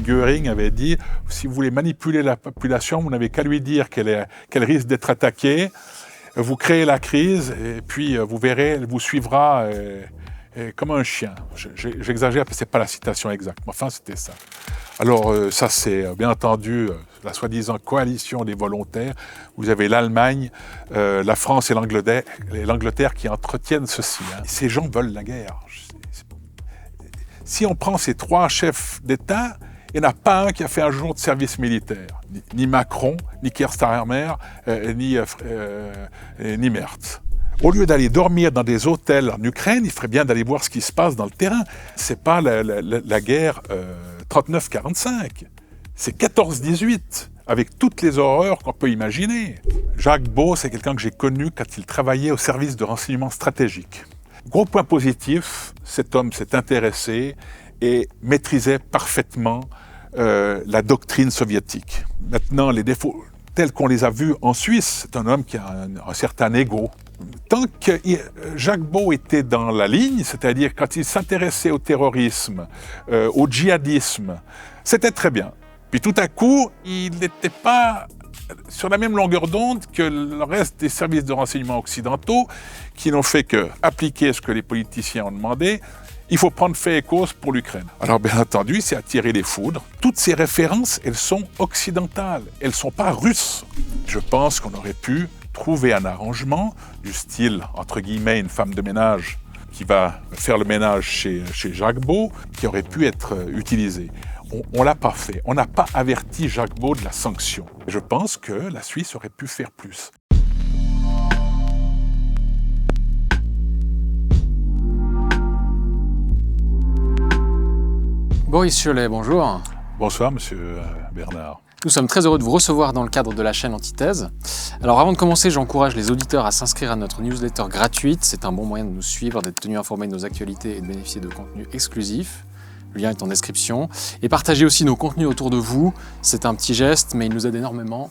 Göring avait dit « Si vous voulez manipuler la population, vous n'avez qu'à lui dire qu'elle risque d'être attaquée, vous créez la crise et puis vous verrez, elle vous suivra comme un chien. » J'exagère parce que ce n'est pas la citation exacte, mais enfin c'était ça. Alors ça c'est bien entendu la soi-disant coalition des volontaires. Vous avez l'Allemagne, la France et l'Angleterre qui entretiennent ceci. Hein. Ces gens veulent la guerre. Si on prend ces trois chefs d'État, il n'y en a pas un qui a fait un jour de service militaire. Ni Macron, ni Keir Starmer, ni Merz. Au lieu d'aller dormir dans des hôtels en Ukraine, il ferait bien d'aller voir ce qui se passe dans le terrain. C'est pas la guerre 39-45, c'est 14-18, avec toutes les horreurs qu'on peut imaginer. Jacques Beau, c'est quelqu'un que j'ai connu quand il travaillait au service de renseignement stratégique. Gros point positif, cet homme s'est intéressé et maîtrisait parfaitement la doctrine soviétique. Maintenant, les défauts tels qu'on les a vus en Suisse, c'est un homme qui a un certain ego. Tant que Jacques Beau était dans la ligne, c'est-à-dire quand il s'intéressait au terrorisme, au djihadisme, c'était très bien. Puis tout à coup, il n'était pas sur la même longueur d'onde que le reste des services de renseignement occidentaux qui n'ont fait qu'appliquer ce que les politiciens ont demandé. Il faut prendre fait et cause pour l'Ukraine. Alors bien entendu, c'est attirer les foudres. Toutes ces références, elles sont occidentales, elles ne sont pas russes. Je pense qu'on aurait pu trouver un arrangement du style, entre guillemets, une femme de ménage qui va faire le ménage chez Jacques Beau, qui aurait pu être utilisé. On ne l'a pas fait. On n'a pas averti Jacques Beau de la sanction. Je pense que la Suisse aurait pu faire plus. Boris Chollet, bonjour. Bonsoir, monsieur Bernard. Nous sommes très heureux de vous recevoir dans le cadre de la chaîne Antithèse. Alors avant de commencer, j'encourage les auditeurs à s'inscrire à notre newsletter gratuite. C'est un bon moyen de nous suivre, d'être tenu informé de nos actualités et de bénéficier de contenus exclusifs. Le lien est en description. Et partagez aussi nos contenus autour de vous. C'est un petit geste, mais il nous aide énormément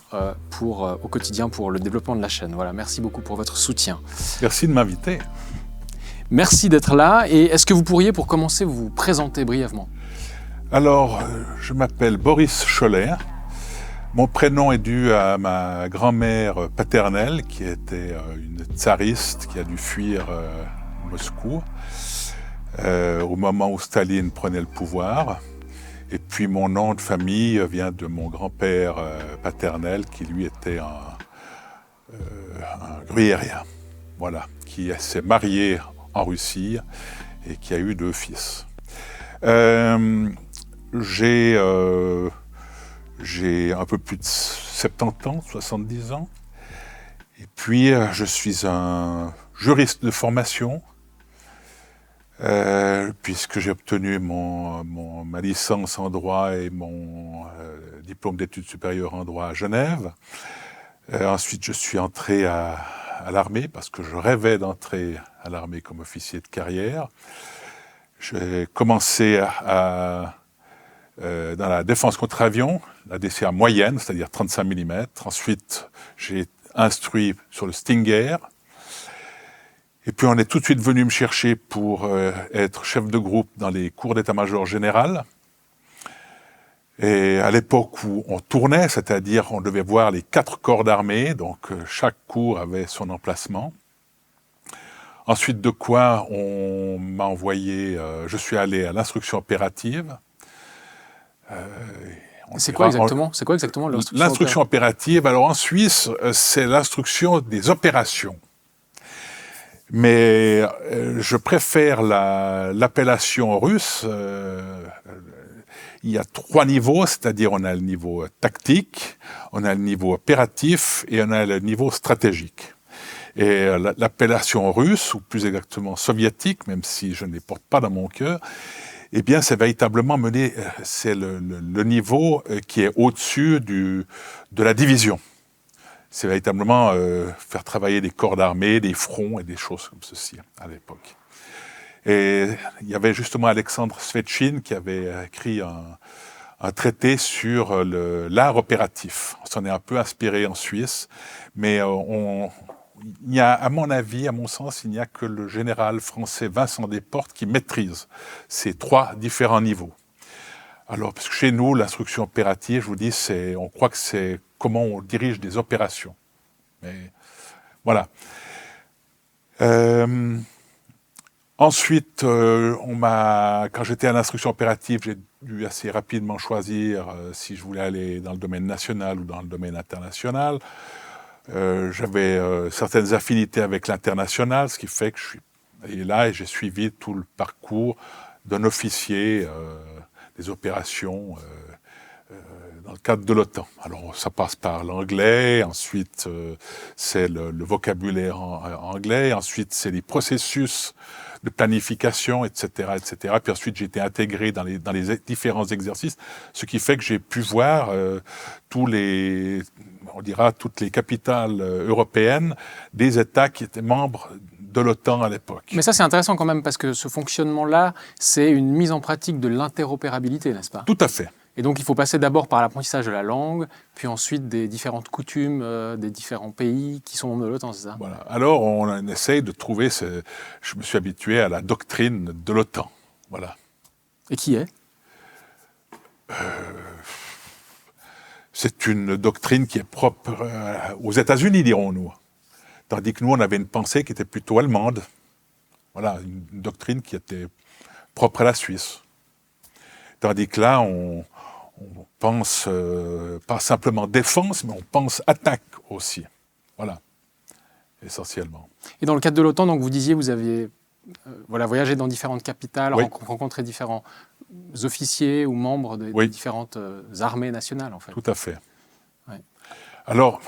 au quotidien pour le développement de la chaîne. Voilà, merci beaucoup pour votre soutien. Merci de m'inviter. Merci d'être là. Et est-ce que vous pourriez, pour commencer, vous présenter brièvement ? Alors, je m'appelle Boris Chollet. Mon prénom est dû à ma grand-mère paternelle, qui était une tsariste qui a dû fuir Moscou au moment où Staline prenait le pouvoir. Et puis mon nom de famille vient de mon grand-père paternel, qui lui était un gruyérien, voilà, qui s'est marié en Russie et qui a eu 2 fils. J'ai un peu plus de 70 ans, 70 ans. Et puis, je suis un juriste de formation, puisque j'ai obtenu ma licence en droit et mon diplôme d'études supérieures en droit à Genève. Ensuite, je suis entré à l'armée, parce que je rêvais d'entrer à l'armée comme officier de carrière. J'ai commencé dans la défense contre avion, la DCA moyenne, c'est-à-dire 35 mm. Ensuite, j'ai instruit sur le Stinger. Et puis, on est tout de suite venu me chercher pour être chef de groupe dans les cours d'état-major général. Et à l'époque où on tournait, c'est-à-dire on devait voir les 4 corps d'armée, donc chaque cours avait son emplacement. Ensuite de quoi, on m'a envoyé, je suis allé à l'instruction opérative. C'est quoi exactement l'instruction opérative? Alors en Suisse, c'est l'instruction des opérations. Mais je préfère l'appellation russe. Il y a 3 niveaux, c'est-à-dire on a le niveau tactique, on a le niveau opératif et on a le niveau stratégique. Et l'appellation russe, ou plus exactement soviétique, même si je ne les porte pas dans mon cœur, eh bien, c'est véritablement c'est le niveau qui est au-dessus de la division. C'est véritablement faire travailler des corps d'armée, des fronts et des choses comme ceci à l'époque. Et il y avait justement Alexandre Svetchine qui avait écrit un traité sur l'art opératif. On s'en est un peu inspiré en Suisse, mais il y a, à mon avis, à mon sens, il n'y a que le général français Vincent Desportes qui maîtrise ces 3 différents niveaux. Alors, parce que chez nous, l'instruction opérative, je vous dis, on croit que c'est comment on dirige des opérations. Mais voilà. Ensuite, quand j'étais à l'instruction opérative, j'ai dû assez rapidement choisir si je voulais aller dans le domaine national ou dans le domaine international. J'avais certaines affinités avec l'international, ce qui fait que je suis là et j'ai suivi tout le parcours d'un officier des opérations dans le cadre de l'OTAN. Alors ça passe par l'anglais, ensuite c'est le vocabulaire anglais, ensuite c'est les processus de planification, etc., etc. Puis ensuite j'ai été intégré dans les différents exercices, ce qui fait que j'ai pu voir toutes les capitales européennes des États qui étaient membres de l'OTAN à l'époque. Mais ça, c'est intéressant quand même, parce que ce fonctionnement-là, c'est une mise en pratique de l'interopérabilité, n'est-ce pas? Tout à fait. Et donc, il faut passer d'abord par l'apprentissage de la langue, puis ensuite des différentes coutumes des différents pays qui sont membres de l'OTAN, c'est ça? Voilà. Alors, on essaye de trouver... Je me suis habitué à la doctrine de l'OTAN. Voilà. Et qui est? C'est une doctrine qui est propre aux États-Unis, dirons-nous. Tandis que nous, on avait une pensée qui était plutôt allemande. Voilà, une doctrine qui était propre à la Suisse. Tandis que là, on pense pas simplement défense, mais on pense attaque aussi. Voilà, essentiellement. Et dans le cadre de l'OTAN, donc vous disiez, vous aviez voyagé dans différentes capitales, oui. rencontré différents officiers ou membres des différentes armées nationales, en fait. Tout à fait. Oui. Alors...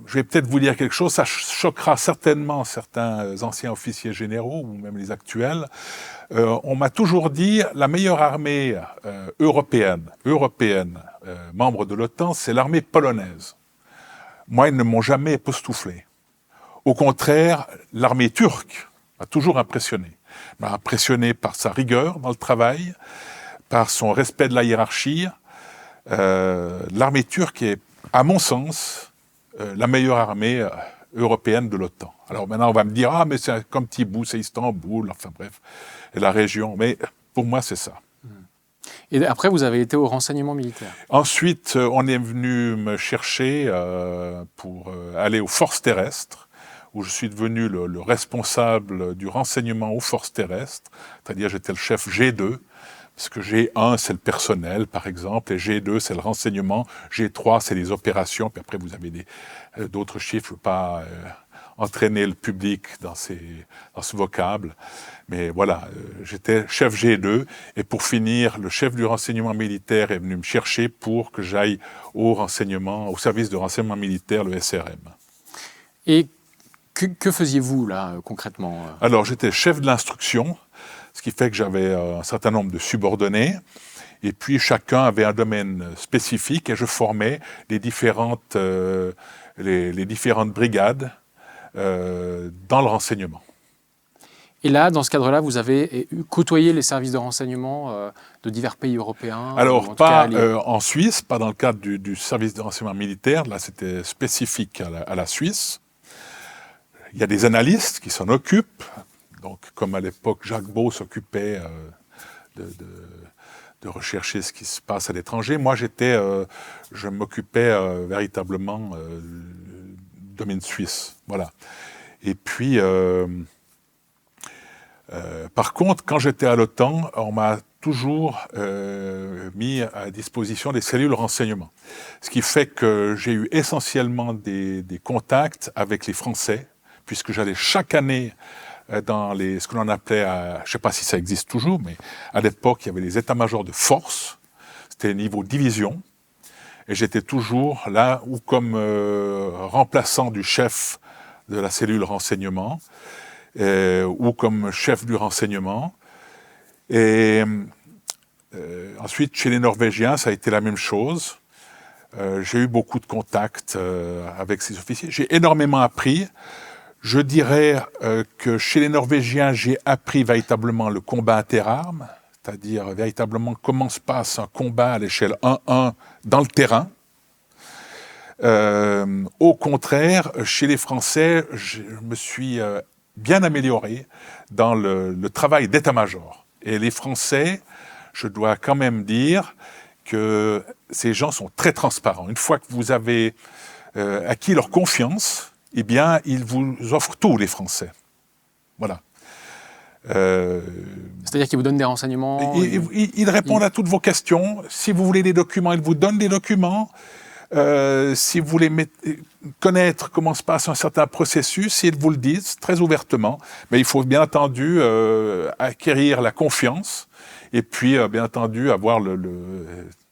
je vais peut-être vous dire quelque chose, ça choquera certainement certains anciens officiers généraux, ou même les actuels. On m'a toujours dit, la meilleure armée européenne, membre de l'OTAN, c'est l'armée polonaise. Moi, ils ne m'ont jamais époustouflé. Au contraire, l'armée turque m'a toujours impressionné. M'a impressionné par sa rigueur dans le travail, par son respect de la hiérarchie. L'armée turque est, à mon sens, la meilleure armée européenne de l'OTAN. Alors maintenant, on va me dire, ah, mais c'est comme Tibou, c'est Istanbul, enfin bref, et la région. Mais pour moi, c'est ça. Et après, vous avez été au renseignement militaire. Ensuite, on est venu me chercher pour aller aux forces terrestres, où je suis devenu le responsable du renseignement aux forces terrestres, c'est-à-dire j'étais le chef G2, parce que G1, c'est le personnel, par exemple, et G2, c'est le renseignement, G3, c'est les opérations, puis après, vous avez d'autres chiffres, je ne veux pas entraîner le public dans ce vocable, mais voilà, j'étais chef G2, et pour finir, le chef du renseignement militaire est venu me chercher pour que j'aille au service de renseignement militaire, le SRM. Et que faisiez-vous, là, concrètement? Alors, j'étais chef de l'instruction, ce qui fait que j'avais un certain nombre de subordonnés, et puis chacun avait un domaine spécifique, et je formais les différentes brigades dans le renseignement. Et là, dans ce cadre-là, vous avez côtoyé les services de renseignement de divers pays européens? Alors, pas en Suisse, pas dans le cadre du service de renseignement militaire, là c'était spécifique à la Suisse. Il y a des analystes qui s'en occupent. Donc, comme à l'époque, Jacques Beau s'occupait de rechercher ce qui se passe à l'étranger, moi, je m'occupais véritablement du domaine suisse. Voilà. Et puis, par contre, quand j'étais à l'OTAN, on m'a toujours mis à disposition des cellules renseignement. Ce qui fait que j'ai eu essentiellement des contacts avec les Français, puisque j'allais chaque année dans ce que l'on appelait, je ne sais pas si ça existe toujours, mais à l'époque, il y avait les états-majors de force, c'était niveau division, et j'étais toujours là, ou comme remplaçant du chef de la cellule renseignement, ou comme chef du renseignement. Et ensuite, chez les Norvégiens, ça a été la même chose. J'ai eu beaucoup de contacts avec ces officiers. J'ai énormément appris. Je dirais que chez les Norvégiens, j'ai appris véritablement le combat interarmes, c'est-à-dire véritablement comment se passe un combat à l'échelle 1-1 dans le terrain. Au contraire, chez les Français, je me suis bien amélioré dans le travail d'état-major. Et les Français, je dois quand même dire que ces gens sont très transparents. Une fois que vous avez acquis leur confiance, eh bien, ils vous offrent tout, les Français. Voilà. C'est-à-dire qu'ils vous donnent des renseignements Ils répondent à toutes vos questions. Si vous voulez des documents, ils vous donnent des documents. Si vous voulez connaître comment se passe un certain processus, ils vous le disent très ouvertement. Mais il faut bien entendu acquérir la confiance et puis bien entendu avoir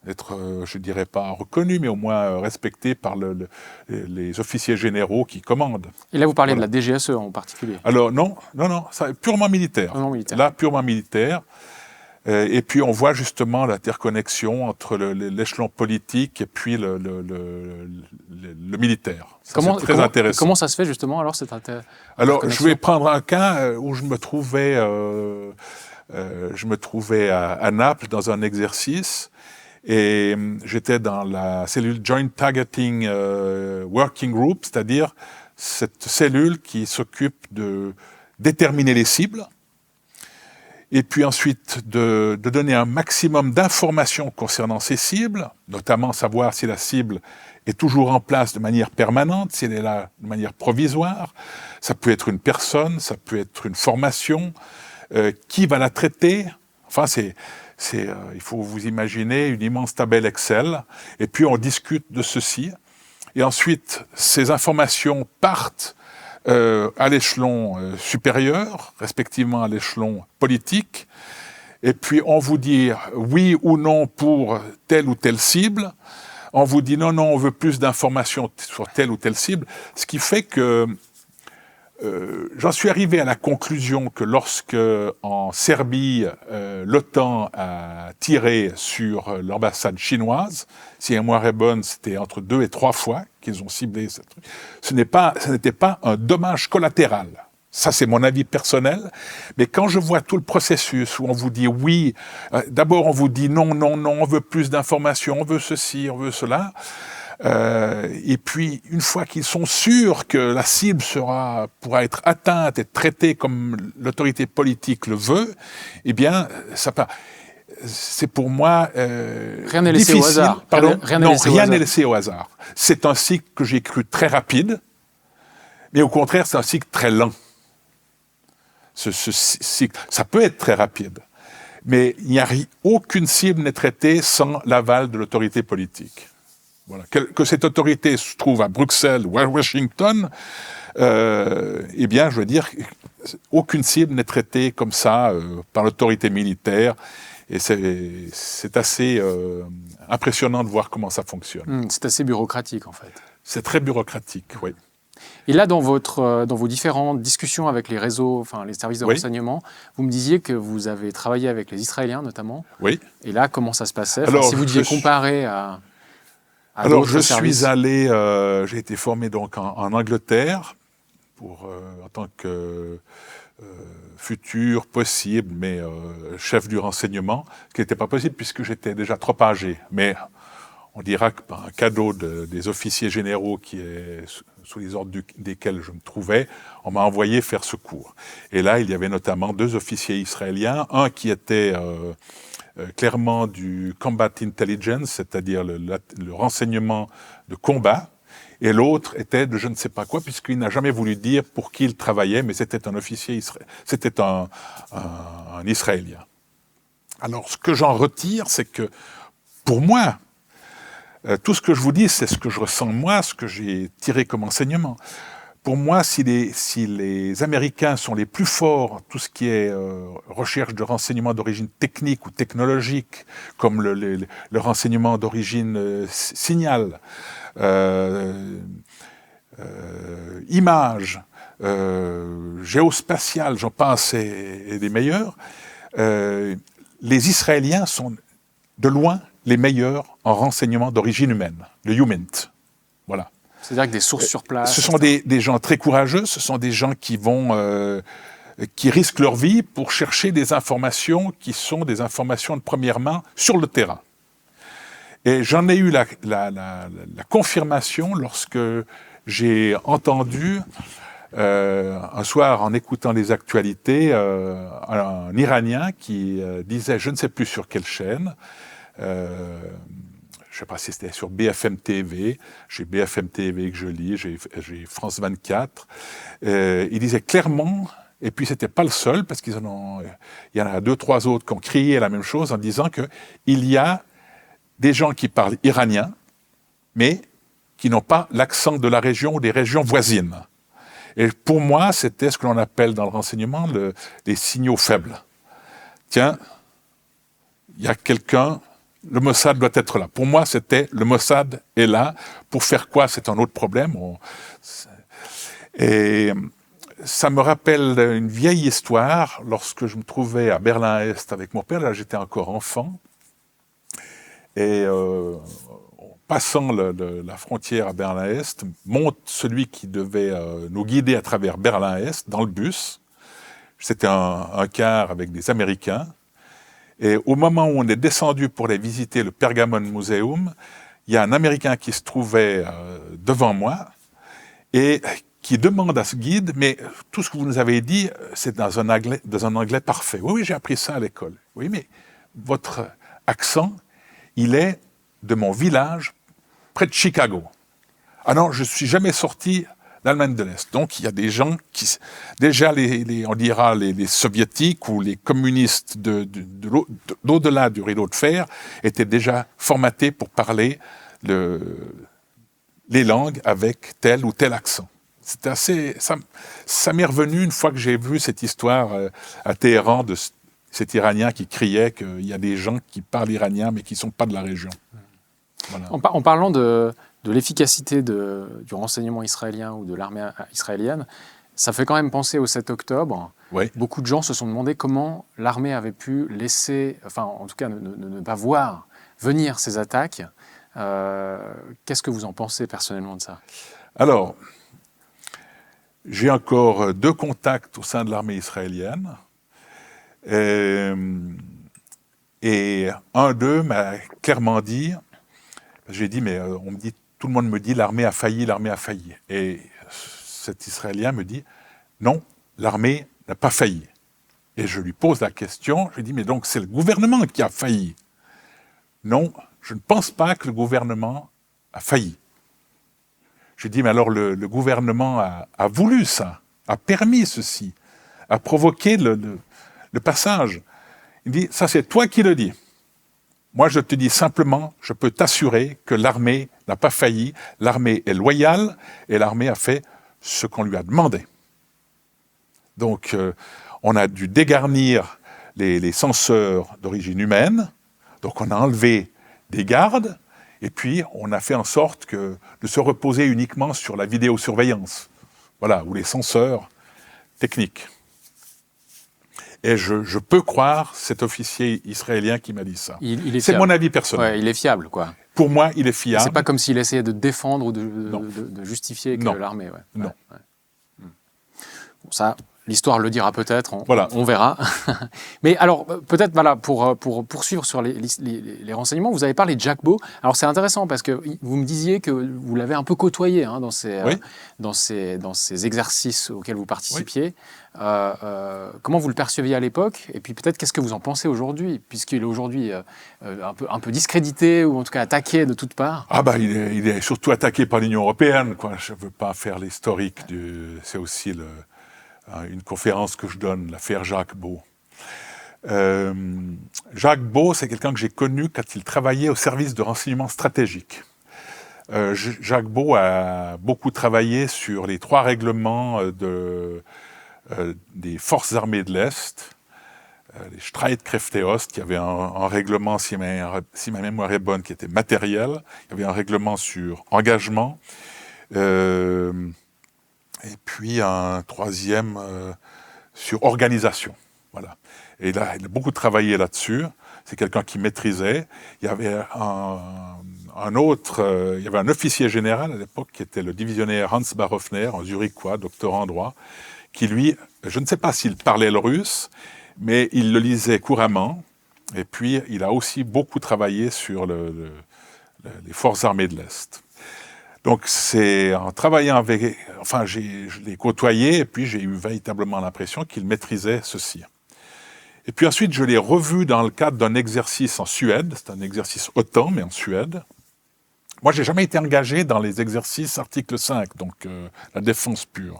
être, je ne dirais pas reconnu, mais au moins respecté par les officiers généraux qui commandent. Et là, vous parlez de la DGSE en particulier. Alors non, ça, purement militaire. Là, purement militaire. Et puis on voit justement l'interconnexion entre l'échelon politique et puis le militaire. C'est très intéressant. Comment ça se fait justement alors cette Alors je vais prendre un cas où je me trouvais à Naples dans un exercice. Et j'étais dans la cellule Joint Targeting Working Group, c'est-à-dire cette cellule qui s'occupe de déterminer les cibles, et puis ensuite de donner un maximum d'informations concernant ces cibles, notamment savoir si la cible est toujours en place de manière permanente, si elle est là de manière provisoire. Ça peut être une personne, ça peut être une formation, qui va la traiter. Enfin, il faut vous imaginer une immense tabelle Excel, et puis on discute de ceci, et ensuite ces informations partent à l'échelon supérieur, respectivement à l'échelon politique, et puis on vous dit oui ou non pour telle ou telle cible, on vous dit non, on veut plus d'informations sur telle ou telle cible, ce qui fait que j'en suis arrivé à la conclusion que lorsque, en Serbie, l'OTAN a tiré sur l'ambassade chinoise, si la mémoire est bonne, c'était entre 2 et 3 fois qu'ils ont ciblé ce truc, ce n'était pas un dommage collatéral. Ça, c'est mon avis personnel. Mais quand je vois tout le processus où on vous dit oui, d'abord on vous dit non, on veut plus d'informations, on veut ceci, on veut cela, et puis, une fois qu'ils sont sûrs que la cible pourra être atteinte et traitée comme l'autorité politique le veut, eh bien, c'est pour moi rien n'est laissé au hasard. Rien n'est laissé au hasard. C'est un cycle que j'ai cru très rapide, mais au contraire, c'est un cycle très lent. Ce cycle, ça peut être très rapide, mais aucune cible n'est traitée sans l'aval de l'autorité politique. Voilà. Que cette autorité se trouve à Bruxelles ou à Washington, eh bien, je veux dire, aucune cible n'est traitée comme ça par l'autorité militaire. Et c'est assez impressionnant de voir comment ça fonctionne. C'est assez bureaucratique, en fait. C'est très bureaucratique, oui. Et là, dans vos différentes discussions avec les réseaux, enfin les services de renseignement, vous me disiez que vous avez travaillé avec les Israéliens, notamment. Oui. Et là, comment ça se passait? Alors, si vous deviez comparer à d'autres services. J'ai été formé donc en Angleterre en tant que futur possible, mais chef du renseignement, ce qui n'était pas possible puisque j'étais déjà trop âgé. Mais on dira que par un cadeau des officiers généraux sous les ordres desquels je me trouvais, on m'a envoyé faire ce cours. Et là, il y avait notamment 2 officiers israéliens, un qui était clairement du combat intelligence, c'est-à-dire le renseignement de combat, et l'autre était de je ne sais pas quoi, puisqu'il n'a jamais voulu dire pour qui il travaillait, mais c'était un officier c'était un Israélien. Alors, ce que j'en retire, c'est que, pour moi, tout ce que je vous dis, c'est ce que je ressens moi, ce que j'ai tiré comme enseignement. Pour moi, si les Américains sont les plus forts, tout ce qui est recherche de renseignements d'origine technique ou technologique, comme le renseignement d'origine signal, image, géospatial, j'en passe, et des meilleurs, les Israéliens sont de loin les meilleurs en renseignement d'origine humaine, le HUMINT. Voilà. C'est-à-dire que des sources sur place. Ce sont des gens très courageux, ce sont des gens qui risquent leur vie pour chercher des informations qui sont des informations de première main sur le terrain. Et j'en ai eu la confirmation lorsque j'ai entendu un soir, en écoutant les actualités, un Iranien qui disait, je ne sais plus sur quelle chaîne, je ne sais pas si c'était sur BFM TV, j'ai BFM TV que je lis, j'ai France 24, il disait clairement, et puis c'était pas le seul, parce il y en a 2-3 autres qui ont crié la même chose en disant qu'il y a des gens qui parlent iranien, mais qui n'ont pas l'accent de la région ou des régions voisines. Et pour moi, c'était ce que l'on appelle dans le renseignement les signaux faibles. Tiens, il y a quelqu'un, le Mossad doit être là. Pour moi, c'était le Mossad est là. Pour faire quoi, c'est un autre problème. Et ça me rappelle une vieille histoire. Lorsque je me trouvais à Berlin-Est avec mon père, là j'étais encore enfant, et passant la frontière à Berlin-Est, monte celui qui devait nous guider à travers Berlin-Est dans le bus. C'était un car avec des Américains. Et au moment où on est descendu pour aller visiter le Pergamon Museum, il y a un Américain qui se trouvait devant moi et qui demande à ce guide, mais tout ce que vous nous avez dit, c'est dans un anglais parfait. Oui, j'ai appris ça à l'école. Oui, mais votre accent, il est de mon village, près de Chicago. Ah non, je ne suis jamais sorti d'Allemagne de l'Est. Donc, il y a des gens qui... Déjà, on dira les soviétiques ou les communistes d'au-delà du rideau de fer étaient déjà formatés pour parler les langues avec tel ou tel accent. C'était assez... Ça m'est revenu une fois que j'ai vu cette histoire à Téhéran de cet Iranien qui criait qu'il y a des gens qui parlent iranien mais qui ne sont pas de la région. Voilà. En parlant de l'efficacité du renseignement israélien ou de l'armée israélienne, ça fait quand même penser au 7 octobre. Oui. Beaucoup de gens se sont demandé comment l'armée avait pu laisser, enfin en tout cas ne pas voir venir ces attaques. Qu'est-ce que vous en pensez personnellement de ça? Alors, j'ai encore 2 contacts au sein de l'armée israélienne. Et un d'eux m'a clairement dit, j'ai dit, mais on me dit, tout le monde me dit, l'armée a failli, l'armée a failli. Et cet Israélien me dit, non, l'armée n'a pas failli. Et je lui pose la question, je lui dis, mais donc c'est le gouvernement qui a failli. Non, je ne pense pas que le gouvernement a failli. Je lui dis, mais alors le gouvernement a voulu ça, a permis ceci, a provoqué le passage. Il dit, ça c'est toi qui le dis. Moi je te dis simplement, je peux t'assurer que l'armée n'a pas failli, l'armée est loyale et l'armée a fait ce qu'on lui a demandé. Donc on a dû dégarnir les censeurs d'origine humaine, donc on a enlevé des gardes, et puis on a fait en sorte de se reposer uniquement sur la vidéosurveillance, voilà, ou les censeurs techniques. Et je peux croire cet officier israélien qui m'a dit ça. C'est mon avis personnel. Ouais, il est fiable, quoi. Pour moi, il est fiable. C'est pas comme s'il essayait de défendre ou de justifier que l'armée... Ouais. Non. Ouais. Bon, ça, l'histoire le dira peut-être, on verra. Mais alors, peut-être voilà, pour poursuivre sur les renseignements, vous avez parlé de Jack Beau. Alors c'est intéressant parce que vous me disiez que vous l'avez un peu côtoyé dans ces exercices auxquels vous participiez. Oui. Comment vous le perceviez à l'époque? Et puis peut-être qu'est-ce que vous en pensez aujourd'hui, puisqu'il est aujourd'hui un peu discrédité ou en tout cas attaqué de toutes parts? Ah bah il est surtout attaqué par l'Union européenne, quoi. Je ne veux pas faire l'historique c'est aussi une conférence que je donne, l'affaire Jacques Beau. Jacques Beau, c'est quelqu'un que j'ai connu quand il travaillait au service de renseignement stratégique. Jacques Beau a beaucoup travaillé sur les 3 règlements des forces armées de l'Est, les Streitkräfte-Ost, qui avait un règlement, si ma mémoire est bonne, qui était matériel. Il y avait un règlement sur engagement. Et puis un 3e sur organisation. Voilà. Et il a beaucoup travaillé là-dessus. C'est quelqu'un qui maîtrisait. Il y avait il y avait un officier général à l'époque qui était le divisionnaire Hans Barhoffner, un zurichois, doctorant en droit, qui lui, je ne sais pas s'il parlait le russe, mais il le lisait couramment. Et puis il a aussi beaucoup travaillé sur les forces armées de l'Est. Donc c'est en travaillant avec... Enfin, je l'ai côtoyé et puis j'ai eu véritablement l'impression qu'il maîtrisait ceci. Et puis ensuite, je l'ai revu dans le cadre d'un exercice en Suède. C'est un exercice OTAN, mais en Suède. Moi, j'ai jamais été engagé dans les exercices article 5, donc la défense pure.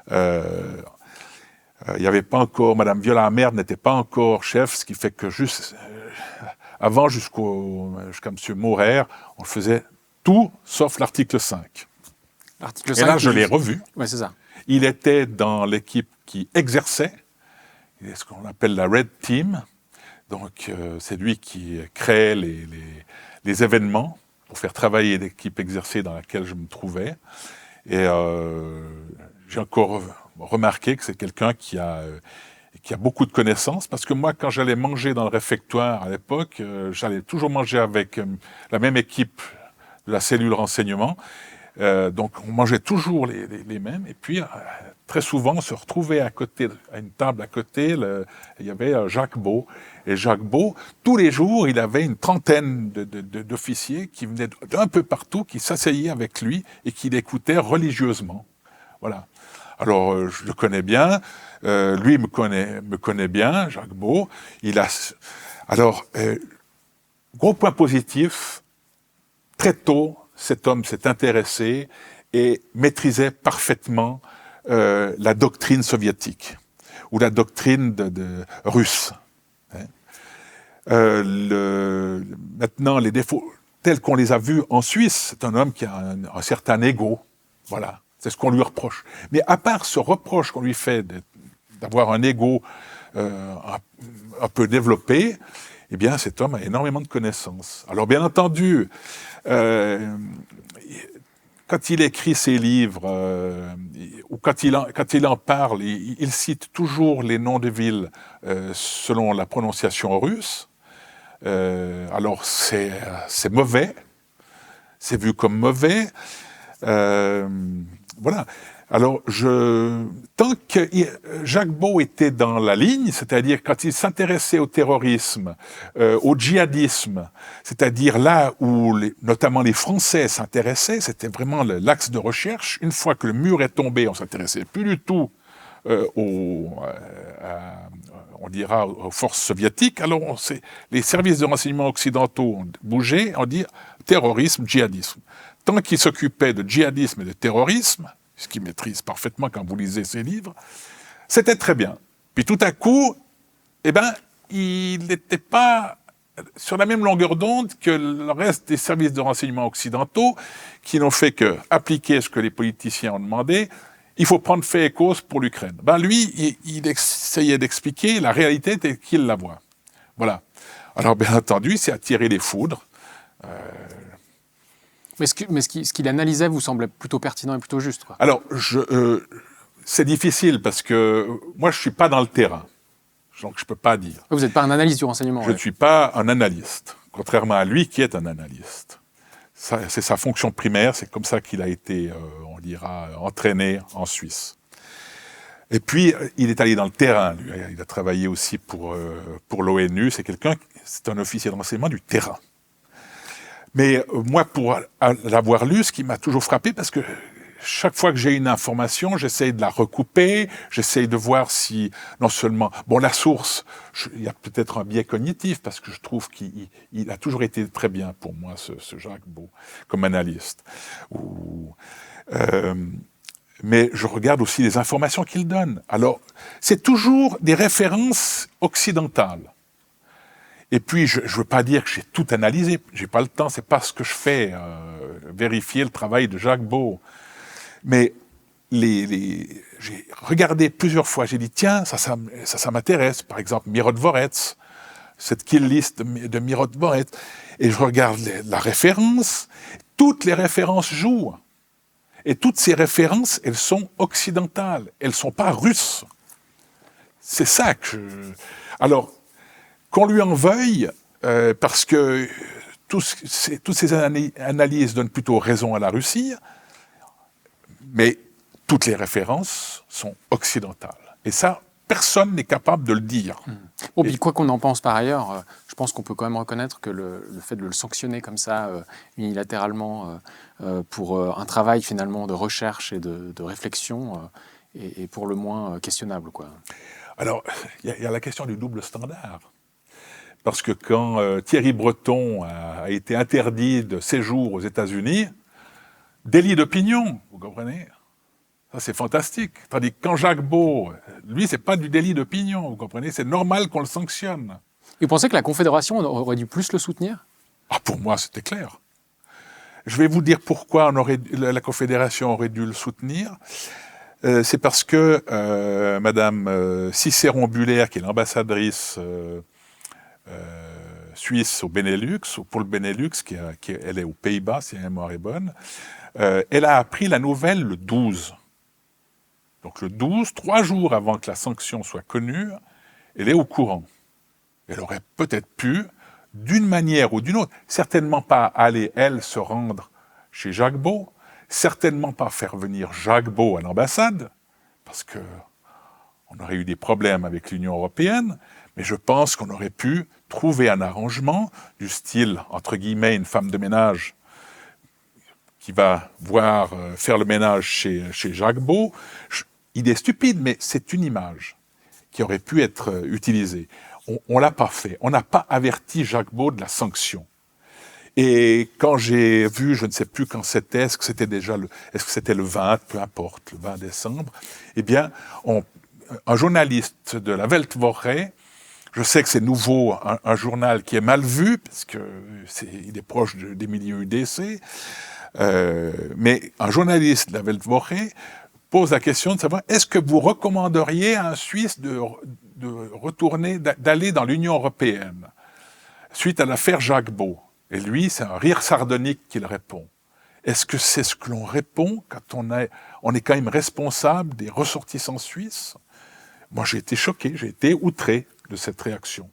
Il n'y avait pas encore, Madame Viola-Amerd n'était pas encore chef, ce qui fait que avant, jusqu'à M. Maurer, on faisait tout sauf l'article 5. L'article Et 5, là, je l'ai revu. Ouais, c'est ça. Il était dans l'équipe qui exerçait, ce qu'on appelle la Red Team. Donc, c'est lui qui crée les événements pour faire travailler l'équipe exercée dans laquelle je me trouvais. Et j'ai encore remarqué que c'est quelqu'un qui a beaucoup de connaissances, parce que moi, quand j'allais manger dans le réfectoire à l'époque, j'allais toujours manger avec la même équipe de la cellule renseignement. Donc, on mangeait toujours les mêmes. Et puis, très souvent, on se retrouvait à une table à côté, il y avait Jacques Beau. Et Jacques Beau, tous les jours, il avait une trentaine d'officiers qui venaient d'un peu partout, qui s'asseyaient avec lui et qui l'écoutaient religieusement. Voilà. Alors, je le connais bien. Lui me connaît bien, Jacques Beau. Alors, gros point positif, très tôt, cet homme s'est intéressé et maîtrisait parfaitement la doctrine soviétique ou la doctrine russe. Maintenant, les défauts tels qu'on les a vus en Suisse, c'est un homme qui a un certain ego. Voilà, c'est ce qu'on lui reproche. Mais à part ce reproche qu'on lui fait d'avoir un ego un peu développé, eh bien, cet homme a énormément de connaissances. Alors, bien entendu, quand il écrit ses livres, ou quand il en parle, il cite toujours les noms de villes selon la prononciation russe. Alors, c'est mauvais, c'est vu comme mauvais. Voilà. Alors, tant que Jacques Beau était dans la ligne, c'est-à-dire quand il s'intéressait au terrorisme, au djihadisme, c'est-à-dire là où notamment les Français s'intéressaient, c'était vraiment l'axe de recherche. Une fois que le mur est tombé, on s'intéressait plus du tout on dira aux forces soviétiques. Alors, les services de renseignement occidentaux ont bougé, on dit terrorisme, djihadisme. Tant qu'ils s'occupaient de djihadisme et de terrorisme, ce qu'il maîtrise parfaitement quand vous lisez ses livres, c'était très bien. Puis tout à coup, eh ben, il n'était pas sur la même longueur d'onde que le reste des services de renseignement occidentaux qui n'ont fait qu'appliquer ce que les politiciens ont demandé. Il faut prendre fait et cause pour l'Ukraine. Ben lui, il essayait d'expliquer la réalité telle qu'il la voit. Voilà. Alors, bien entendu, c'est attirer les foudres. Mais ce qu'il analysait vous semblait plutôt pertinent et plutôt juste, quoi. Alors, c'est difficile parce que moi, je ne suis pas dans le terrain. Donc, je ne peux pas dire. Vous n'êtes pas un analyste du renseignement. Je ne suis pas un analyste, contrairement à lui qui est un analyste. C'est sa fonction primaire, c'est comme ça qu'il a été, on dira, entraîné en Suisse. Et puis, il est allé dans le terrain, lui. Il a travaillé aussi pour l'ONU. C'est un officier de renseignement du terrain. Mais moi, pour l'avoir lu, ce qui m'a toujours frappé, parce que chaque fois que j'ai une information, j'essaye de la recouper, j'essaye de voir si, non seulement... Bon, la source, il y a peut-être un biais cognitif, parce que je trouve qu'il a toujours été très bien pour moi, ce Jacques Beau, comme analyste. Mais je regarde aussi les informations qu'il donne. Alors, c'est toujours des références occidentales. Et puis, je ne veux pas dire que j'ai tout analysé, j'ai pas le temps, c'est pas ce que je fais, vérifier le travail de Jacques Beau. Mais j'ai regardé plusieurs fois, j'ai dit, tiens, ça m'intéresse. Par exemple, Mirotvorets, cette kill list de Mirotvorets. Et je regarde la référence, toutes les références jouent. Et toutes ces références, elles sont occidentales, elles ne sont pas russes. C'est ça que Alors, qu'on lui en veuille, parce que toutes ces analyses donnent plutôt raison à la Russie, mais toutes les références sont occidentales. Et ça, personne n'est capable de le dire. Bon, puis quoi qu'on en pense par ailleurs, je pense qu'on peut quand même reconnaître que le fait de le sanctionner comme ça, unilatéralement, pour un travail finalement de recherche et de réflexion, est pour le moins questionnable, quoi. Alors, il y a la question du double standard. Parce que quand Thierry Breton a été interdit de séjour aux États-Unis, délit d'opinion, vous comprenez ? Ça, c'est fantastique. Tandis que quand Jacques Beau, lui, c'est pas du délit d'opinion, vous comprenez ? C'est normal qu'on le sanctionne. Et vous pensez que la Confédération aurait dû plus le soutenir ? Ah, pour moi, c'était clair. Je vais vous dire pourquoi la Confédération aurait dû le soutenir. C'est parce que Madame Cicéron-Buller, qui est l'ambassadrice suisse au Benelux, ou pour le Benelux, elle est aux Pays-Bas, si ma mémoire est bonne, elle a appris la nouvelle le 12. Donc le 12, 3 jours avant que la sanction soit connue, elle est au courant. Elle aurait peut-être pu, d'une manière ou d'une autre, certainement pas aller, elle, se rendre chez Jacques Beau, certainement pas faire venir Jacques Beau à l'ambassade, parce qu'on aurait eu des problèmes avec l'Union européenne, mais je pense qu'on aurait pu trouver un arrangement du style, entre guillemets, une femme de ménage qui va faire le ménage chez Jacques Beau. Idée stupide, mais c'est une image qui aurait pu être utilisée. On ne l'a pas fait. On n'a pas averti Jacques Beau de la sanction. Et quand j'ai vu, je ne sais plus quand c'était, est-ce que c'était le 20, peu importe, le 20 décembre, eh bien, un journaliste de la Weltwoche, je sais que c'est nouveau, un journal qui est mal vu, parce qu'il est proche des milieux UDC, mais un journaliste de la Weltwoche pose la question de savoir, est-ce que vous recommanderiez à un Suisse de retourner, d'aller dans l'Union européenne, suite à l'affaire Jacques Beau? Et lui, c'est un rire sardonique qu'il répond. Est-ce que c'est ce que l'on répond quand on est quand même responsable des ressortissants suisses? Moi, j'ai été choqué, j'ai été outré de cette réaction.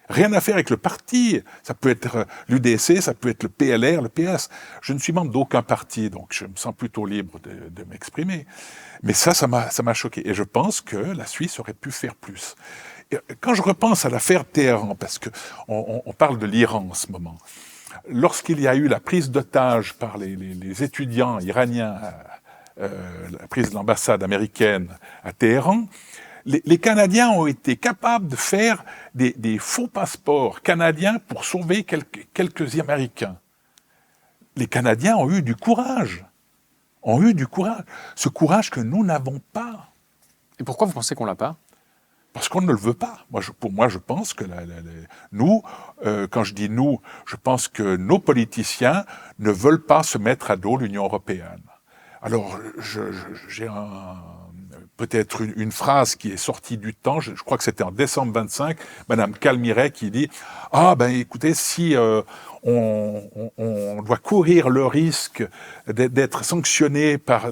Rien à faire avec le parti. Ça peut être l'UDC, ça peut être le PLR, le PS. Je ne suis membre d'aucun parti, donc je me sens plutôt libre de m'exprimer. Mais ça m'a choqué. Et je pense que la Suisse aurait pu faire plus. Et quand je repense à l'affaire Téhéran, parce qu'on parle de l'Iran en ce moment, lorsqu'il y a eu la prise d'otage par les étudiants iraniens, la prise de l'ambassade américaine à Téhéran, les Canadiens ont été capables de faire des faux passeports canadiens pour sauver quelques Américains. Les Canadiens ont eu du courage. Ce courage que nous n'avons pas. Et pourquoi vous pensez qu'on l'a pas ? Parce qu'on ne le veut pas. Pour moi, je pense que nous, quand je dis nous, je pense que nos politiciens ne veulent pas se mettre à dos l'Union européenne. Alors, j'ai peut-être une phrase qui est sortie du temps, je crois que c'était en décembre 25, Madame Calmiret qui dit « Ah, ben écoutez, si on doit courir le risque d'être sanctionné par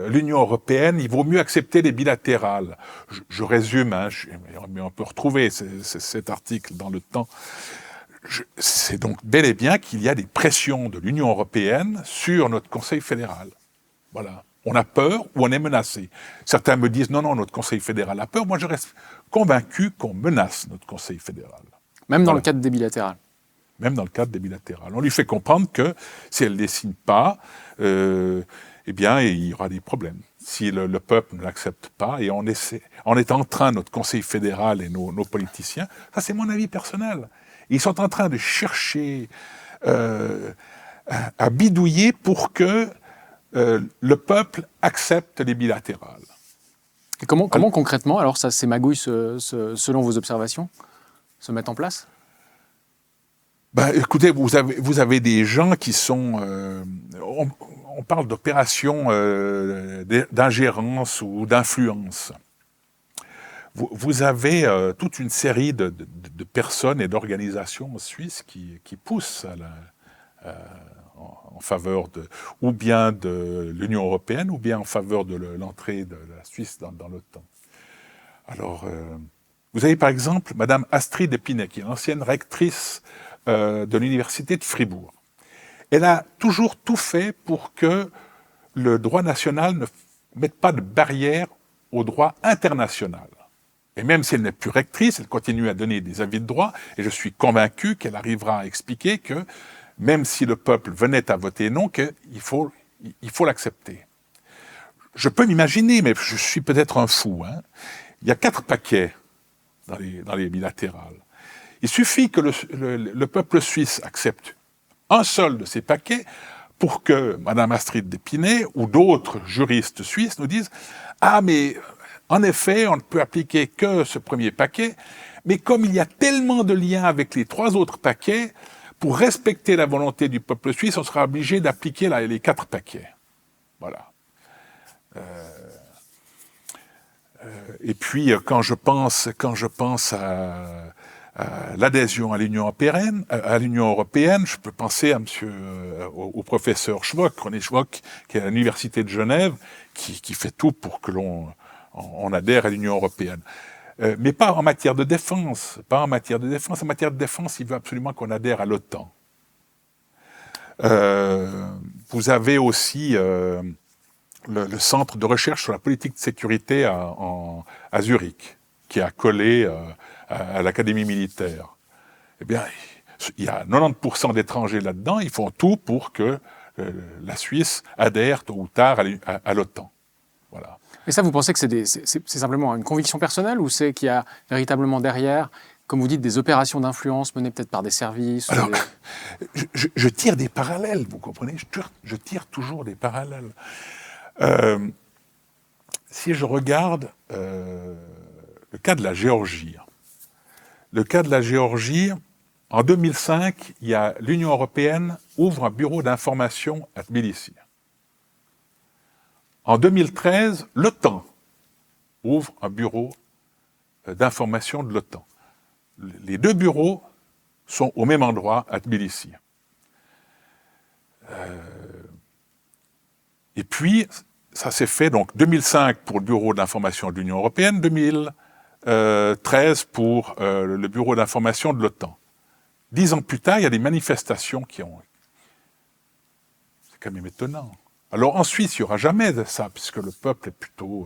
l'Union européenne, il vaut mieux accepter les bilatérales. » Je résume, mais on peut retrouver cet article dans le temps. C'est donc bel et bien qu'il y a des pressions de l'Union européenne sur notre Conseil fédéral. Voilà. On a peur ou on est menacé. Certains me disent non, notre Conseil fédéral a peur. Moi, je reste convaincu qu'on menace notre Conseil fédéral. Même dans le cadre des bilatérales. Même dans le cadre des bilatérales. On lui fait comprendre que si elle ne les signe pas, eh bien, il y aura des problèmes. Si le peuple ne l'accepte pas, et on est en train, notre Conseil fédéral et nos politiciens, ça c'est mon avis personnel, ils sont en train de chercher à bidouiller pour que le peuple accepte les bilatérales. Et comment concrètement, alors ces magouilles, selon vos observations, se mettent en place ? Ben, écoutez, vous avez des gens qui sont... on parle d'opérations d'ingérence ou d'influence. Vous avez toute une série de personnes et d'organisations en Suisse qui poussent en faveur ou bien de l'Union européenne, ou bien en faveur de l'entrée de la Suisse dans l'OTAN. Alors, vous avez par exemple Madame Astrid Epinay, qui est l'ancienne rectrice de l'Université de Fribourg. Elle a toujours tout fait pour que le droit national ne mette pas de barrière au droit international. Et même si elle n'est plus rectrice, elle continue à donner des avis de droit, et je suis convaincu qu'elle arrivera à expliquer que même si le peuple venait à voter non, qu'il faut l'accepter. Je peux m'imaginer, mais je suis peut-être un fou, hein. Il y a 4 paquets dans les bilatérales. Il suffit que le peuple suisse accepte un seul de ces paquets pour que Mme Astrid d'Épinay ou d'autres juristes suisses nous disent « Ah, mais en effet, on ne peut appliquer que ce premier paquet, mais comme il y a tellement de liens avec les 3 autres paquets, pour respecter la volonté du peuple suisse, on sera obligé d'appliquer les 4 paquets. » Voilà. Et puis, quand je pense à l'adhésion à l'Union européenne, je peux penser à au professeur Schwock, René Schwock, qui est à l'Université de Genève, qui fait tout pour que on adhère à l'Union européenne. Mais pas en matière de défense. En matière de défense, il veut absolument qu'on adhère à l'OTAN. Vous avez aussi le centre de recherche sur la politique de sécurité à Zurich, qui est accolé à l'Académie militaire. Eh bien, il y a 90% d'étrangers là-dedans, ils font tout pour que la Suisse adhère tôt ou tard à l'OTAN. Voilà. Et ça, vous pensez que c'est simplement une conviction personnelle, ou c'est qu'il y a véritablement derrière, comme vous dites, des opérations d'influence menées peut-être par des services? Alors, je tire des parallèles, vous comprenez, je tire toujours des parallèles. Si je regarde le cas de la Géorgie, en 2005, l'Union européenne ouvre un bureau d'information à Tbilissi. En 2013, l'OTAN ouvre un bureau d'information de l'OTAN. Les 2 bureaux sont au même endroit à Tbilissi. Et puis, ça s'est fait, donc 2005 pour le bureau d'information de l'Union européenne, 2013 pour le bureau d'information de l'OTAN. 10 ans plus tard, il y a des manifestations qui ont... C'est quand même étonnant. Alors en Suisse, il n'y aura jamais de ça, puisque le peuple est plutôt...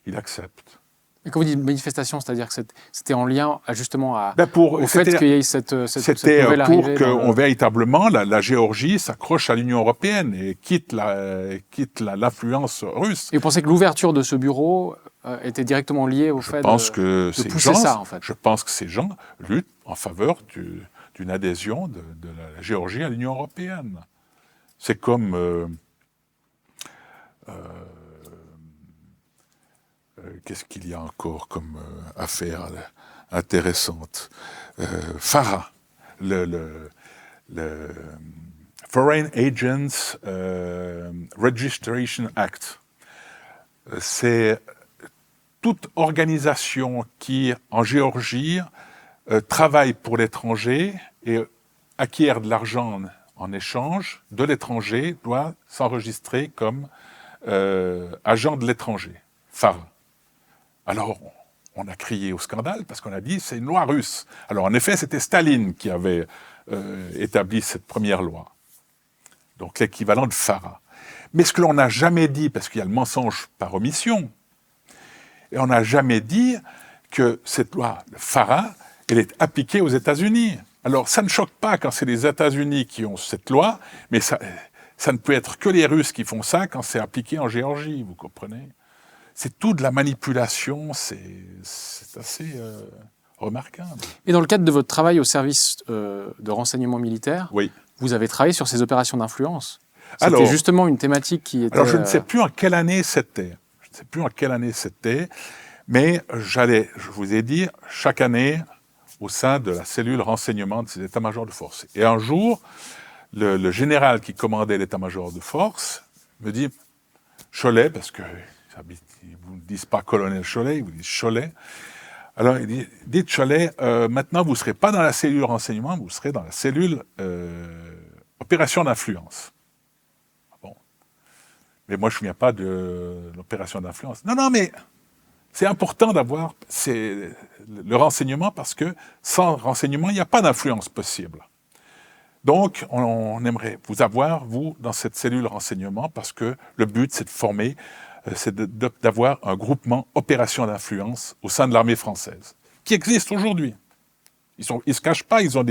il accepte. Et quand vous dites manifestation, c'est-à-dire que c'était en lien justement au fait qu'il y ait cette nouvelle pour arrivée que véritablement la Géorgie s'accroche à l'Union européenne et quitte l'influence russe. Et vous pensez que l'ouverture de ce bureau était directement liée au fait de pousser ça, en fait? Je pense que ces gens luttent en faveur d'une adhésion de la Géorgie à l'Union européenne. C'est comme... qu'est-ce qu'il y a encore comme affaire intéressante? FARA, le Foreign Agents Registration Act. C'est toute organisation qui, en Géorgie, travaille pour l'étranger et acquiert de l'argent en échange de l'étranger, doit s'enregistrer comme agent de l'étranger. FARA. Alors, on a crié au scandale parce qu'on a dit c'est une loi russe. Alors, en effet, c'était Staline qui avait établi cette première loi. Donc, l'équivalent de FARA. Mais ce que l'on n'a jamais dit, parce qu'il y a le mensonge par omission, et on n'a jamais dit que cette loi, le FARA, elle est appliquée aux États-Unis. Alors, ça ne choque pas quand c'est les États-Unis qui ont cette loi, mais ça ne peut être que les Russes qui font ça quand c'est appliqué en Géorgie, vous comprenez? C'est tout de la manipulation, c'est assez remarquable. Et dans le cadre de votre travail au service de renseignement militaire, oui. Vous avez travaillé sur ces opérations d'influence. C'était justement une thématique qui était... Alors, je ne sais plus en quelle année c'était. Mais je vous ai dit, chaque année, au sein de la cellule renseignement de ces états-majors de force. Et un jour, le général qui commandait l'état-major de force me dit, Cholet, parce que vous ne dites pas colonel Cholet, vous dites Cholet. Alors il dit, dites Cholet, maintenant vous ne serez pas dans la cellule renseignement, vous serez dans la cellule opération d'influence. Bon. Mais moi je ne me souviens pas de l'opération d'influence. Non, mais c'est important d'avoir le renseignement parce que sans renseignement, il n'y a pas d'influence possible. Donc, on aimerait vous avoir, vous, dans cette cellule renseignement, parce que le but, c'est de former c'est d'avoir un groupement opération d'influence au sein de l'armée française, qui existe aujourd'hui. Ils se cachent pas, ils ont,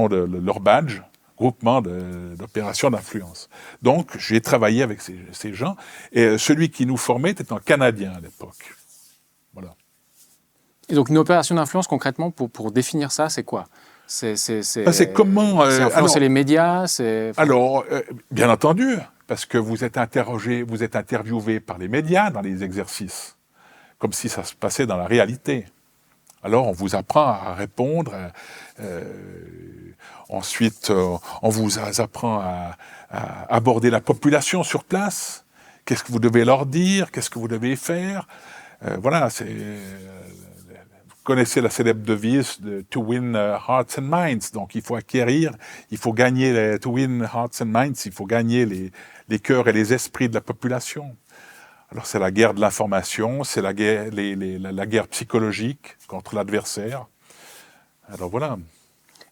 leur badge, groupement d'opération d'influence. Donc, j'ai travaillé avec ces gens, et celui qui nous formait était un Canadien à l'époque. Voilà. Et donc, une opération d'influence, concrètement, pour définir ça, c'est quoi? C'est comment... influencer les médias, bien entendu, parce que vous êtes interviewé par les médias dans les exercices, comme si ça se passait dans la réalité. Alors, on vous apprend à répondre. Ensuite, on vous apprend à aborder la population sur place. Qu'est-ce que vous devez leur dire? Qu'est-ce que vous devez faire? Voilà, vous connaissez la célèbre devise de « to win hearts and minds ». Donc, il faut gagner to win hearts and minds, il faut gagner les cœurs et les esprits de la population. Alors, c'est la guerre de l'information, c'est la guerre psychologique contre l'adversaire. Alors, voilà.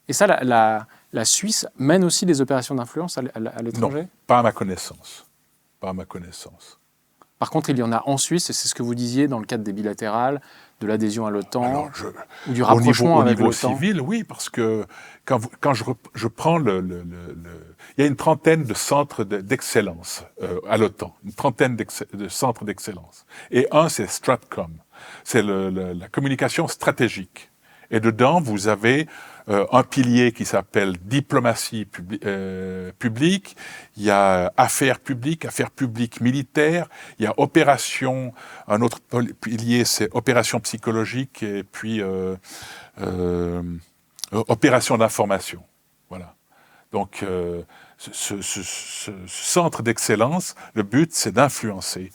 Et ça, la Suisse mène aussi des opérations d'influence à l'étranger? Non, pas à ma connaissance. Pas à ma connaissance. Par contre, il y en a en Suisse, et c'est ce que vous disiez dans le cadre des bilatérales, de l'adhésion à l'OTAN, ou du rapprochement avec l'OTAN. Au niveau civil, oui, parce que quand je prends il y a une trentaine de centres d'excellence à l'OTAN, une trentaine de centres d'excellence. Et un, c'est Stratcom, c'est la communication stratégique. Et dedans, vous avez un pilier qui s'appelle diplomatie publique, il y a affaires publiques militaires, il y a opération, un autre pilier c'est opération psychologique et puis opération d'information. Voilà. Donc ce centre d'excellence, le but c'est d'influencer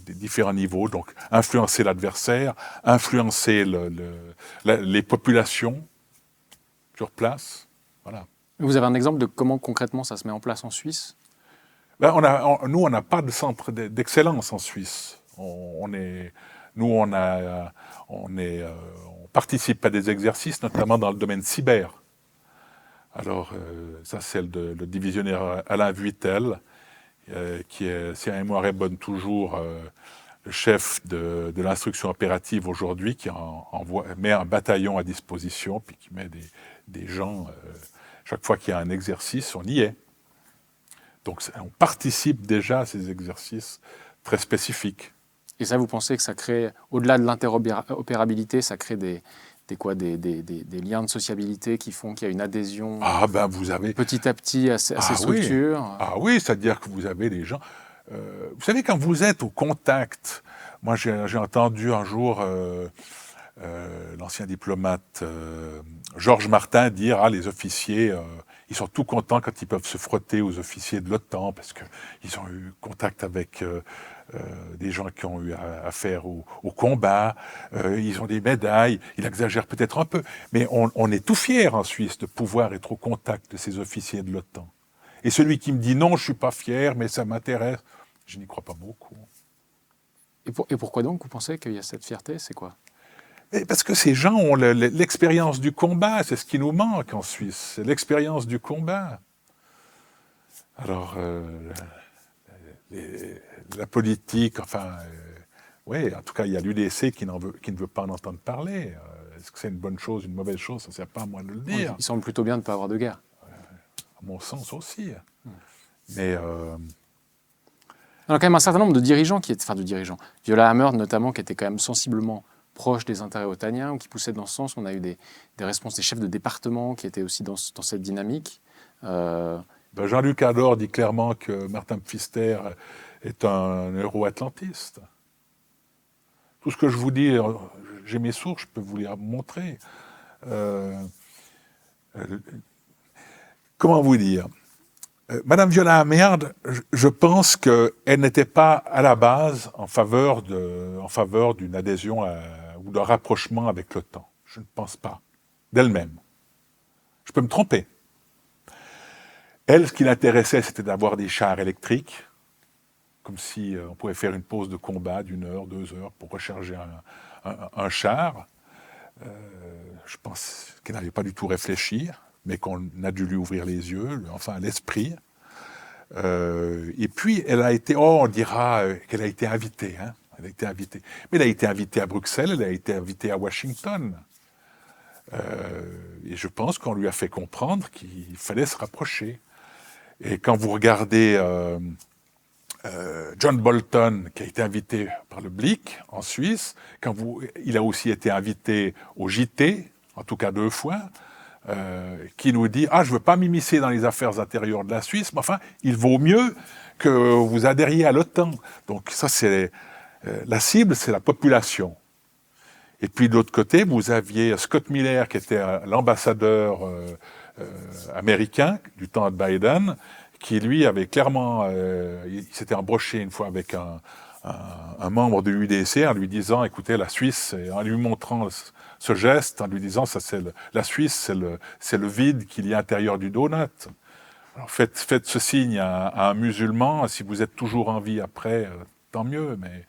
des différents niveaux, donc influencer l'adversaire, influencer les populations sur place. Voilà. Vous avez un exemple de comment concrètement ça se met en place en Suisse? Ben, nous, on n'a pas de centre d'excellence en Suisse. On participe à des exercices, notamment dans le domaine cyber. Alors, ça, c'est le divisionnaire Alain Vuittel, qui est, si la mémoire est bonne toujours, le chef de l'instruction opérative aujourd'hui, qui met un bataillon à disposition, puis qui met des gens, chaque fois qu'il y a un exercice, on y est. Donc on participe déjà à ces exercices très spécifiques. Et ça, vous pensez que ça crée, au-delà de l'interopérabilité, ça crée des liens de sociabilité qui font qu'il y a une adhésion petit à petit à ces structures? Oui. Ah oui, c'est-à-dire que vous avez des gens... vous savez, quand vous êtes au contact... Moi, j'ai entendu un jour l'ancien diplomate Georges Martin dire « Ah, les officiers, ils sont tout contents quand ils peuvent se frotter aux officiers de l'OTAN parce qu'ils ont eu contact avec... des gens qui ont eu affaire au combat, ils ont des médailles, il exagère peut-être un peu, mais on est tout fiers en Suisse de pouvoir être au contact de ces officiers de l'OTAN. Et celui qui me dit non, je ne suis pas fier, mais ça m'intéresse, je n'y crois pas beaucoup. Et pourquoi donc vous pensez qu'il y a cette fierté? C'est quoi? Parce que ces gens ont l'expérience du combat, c'est ce qui nous manque en Suisse, c'est l'expérience du combat. Alors... la politique, oui, en tout cas, il y a l'UDC qui ne veut pas en entendre parler. Est-ce que c'est une bonne chose, une mauvaise chose? Ça ne sert pas à moi de le dire. Oui, il semble plutôt bien de ne pas avoir de guerre. À mon sens aussi. Mais... Il y a quand même un certain nombre de dirigeants, Viola Amherd notamment, qui était quand même sensiblement proche des intérêts otaniens, ou qui poussaient dans ce sens. On a eu des responsables, des chefs de département qui étaient aussi dans cette dynamique. Jean-Luc Ador dit clairement que Martin Pfister est un euro-atlantiste. Tout ce que je vous dis, j'ai mes sources, je peux vous les montrer. Comment vous dire? Madame Viola Amherd, je pense qu'elle n'était pas à la base en faveur d'une adhésion ou d'un rapprochement avec l'OTAN. Je ne pense pas. D'elle-même. Je peux me tromper. Elle, ce qui l'intéressait, c'était d'avoir des chars électriques, comme si on pouvait faire une pause de combat d'1 heure, 2 heures pour recharger un char. Je pense qu'elle n'avait pas du tout réfléchi, mais qu'on a dû lui ouvrir les yeux, enfin l'esprit. Et puis, elle a été, on dira qu'elle a été invitée, hein. Elle a été invitée. Mais elle a été invitée à Bruxelles, elle a été invitée à Washington. Et je pense qu'on lui a fait comprendre qu'il fallait se rapprocher. Et quand vous regardez John Bolton, qui a été invité par le Blick en Suisse, il a aussi été invité au JT, en tout cas 2 fois, qui nous dit « Ah, je ne veux pas m'immiscer dans les affaires intérieures de la Suisse, mais enfin, il vaut mieux que vous adhériez à l'OTAN. » Donc ça, c'est la cible, c'est la population. Et puis de l'autre côté, vous aviez Scott Miller, qui était l'ambassadeur américain du temps de Biden, qui lui avait clairement, il s'était embroché une fois avec un membre de l'UDC en lui disant, écoutez, la Suisse, en lui montrant ce geste, en lui disant, ça la Suisse, c'est le vide qu'il y a à l'intérieur du donut. Alors faites ce signe à un musulman, si vous êtes toujours en vie après, tant mieux, mais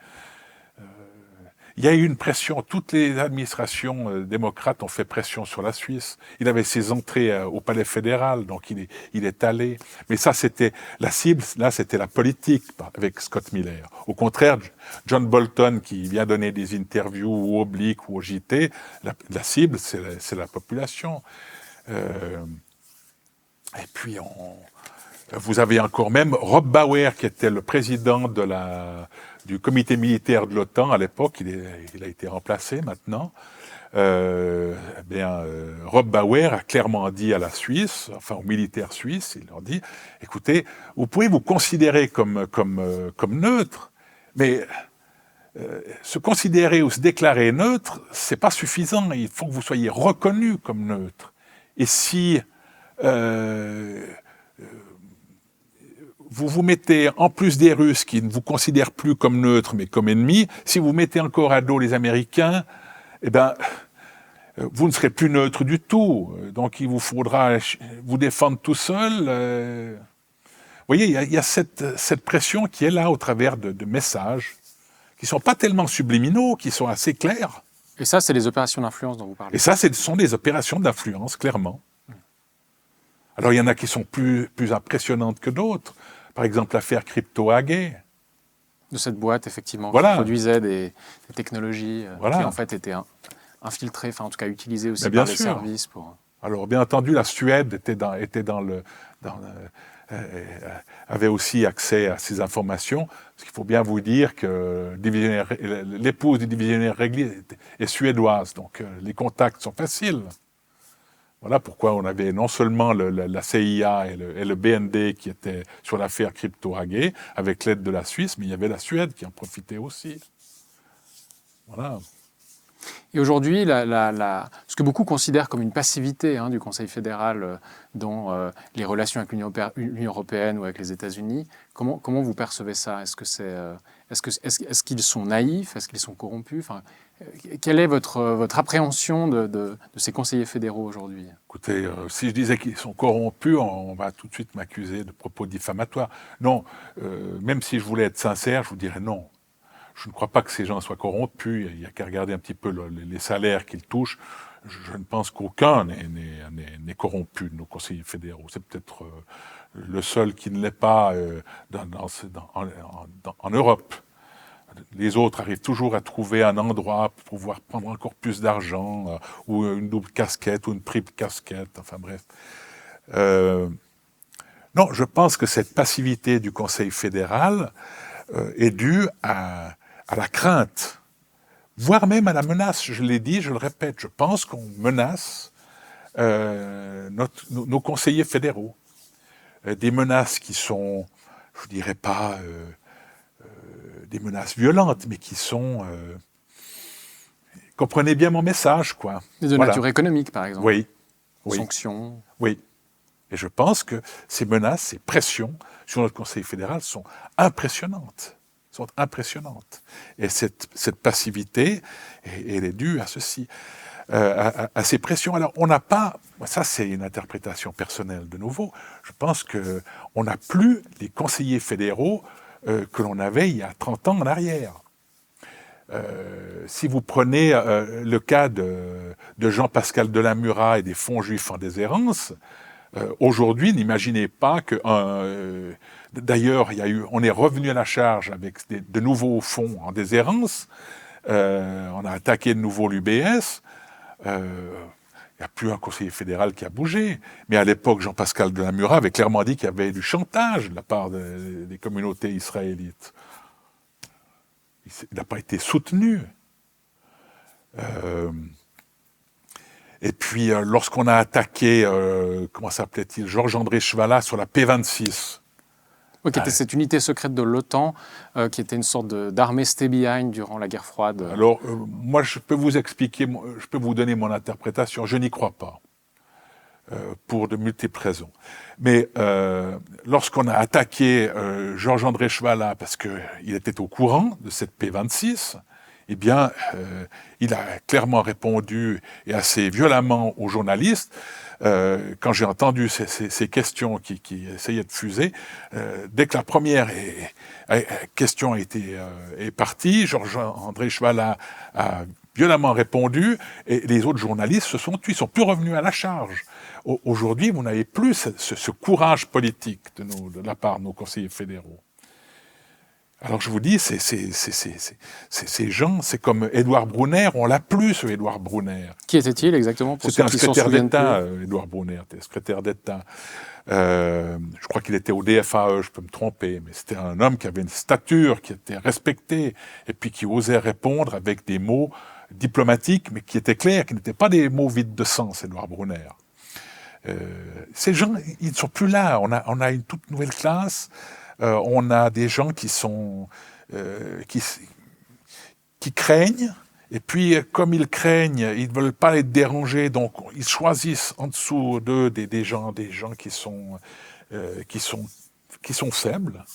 il y a eu une pression, toutes les administrations démocrates ont fait pression sur la Suisse. Il avait ses entrées au palais fédéral, donc il est allé. Mais ça, c'était la cible, là, c'était la politique avec Scott Miller. Au contraire, John Bolton, qui vient donner des interviews au Oblique ou au JT, la cible, c'est la population. Et puis, vous avez encore même Rob Bauer, qui était le président du comité militaire de l'OTAN à l'époque, il a été remplacé maintenant. Rob Bauer a clairement dit à la Suisse, enfin aux militaires suisses, il leur dit, écoutez, vous pouvez vous considérer comme neutre, mais se considérer ou se déclarer neutre, c'est pas suffisant, il faut que vous soyez reconnu comme neutre. Et si vous vous mettez, en plus des Russes qui ne vous considèrent plus comme neutre mais comme ennemi, si vous mettez encore à dos les Américains, eh ben, vous ne serez plus neutre du tout. Donc il vous faudra vous défendre tout seul. Vous voyez, il y a cette pression qui est là au travers de messages qui ne sont pas tellement subliminaux, qui sont assez clairs. Et ça, c'est les opérations d'influence dont vous parlez. Et ça, ce sont des opérations d'influence, clairement. Alors il y en a qui sont plus impressionnantes que d'autres. Par exemple, l'affaire Crypto-AG. De cette boîte, effectivement, voilà. qui produisait des technologies voilà. qui, en fait, étaient infiltrées, enfin, en tout cas, utilisées aussi par les services. Alors, bien entendu, la Suède avait aussi accès à ces informations. Parce qu'il faut bien vous dire que l'épouse du divisionnaire Regli est suédoise. Donc, les contacts sont faciles. Voilà pourquoi on avait non seulement la CIA et le BND qui étaient sur l'affaire Crypto-AG, avec l'aide de la Suisse, mais il y avait la Suède qui en profitait aussi. Voilà. Et aujourd'hui, ce que beaucoup considèrent comme une passivité du Conseil fédéral dans les relations avec l'Union européenne ou avec les États-Unis, comment vous percevez ça ? Est-ce qu'ils sont naïfs ? Est-ce qu'ils sont corrompus ? Quelle est votre appréhension de ces conseillers fédéraux aujourd'hui ? Écoutez, si je disais qu'ils sont corrompus, on va tout de suite m'accuser de propos diffamatoires. Non, même si je voulais être sincère, je vous dirais non. Je ne crois pas que ces gens soient corrompus. Il n'y a qu'à regarder un petit peu les salaires qu'ils touchent. Je ne pense qu'aucun n'est corrompu de nos conseillers fédéraux. C'est peut-être le seul qui ne l'est pas en Europe. Les autres arrivent toujours à trouver un endroit pour pouvoir prendre encore plus d'argent, ou une double casquette, ou une triple casquette, enfin bref. Non, je pense que cette passivité du Conseil fédéral est due à la crainte, voire même à la menace. Je l'ai dit, je le répète, je pense qu'on menace nos conseillers fédéraux. Des menaces qui sont, je ne dirais pas des menaces violentes, mais qui sont... comprenez bien mon message, quoi. De nature économique, par exemple. Oui. Sanctions. Oui. Et je pense que ces menaces, ces pressions sur notre Conseil fédéral sont impressionnantes. Et cette passivité, elle est due à ceci, à ces pressions. Alors, on n'a pas... Ça, c'est une interprétation personnelle de nouveau. Je pense qu'on n'a plus les conseillers fédéraux que l'on avait il y a 30 ans en arrière. Si vous prenez le cas de Jean-Pascal Delamura et des fonds juifs en déshérence, Aujourd'hui, n'imaginez pas que... D'ailleurs, on est revenu à la charge avec de nouveaux fonds en déshérence. On a attaqué de nouveau l'UBS. Il n'y a plus un conseiller fédéral qui a bougé. Mais à l'époque, Jean-Pascal Delamura avait clairement dit qu'il y avait du chantage de la part des communautés israélites. Il n'a pas été soutenu. Et puis, lorsqu'on a attaqué, comment s'appelait-il, Georges-André Chevalat sur la P26. Oui, qui était cette unité secrète de l'OTAN, qui était une sorte d'armée stay behind durant la guerre froide. Alors, moi, je peux vous expliquer, je peux vous donner mon interprétation. Je n'y crois pas, pour de multiples raisons. Mais lorsqu'on a attaqué Georges-André Chevalat, parce qu'il était au courant de cette P26, eh bien, il a clairement répondu, et assez violemment, aux journalistes. Quand j'ai entendu ces questions qui essayaient de fuser, dès que la première question est partie, Georges-André Chevalat a violemment répondu, et les autres journalistes se sont tués, ils sont plus revenus à la charge. Aujourd'hui, vous n'avez plus ce courage politique de la part de nos conseillers fédéraux. Alors je vous dis, ces gens, c'est comme Édouard Brunner, on l'a plus, ce Édouard Brunner. Qui était-il exactement pour C'était un ceux qui secrétaire d'État, plus. Édouard Brunner, secrétaire d'État. Je crois qu'il était au DFAE, je peux me tromper, mais c'était un homme qui avait une stature, qui était respecté, et puis qui osait répondre avec des mots diplomatiques, mais qui étaient clairs, qui n'étaient pas des mots vides de sens, Édouard Brunner. Ces gens, ils ne sont plus là. On a une toute nouvelle classe. On a des gens qui craignent, et puis comme ils craignent, ils ne veulent pas être dérangés, donc ils choisissent en dessous d'eux des gens qui sont faibles.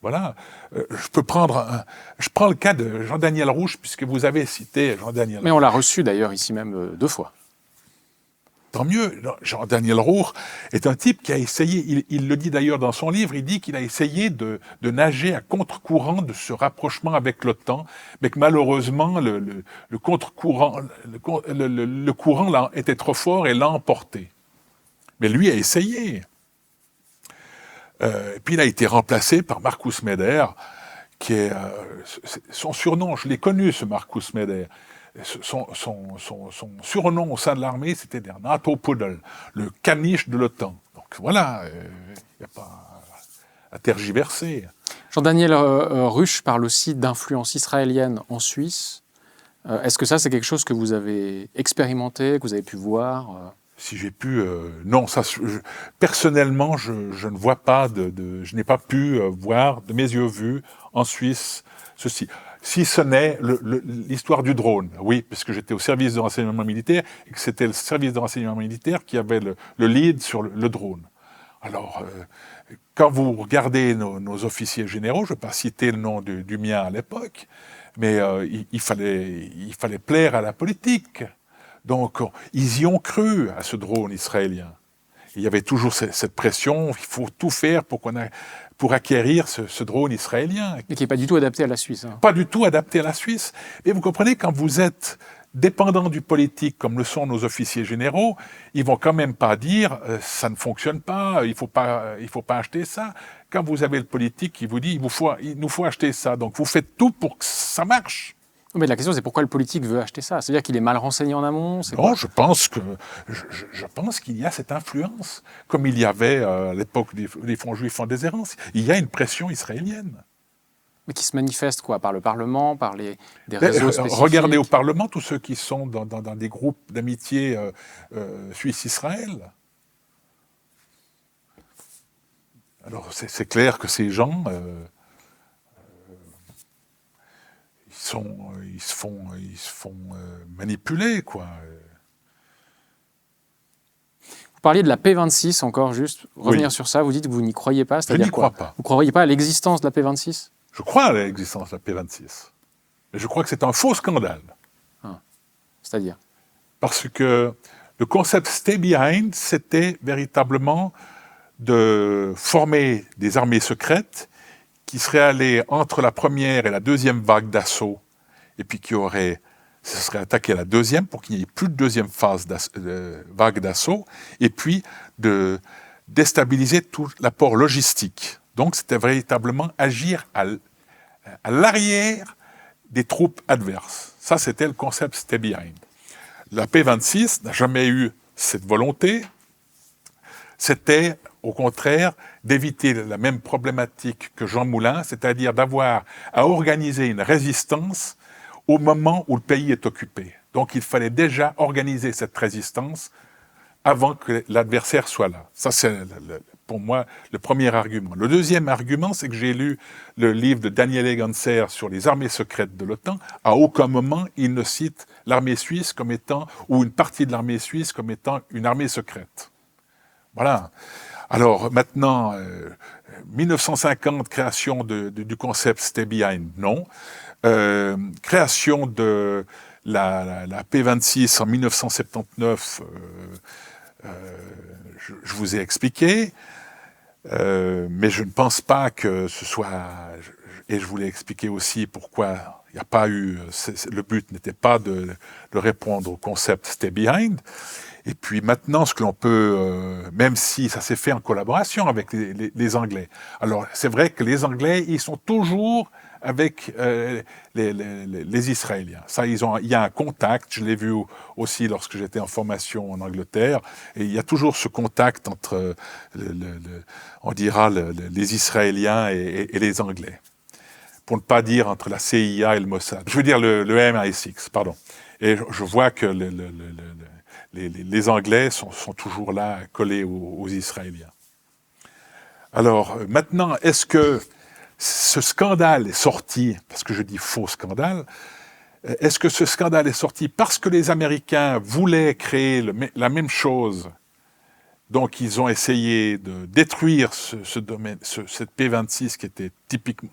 Voilà. Je prends le cas de Jean-Daniel Rouche, puisque vous avez cité Jean-Daniel. Mais on l'a reçu d'ailleurs ici même 2 fois. Tant mieux. Jean-Daniel Roure est un type qui a essayé, il le dit d'ailleurs dans son livre, il dit qu'il a essayé de nager à contre-courant de ce rapprochement avec l'OTAN, mais que malheureusement, le contre-courant, le courant était trop fort et l'a emporté. Mais lui a essayé. Et puis il a été remplacé par Marcus Meder, qui est son surnom, je l'ai connu ce Marcus Meder. Son surnom au sein de l'armée, c'était der NATO-Pudel, le caniche de l'OTAN. Donc voilà, il n'y a pas à tergiverser. Jean-Daniel Ruche parle aussi d'influence israélienne en Suisse. Est-ce que ça, c'est quelque chose que vous avez expérimenté, que vous avez pu voir Si j'ai pu... non, personnellement, je ne vois pas je n'ai pas pu voir de mes yeux vus en Suisse ceci. Si ce n'est l'histoire du drone, oui, puisque j'étais au service de renseignement militaire et que c'était le service de renseignement militaire qui avait le lead sur le drone. Alors, quand vous regardez nos officiers généraux, je ne vais pas citer le nom du mien à l'époque, mais il fallait plaire à la politique. Donc, ils y ont cru à ce drone israélien. Il y avait toujours cette pression, il faut tout faire pour acquérir ce drone israélien. Et qui n'est pas du tout adapté à la Suisse. Hein. Pas du tout adapté à la Suisse. Et vous comprenez, quand vous êtes dépendant du politique, comme le sont nos officiers généraux, ils vont quand même pas dire ça ne fonctionne pas, il faut pas acheter ça. Quand vous avez le politique qui vous dit il nous faut acheter ça, donc vous faites tout pour que ça marche. Mais la question, c'est pourquoi le politique veut acheter ça? C'est-à-dire qu'il est mal renseigné en amont? Non, je pense qu'il y a cette influence, comme il y avait à l'époque des fonds juifs en déshérence. Il y a une pression israélienne. Mais qui se manifeste quoi? Par le Parlement, par des réseaux spécifiques? Regardez au Parlement tous ceux qui sont dans des groupes d'amitié Suisse-Israël. Alors c'est clair que ces gens... ils se font manipuler, quoi. Vous parliez de la P26 encore, juste revenir sur ça. Vous dites que vous n'y croyez pas. Je n'y crois pas. Vous ne croyez pas à l'existence de la P26? Je crois à l'existence de la P26. Mais je crois que c'est un faux scandale. C'est-à-dire? Parce que le concept stay behind, c'était véritablement de former des armées secrètes qui seraient allées entre la première et la deuxième vague d'assaut, et puis qui se serait attaqué à la deuxième pour qu'il n'y ait plus de deuxième phase vague d'assaut, et puis de déstabiliser tout l'apport logistique. Donc c'était véritablement agir à l'arrière des troupes adverses. Ça, c'était le concept Stay Behind. La P26 n'a jamais eu cette volonté. C'était, au contraire, d'éviter la même problématique que Jean Moulin, c'est-à-dire d'avoir à organiser une résistance au moment où le pays est occupé. Donc il fallait déjà organiser cette résistance avant que l'adversaire soit là. Ça, c'est pour moi le premier argument. Le deuxième argument, c'est que j'ai lu le livre de Daniel Eganser sur les armées secrètes de l'OTAN. À aucun moment, il ne cite l'armée suisse comme étant, ou une partie de l'armée suisse comme étant une armée secrète. Voilà. Alors maintenant, 1950, création du concept Stay Behind, non. Création de la P26 en 1979, je vous ai expliqué, mais je ne pense pas que ce soit, et je vous l'ai expliqué aussi pourquoi il n'y a pas eu, le but n'était pas de répondre au concept Stay Behind. Et puis maintenant, ce que l'on peut, même si ça s'est fait en collaboration avec les Anglais. Alors c'est vrai que les Anglais, ils sont toujours avec les Israéliens. Ça, il y a un contact. Je l'ai vu aussi lorsque j'étais en formation en Angleterre. Et il y a toujours ce contact entre, on dira, les Israéliens et les Anglais. Pour ne pas dire entre la CIA et le Mossad. Je veux dire le MI6, pardon. Et je vois que les Anglais sont toujours là, collés aux Israéliens. Alors, maintenant, est-ce que ce scandale est sorti, parce que je dis faux scandale, est-ce que ce scandale est sorti parce que les Américains voulaient créer la même chose, donc ils ont essayé de détruire ce domaine, cette P26 qui était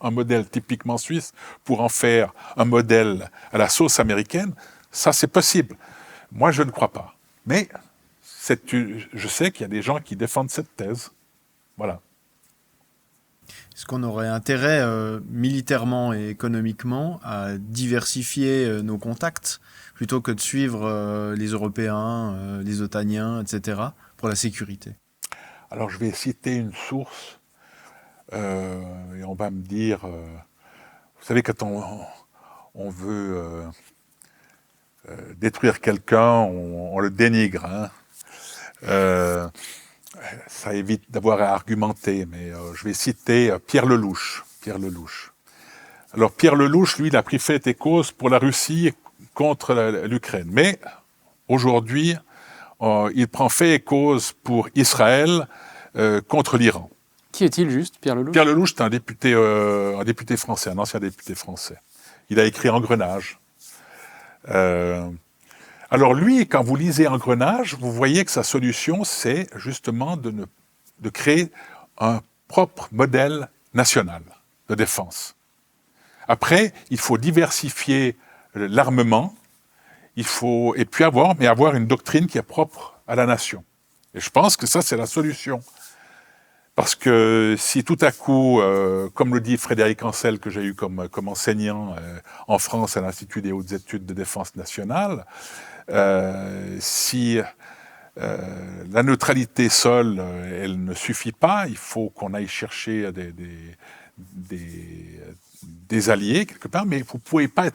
un modèle typiquement suisse, pour en faire un modèle à la sauce américaine? Ça, c'est possible. Moi, je ne crois pas. Mais je sais qu'il y a des gens qui défendent cette thèse. Voilà. Est-ce qu'on aurait intérêt, militairement et économiquement, à diversifier nos contacts, plutôt que de suivre les Européens, les Otaniens, etc., pour la sécurité? Alors, je vais citer une source, et on va me dire... vous savez, quand on veut... détruire quelqu'un, on le dénigre. Hein. Ça évite d'avoir à argumenter, mais je vais citer Pierre Lelouch. Alors Pierre Lelouch, lui, il a pris fait et cause pour la Russie contre l'Ukraine. Mais aujourd'hui, il prend fait et cause pour Israël contre l'Iran. Qui est-il juste, Pierre Lelouch? Pierre Lelouch, c'est un député français, un ancien député français. Il a écrit Engrenage. Alors lui, quand vous lisez Engrenage, vous voyez que sa solution, c'est justement de créer un propre modèle national de défense. Après, il faut diversifier l'armement, et puis avoir une doctrine qui est propre à la nation. Et je pense que ça, c'est la solution. Parce que si tout à coup, comme le dit Frédéric Ancel, que j'ai eu comme enseignant en France à l'Institut des hautes études de défense nationale, si la neutralité seule, elle ne suffit pas, il faut qu'on aille chercher des alliés quelque part, mais vous ne pouvez pas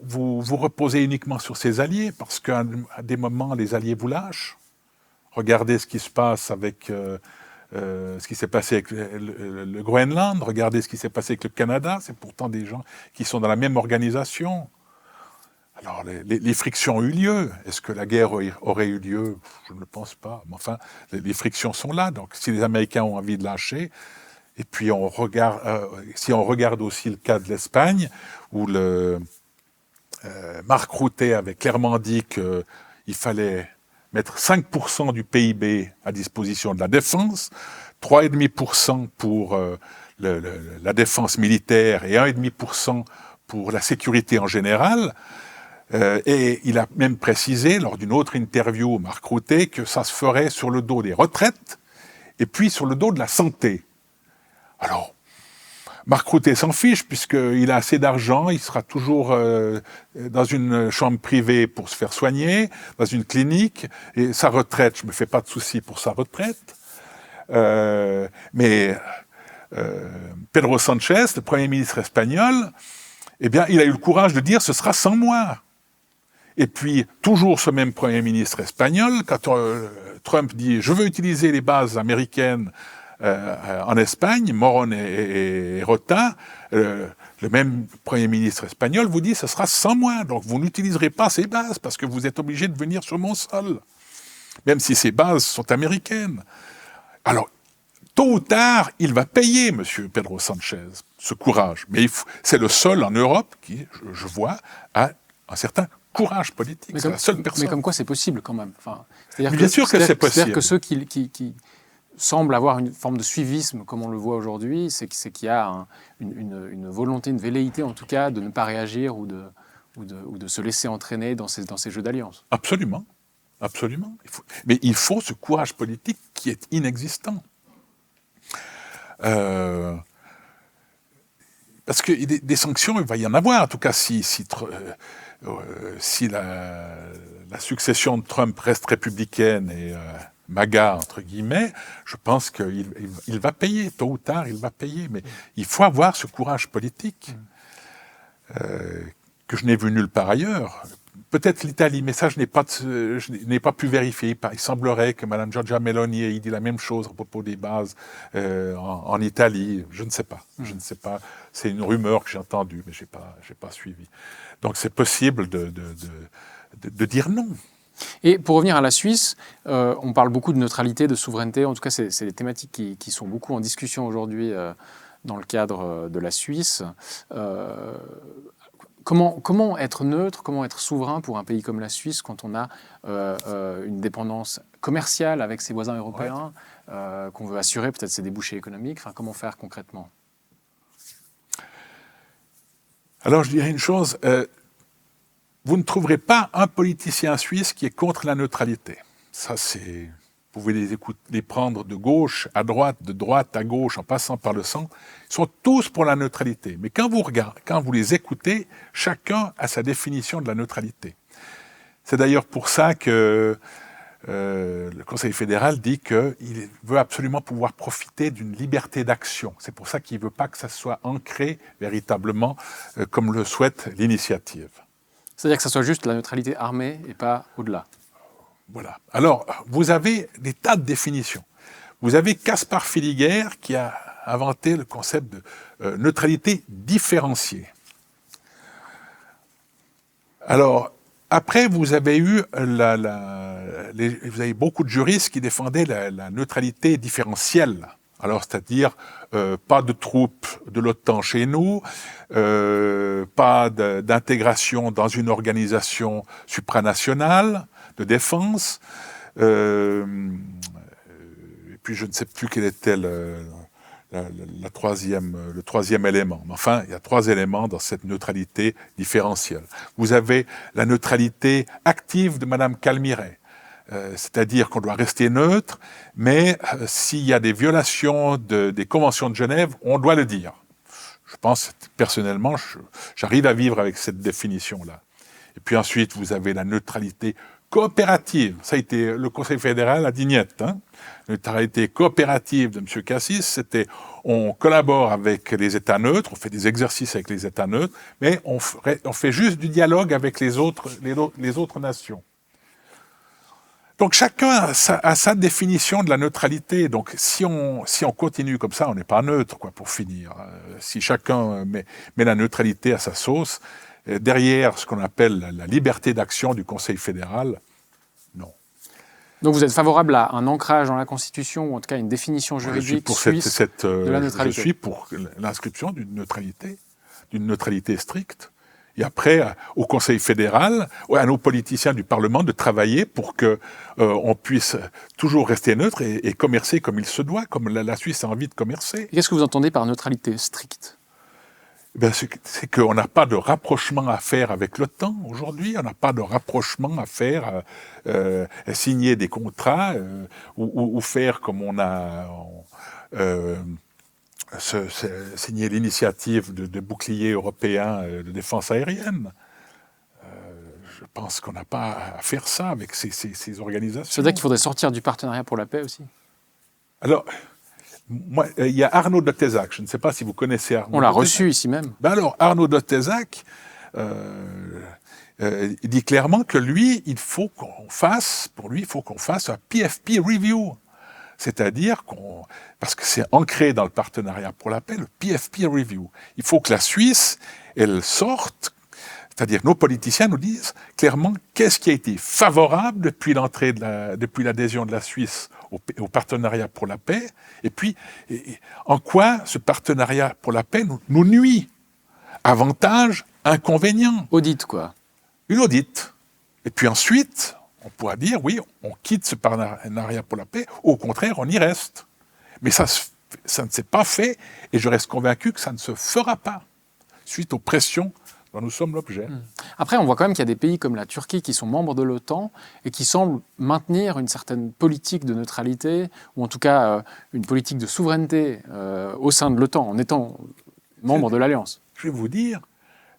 vous reposer uniquement sur ces alliés, parce qu'à des moments, les alliés vous lâchent. Regardez ce qui se passe avec ce qui s'est passé avec le Groenland, regardez ce qui s'est passé avec le Canada, c'est pourtant des gens qui sont dans la même organisation. Alors les frictions ont eu lieu. Est-ce que la guerre aurait eu lieu? Je ne le pense pas. Mais enfin, les frictions sont là. Donc si les Américains ont envie de lâcher, et puis si on regarde aussi le cas de l'Espagne, où Marc Rutte avait clairement dit qu'il fallait mettre 5% du PIB à disposition de la défense, 3,5% pour la défense militaire et 1,5% pour la sécurité en général. Et il a même précisé, lors d'une autre interview, Marc Rutte, que ça se ferait sur le dos des retraites et puis sur le dos de la santé. Alors, Marc Rutte s'en fiche, puisqu'il a assez d'argent, il sera toujours dans une chambre privée pour se faire soigner, dans une clinique, et sa retraite, je ne me fais pas de soucis pour sa retraite. Mais Pedro Sanchez, le Premier ministre espagnol, eh bien, il a eu le courage de dire « ce sera sans moi ». Et puis, toujours ce même Premier ministre espagnol, quand Trump dit « je veux utiliser les bases américaines en Espagne, Morón et Rota », le même Premier ministre espagnol vous dit « ce sera sans moi, donc vous n'utiliserez pas ces bases parce que vous êtes obligé de venir sur mon sol, même si ces bases sont américaines ». Alors, tôt ou tard, il va payer, M. Pedro Sanchez, ce courage. Mais c'est le seul en Europe qui, je vois, a un certain courage politique. C'est la seule personne. Mais comme quoi c'est possible quand même. Enfin, bien sûr que c'est possible. C'est-à-dire que ceux qui semblent avoir une forme de suivisme, comme on le voit aujourd'hui, c'est qu'il y a une volonté, une velléité en tout cas, de ne pas réagir ou de se laisser entraîner dans ces jeux d'alliance. Absolument. Absolument. Mais il faut ce courage politique qui est inexistant. Parce que des sanctions, il va y en avoir. En tout cas, si la succession de Trump reste républicaine et MAGA, entre guillemets, je pense qu'il va payer. Tôt ou tard, il va payer. Mais il faut avoir ce courage politique que je n'ai vu nulle part ailleurs. Peut-être l'Italie, mais ça, je n'ai pas pu vérifier. Il semblerait que Mme Giorgia Meloni ait dit la même chose à propos des bases en Italie. Je ne sais pas. Je ne sais pas. C'est une rumeur que j'ai entendue, mais je n'ai pas suivi. Donc, c'est possible de dire non. Et pour revenir à la Suisse, on parle beaucoup de neutralité, de souveraineté. En tout cas, c'est des thématiques qui sont beaucoup en discussion aujourd'hui dans le cadre de la Suisse. Comment être neutre, comment être souverain pour un pays comme la Suisse quand on a une dépendance commerciale avec ses voisins européens, qu'on veut assurer peut-être ses débouchés économiques. Enfin, comment faire concrètement? Alors, je dirais une chose. Vous ne trouverez pas un politicien suisse qui est contre la neutralité. Ça, c'est... Vous pouvez les prendre de gauche à droite, de droite à gauche, en passant par le centre. Ils sont tous pour la neutralité. Mais quand vous les écoutez, chacun a sa définition de la neutralité. C'est d'ailleurs pour ça que le Conseil fédéral dit qu'il veut absolument pouvoir profiter d'une liberté d'action. C'est pour ça qu'il ne veut pas que ça soit ancré véritablement comme le souhaite l'initiative. C'est-à-dire que ça soit juste la neutralité armée et pas au-delà. Voilà. Alors, vous avez des tas de définitions. Vous avez Caspar Filiger qui a inventé le concept de neutralité différenciée. Alors, après, vous avez eu vous avez beaucoup de juristes qui défendaient la neutralité différentielle. Alors, c'est-à-dire pas de troupes de l'OTAN chez nous, pas d'intégration dans une organisation supranationale de défense. Et puis, je ne sais plus quel était le troisième élément. Enfin, il y a 3 éléments dans cette neutralité différentielle. Vous avez la neutralité active de Mme Calmiret. C'est-à-dire qu'on doit rester neutre, mais s'il y a des violations des conventions de Genève, on doit le dire. Je pense, personnellement, j'arrive à vivre avec cette définition-là. Et puis ensuite, vous avez la neutralité coopérative. Ça a été, le Conseil fédéral a dit niet. Neutralité coopérative de M. Cassis, c'était on collabore avec les États neutres, on fait des exercices avec les États neutres, mais on fait juste du dialogue avec les autres nations. Donc chacun a sa définition de la neutralité. Donc si on continue comme ça, on n'est pas neutre, quoi, pour finir. Si chacun met la neutralité à sa sauce, derrière ce qu'on appelle la liberté d'action du Conseil fédéral, non. Donc vous êtes favorable à un ancrage dans la Constitution, ou en tout cas une définition juridique suisse de la neutralité? Je suis pour l'inscription d'une neutralité stricte. Et après, au Conseil fédéral, à nos politiciens du Parlement de travailler pour qu'on puisse toujours rester neutre et commercer comme il se doit, comme la Suisse a envie de commercer. Qu'est-ce que vous entendez par neutralité stricte? C'est qu'on n'a pas de rapprochement à faire avec l'OTAN aujourd'hui, on n'a pas de rapprochement à faire, signer des contrats ou faire comme on a signé l'initiative de bouclier européen de défense aérienne. Je pense qu'on n'a pas à faire ça avec ces organisations. C'est-à-dire qu'il faudrait sortir du partenariat pour la paix aussi. Alors, moi, il y a Arnaud de Tézac. Je ne sais pas si vous connaissez Arnaud. On l'a de Tézac. reçu ici même. Ben alors, Arnaud de Tézac il dit clairement que lui, il faut qu'on fasse un PFP review. C'est-à-dire parce que c'est ancré dans le partenariat pour la paix, le PFP review. Il faut que la Suisse, elle sorte, c'est-à-dire que nos politiciens nous disent clairement qu'est-ce qui a été favorable depuis l'adhésion de la Suisse au partenariat pour la paix, et puis en quoi ce partenariat pour la paix nous nuit. Avantages, inconvénients. Audit, quoi. Une audit. Et puis ensuite, on pourra dire, oui, on quitte ce partenariat pour la paix, au contraire, on y reste. Mais ça ne s'est pas fait, et je reste convaincu que ça ne se fera pas, suite aux pressions dont nous sommes l'objet. Après, on voit quand même qu'il y a des pays comme la Turquie qui sont membres de l'OTAN et qui semblent maintenir une certaine politique de neutralité, ou en tout cas une politique de souveraineté au sein de l'OTAN, en étant membre de l'Alliance. Je vais vous dire,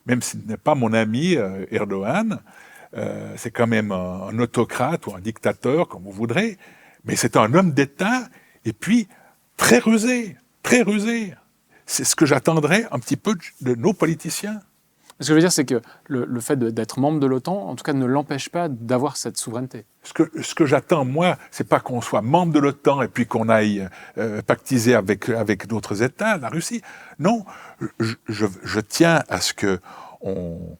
même s'il n'est pas mon ami Erdogan, c'est quand même un autocrate ou un dictateur, comme vous voudrez, mais c'est un homme d'État, et puis très rusé, très rusé. C'est ce que j'attendrais un petit peu de nos politiciens. Ce que je veux dire, c'est que le fait d'être membre de l'OTAN, en tout cas, ne l'empêche pas d'avoir cette souveraineté. Ce que j'attends, moi, c'est pas qu'on soit membre de l'OTAN et puis qu'on aille pactiser avec d'autres États, la Russie. Non, je tiens à ce que on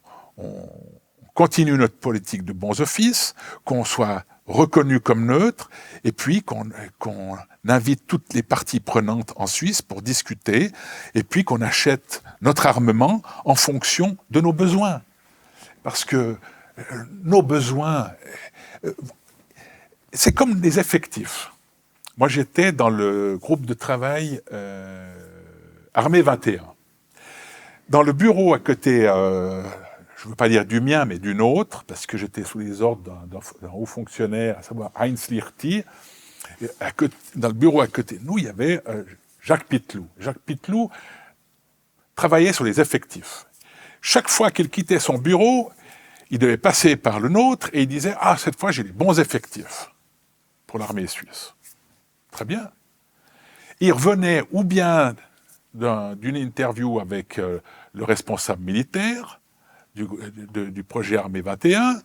continue notre politique de bons offices, qu'on soit reconnu comme neutre, et puis qu'on invite toutes les parties prenantes en Suisse pour discuter, et puis qu'on achète notre armement en fonction de nos besoins. Parce que nos besoins, c'est comme des effectifs. Moi, j'étais dans le groupe de travail Armée 21. Dans le bureau à côté, je ne veux pas dire du mien, mais d'une autre, parce que j'étais sous les ordres d'un haut fonctionnaire, à savoir Heinz Lirti. Dans le bureau à côté de nous, il y avait Jacques Pitlou. Jacques Pitlou travaillait sur les effectifs. Chaque fois qu'il quittait son bureau, il devait passer par le nôtre et il disait « Ah, cette fois, j'ai les bons effectifs pour l'armée suisse. » Très bien. Il revenait ou bien d'une interview avec le responsable militaire du projet Armée 21,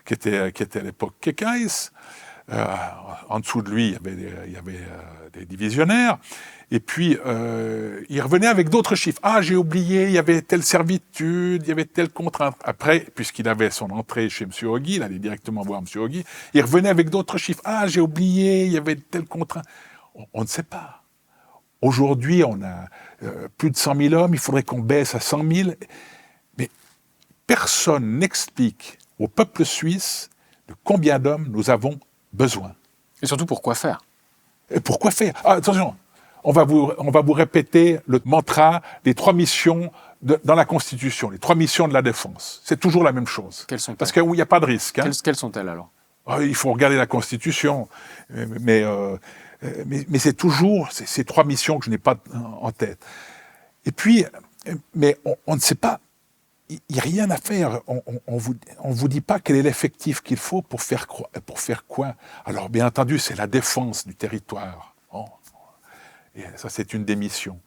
qui était à l'époque Kekais. En dessous de lui, il y avait des divisionnaires. Et puis, il revenait avec d'autres chiffres. Ah, j'ai oublié, il y avait telle servitude, il y avait telle contrainte. Après, puisqu'il avait son entrée chez M. Ogui, il allait directement voir M. Ogui, il revenait avec d'autres chiffres. Ah, j'ai oublié, il y avait telle contrainte. On ne sait pas. Aujourd'hui, on a plus de 100 000 hommes, il faudrait qu'on baisse à 100 000. Mais personne n'explique au peuple suisse de combien d'hommes nous avons besoin. Et surtout, pourquoi faire ? Et pourquoi faire ? Ah, attention, on va vous répéter le mantra des 3 missions dans la Constitution, les 3 missions de la défense. C'est toujours la même chose. Quelles sont-elles ? Parce qu'il n'y a pas de risque. Hein. Quelles sont-elles alors ? Il faut regarder la Constitution, mais c'est toujours ces 3 missions que je n'ai pas en tête. Et puis, mais on ne sait pas, il n'y a rien à faire. On vous dit pas quel est l'effectif qu'il faut pour faire quoi. Alors, bien entendu, c'est la défense du territoire. Et ça, c'est une des missions.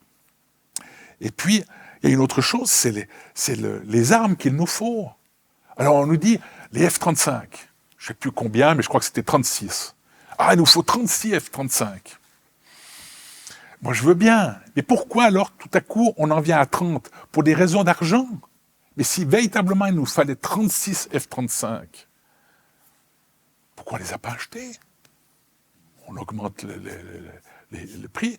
Et puis, il y a une autre chose, c'est les armes qu'il nous faut. Alors, on nous dit, les F-35, je ne sais plus combien, mais je crois que c'était 36. Ah, il nous faut 36 F-35. Moi, je veux bien. Mais pourquoi alors, tout à coup, on en vient à 30 ? Pour des raisons d'argent ? Mais si véritablement il nous fallait 36 F-35, pourquoi on ne les a pas achetés ? On augmente le prix.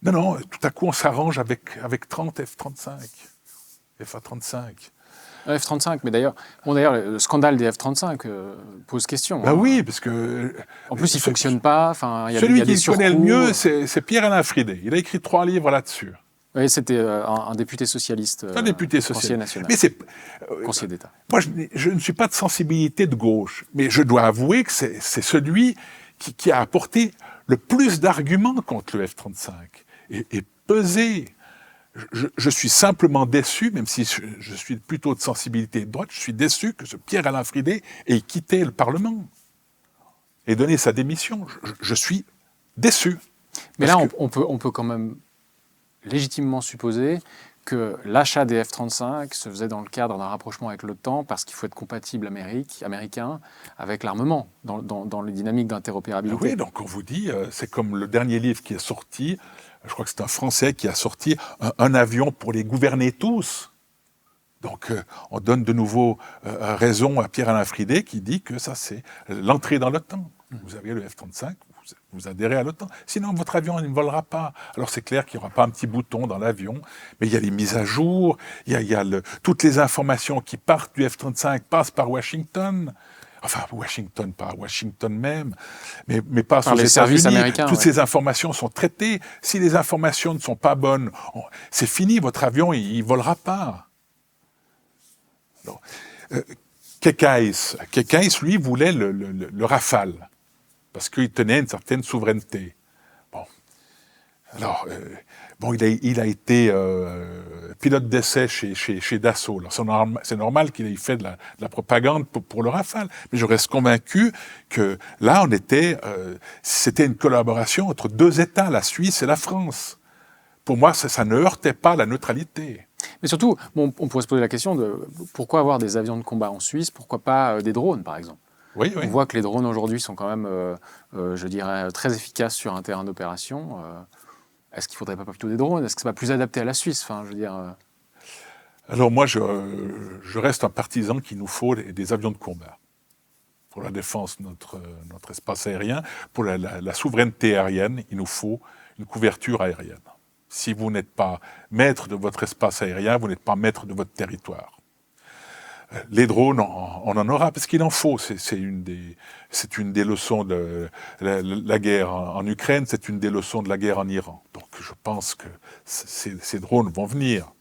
Non, tout à coup, on s'arrange avec 30 F-35. F-35. F-35, mais d'ailleurs, le scandale des F-35 pose question. Ben oui, parce que... En plus, il ne fonctionne pas. Celui qui connaît le mieux, c'est Pierre-Alain Fridé. Il a écrit 3 livres là-dessus. Oui, c'était un député socialiste. Un député socialiste. Conseiller national. Mais c'est... conseiller d'État. Moi, je ne suis pas de sensibilité de gauche, mais je dois avouer que c'est celui qui a apporté le plus d'arguments contre le F-35. Et peser. Je suis simplement déçu, même si je suis plutôt de sensibilité de droite, je suis déçu que ce Pierre-Alain Fridet ait quitté le Parlement et donné sa démission. Je suis déçu. Mais là, on peut quand même légitimement supposer que l'achat des F-35 se faisait dans le cadre d'un rapprochement avec l'OTAN parce qu'il faut être compatible américain avec l'armement dans les dynamiques d'interopérabilité. Oui, donc on vous dit, c'est comme le dernier livre qui est sorti, je crois que c'est un Français qui a sorti un avion pour les gouverner tous. Donc on donne de nouveau raison à Pierre-Alain Fridet qui dit que ça c'est l'entrée dans l'OTAN. Vous avez le F-35, vous adhérez à l'OTAN. Sinon, votre avion il ne volera pas. Alors c'est clair qu'il n'y aura pas un petit bouton dans l'avion, mais il y a les mises à jour, il y a toutes les informations qui partent du F-35 passent par Washington. Enfin, Washington, pas Washington même, mais passent par aux les services États-Unis. américains. Toutes ces informations sont traitées. Si les informations ne sont pas bonnes, c'est fini, votre avion il ne volera pas. Kekais, lui, voulait le Rafale, parce qu'il tenait une certaine souveraineté. Bon. Alors, il a été pilote d'essai chez Dassault. Alors, c'est normal qu'il ait fait de la propagande pour le Rafale. Mais je reste convaincu que là, c'était une collaboration entre deux États, la Suisse et la France. Pour moi, ça ne heurtait pas la neutralité. Mais surtout, on pourrait se poser la question de pourquoi avoir des avions de combat en Suisse, pourquoi pas des drones, par exemple. Oui. On voit que les drones aujourd'hui sont quand même, je dirais, très efficaces sur un terrain d'opération. Est-ce qu'il ne faudrait pas plutôt des drones? Est-ce que ce n'est pas plus adapté à la Suisse? Enfin, je veux dire, Alors moi, je reste un partisan qu'il nous faut des avions de combat. Pour la défense de notre espace aérien, pour la souveraineté aérienne, il nous faut une couverture aérienne. Si vous n'êtes pas maître de votre espace aérien, vous n'êtes pas maître de votre territoire. Les drones, on en aura, parce qu'il en faut. C'est une des leçons de la guerre en Ukraine, c'est une des leçons de la guerre en Iran. Donc je pense que ces drones vont venir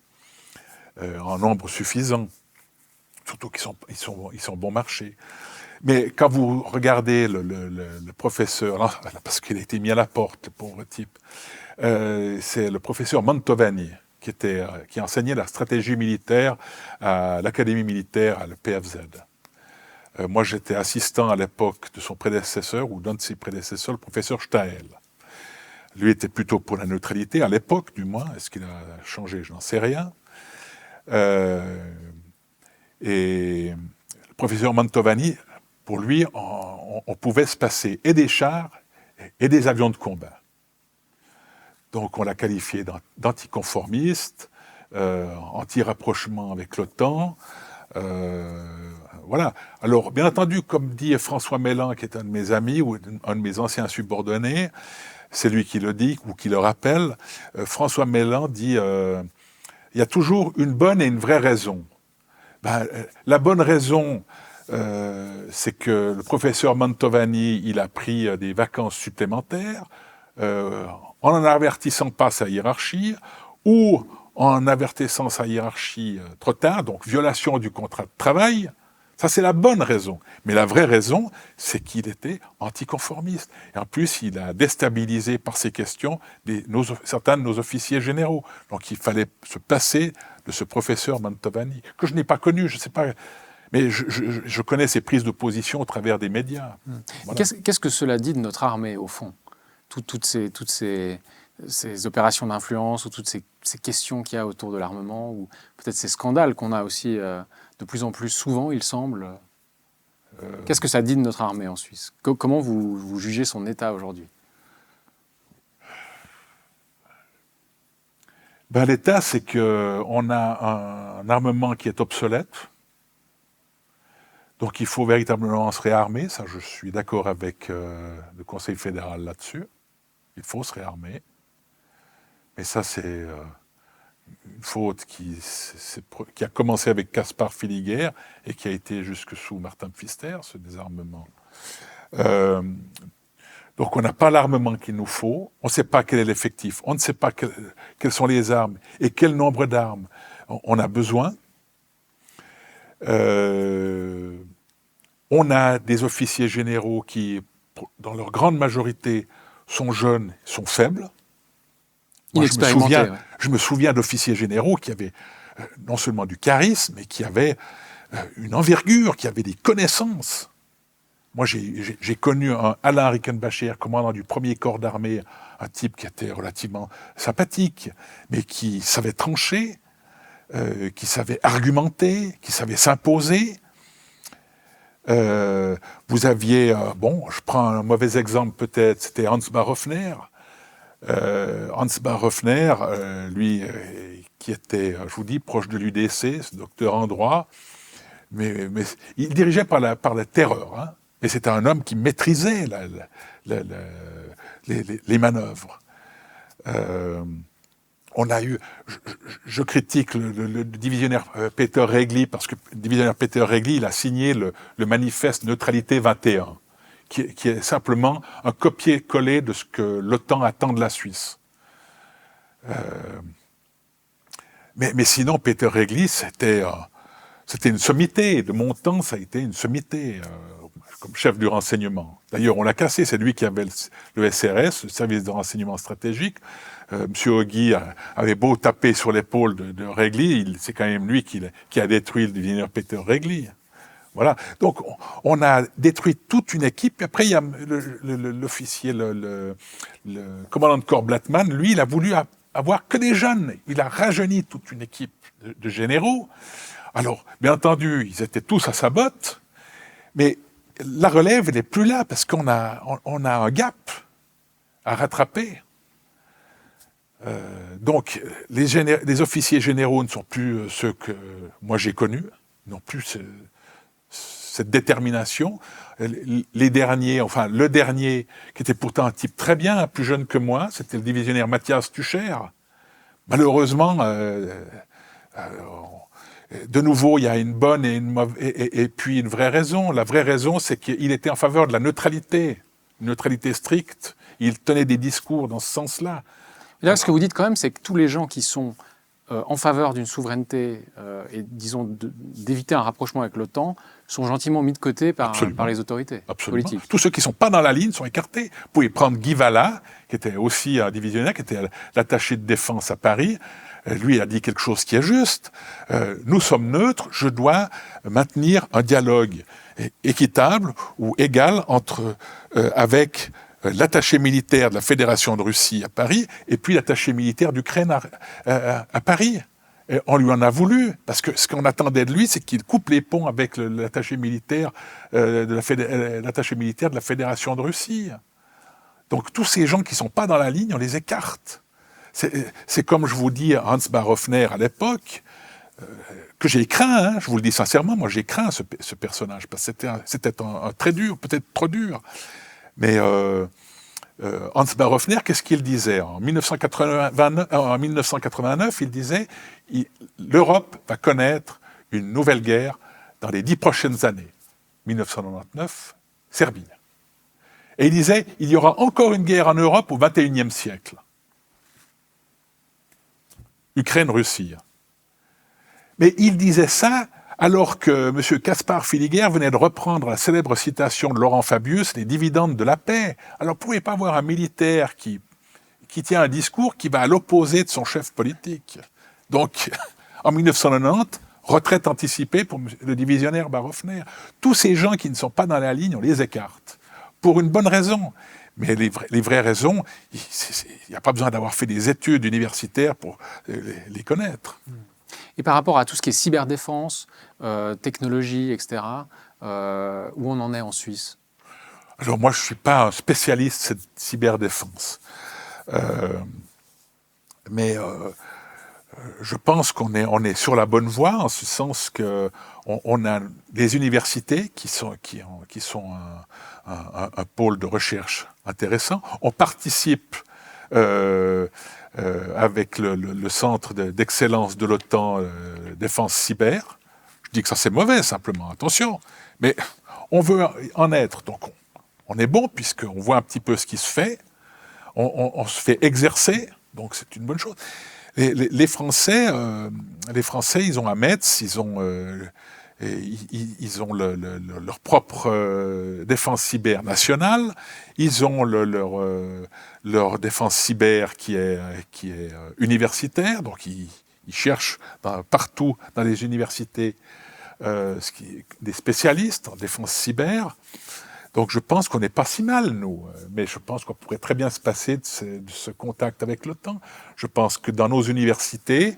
en nombre suffisant, surtout qu'ils sont bon marché. Mais quand vous regardez le professeur, parce qu'il a été mis à la porte, le pauvre type, c'est le professeur Mantovani, qui enseignait la stratégie militaire à l'Académie militaire, à la PFZ. Moi, j'étais assistant à l'époque de son prédécesseur, ou d'un de ses prédécesseurs, le professeur Staël. Lui était plutôt pour la neutralité, à l'époque du moins. Est-ce qu'il a changé? Je n'en sais rien. Et le professeur Mantovani, pour lui, on pouvait se passer et des chars et des avions de combat. Donc on l'a qualifié d'anticonformiste, anti-rapprochement avec l'OTAN. Voilà. Alors, bien entendu, comme dit François Mellan, qui est un de mes amis ou un de mes anciens subordonnés, c'est lui qui le dit ou qui le rappelle, François Mellan dit il y a toujours une bonne et une vraie raison. La bonne raison, c'est que le professeur Mantovani, il a pris des vacances supplémentaires, en avertissant pas sa hiérarchie, ou en avertissant sa hiérarchie trop tard, donc violation du contrat de travail. Ça, c'est la bonne raison. Mais la vraie raison, c'est qu'il était anticonformiste. Et en plus, il a déstabilisé par ces questions certains de nos officiers généraux. Donc, il fallait se passer de ce professeur Mantovani, que je n'ai pas connu, je ne sais pas... Mais je connais ses prises de position au travers des médias. Voilà. Qu'est-ce que cela dit de notre armée, au fond? Toutes ces opérations d'influence, ou toutes ces questions qu'il y a autour de l'armement, ou peut-être ces scandales qu'on a aussi de plus en plus souvent, il semble. Qu'est-ce que ça dit de notre armée en Suisse? Comment vous jugez son état aujourd'hui? L'état, c'est qu'on a un armement qui est obsolète. Donc il faut véritablement se réarmer, ça je suis d'accord avec le Conseil fédéral là-dessus. Il faut se réarmer. Mais ça c'est une faute qui a commencé avec Caspar Filiger et qui a été jusque sous Martin Pfister, ce désarmement. Donc on n'a pas l'armement qu'il nous faut, on ne sait pas quel est l'effectif, on ne sait pas quelles sont les armes et quel nombre d'armes on a besoin. On a des officiers généraux qui, dans leur grande majorité, sont jeunes, sont faibles. Moi, Inexpérimenté, ouais. je me souviens d'officiers généraux qui avaient non seulement du charisme, mais qui avaient une envergure, qui avaient des connaissances. Moi, j'ai connu un Alain Rickenbacher, commandant du 1er corps d'armée, un type qui était relativement sympathique, mais qui savait trancher, qui savait argumenter, qui savait s'imposer. Vous aviez, je prends un mauvais exemple peut-être, c'était Hans Bahrhofner. Hans Bahrhofner, lui, qui était, je vous dis, proche de l'UDC, docteur en droit, mais il dirigeait par la terreur. Hein. Et c'était un homme qui maîtrisait les manœuvres. On a eu, je critique le divisionnaire Peter Regli, parce que le divisionnaire Peter Regli, il a signé le manifeste Neutralité 21, qui est simplement un copier-coller de ce que l'OTAN attend de la Suisse. Mais sinon, Peter Regli, c'était une sommité. De mon temps, ça a été une sommité, comme chef du renseignement. D'ailleurs, on l'a cassé, c'est lui qui avait le SRS, le service de renseignement stratégique. Monsieur Ogui avait beau taper sur l'épaule de Regli, c'est quand même lui qui a détruit le divisionnaire Peter Regli. Voilà. Donc, on a détruit toute une équipe. Et après, il y a l'officier, le commandant de corps Blattmann. Lui, il a voulu avoir que des jeunes. Il a rajeuni toute une équipe de généraux. Alors, bien entendu, ils étaient tous à sa botte. Mais la relève, elle n'est plus là parce qu'on a un gap à rattraper. Donc, les officiers généraux ne sont plus ceux que moi j'ai connus, n'ont plus cette détermination. Les derniers, enfin le dernier, qui était pourtant un type très bien, plus jeune que moi, c'était le divisionnaire Mathias Tucher. Malheureusement, de nouveau, il y a une bonne et puis une vraie raison. La vraie raison, c'est qu'il était en faveur de la neutralité, une neutralité stricte. Il tenait des discours dans ce sens-là. Et là, ce que vous dites quand même, c'est que tous les gens qui sont en faveur d'une souveraineté et, disons, d'éviter un rapprochement avec l'OTAN sont gentiment mis de côté par les autorités politiques. Tous ceux qui ne sont pas dans la ligne sont écartés. Vous pouvez prendre Guy Vallat, qui était aussi un divisionnaire, qui était l'attaché de défense à Paris. Lui a dit quelque chose qui est juste. Nous sommes neutres, je dois maintenir un dialogue équitable ou égal avec l'attaché militaire de la Fédération de Russie à Paris et puis l'attaché militaire d'Ukraine à Paris. Et on lui en a voulu, parce que ce qu'on attendait de lui, c'est qu'il coupe les ponts avec l'attaché militaire de la Fédération de Russie. Donc tous ces gens qui ne sont pas dans la ligne, on les écarte. C'est comme je vous dis, Hans Bahrhofner à l'époque, que j'ai craint, hein, je vous le dis sincèrement, moi j'ai craint ce personnage, parce que c'était un très dur, peut-être trop dur. Mais Hans Bahrhofner, qu'est-ce qu'il disait en 1989, il disait l'Europe va connaître une nouvelle guerre dans les 10 prochaines années. 1999, Serbie. Et il disait il y aura encore une guerre en Europe au XXIe siècle. Ukraine-Russie. Mais il disait ça alors que M. Caspar Filiger venait de reprendre la célèbre citation de Laurent Fabius, les dividendes de la paix. Alors, vous ne pouvez pas avoir un militaire qui tient un discours qui va à l'opposé de son chef politique. Donc, en 1990, retraite anticipée pour le divisionnaire Bahrhofner. Tous ces gens qui ne sont pas dans la ligne, on les écarte. Pour une bonne raison. Mais les vraies raisons, il n'y a pas besoin d'avoir fait des études universitaires pour les connaître. Et par rapport à tout ce qui est cyberdéfense, technologie, etc., où on en est en Suisse? Alors moi, je ne suis pas un spécialiste de cyberdéfense. Mais je pense qu'on est sur la bonne voie, en ce sens qu'on a des universités qui sont un pôle de recherche intéressant. On participe avec le centre d'excellence de l'OTAN, défense cyber. Je dis que ça c'est mauvais, simplement, attention. Mais on veut en être. Donc on est bon, puisqu'on voit un petit peu ce qui se fait. On se fait exercer, donc c'est une bonne chose. Les Français, ils ont à Metz, Et ils ont leur propre défense cyber nationale, ils ont leur défense cyber qui est universitaire, donc ils cherchent partout dans les universités des spécialistes en défense cyber. Donc je pense qu'on n'est pas si mal, nous, mais je pense qu'on pourrait très bien se passer de ce contact avec l'OTAN. Je pense que dans nos universités,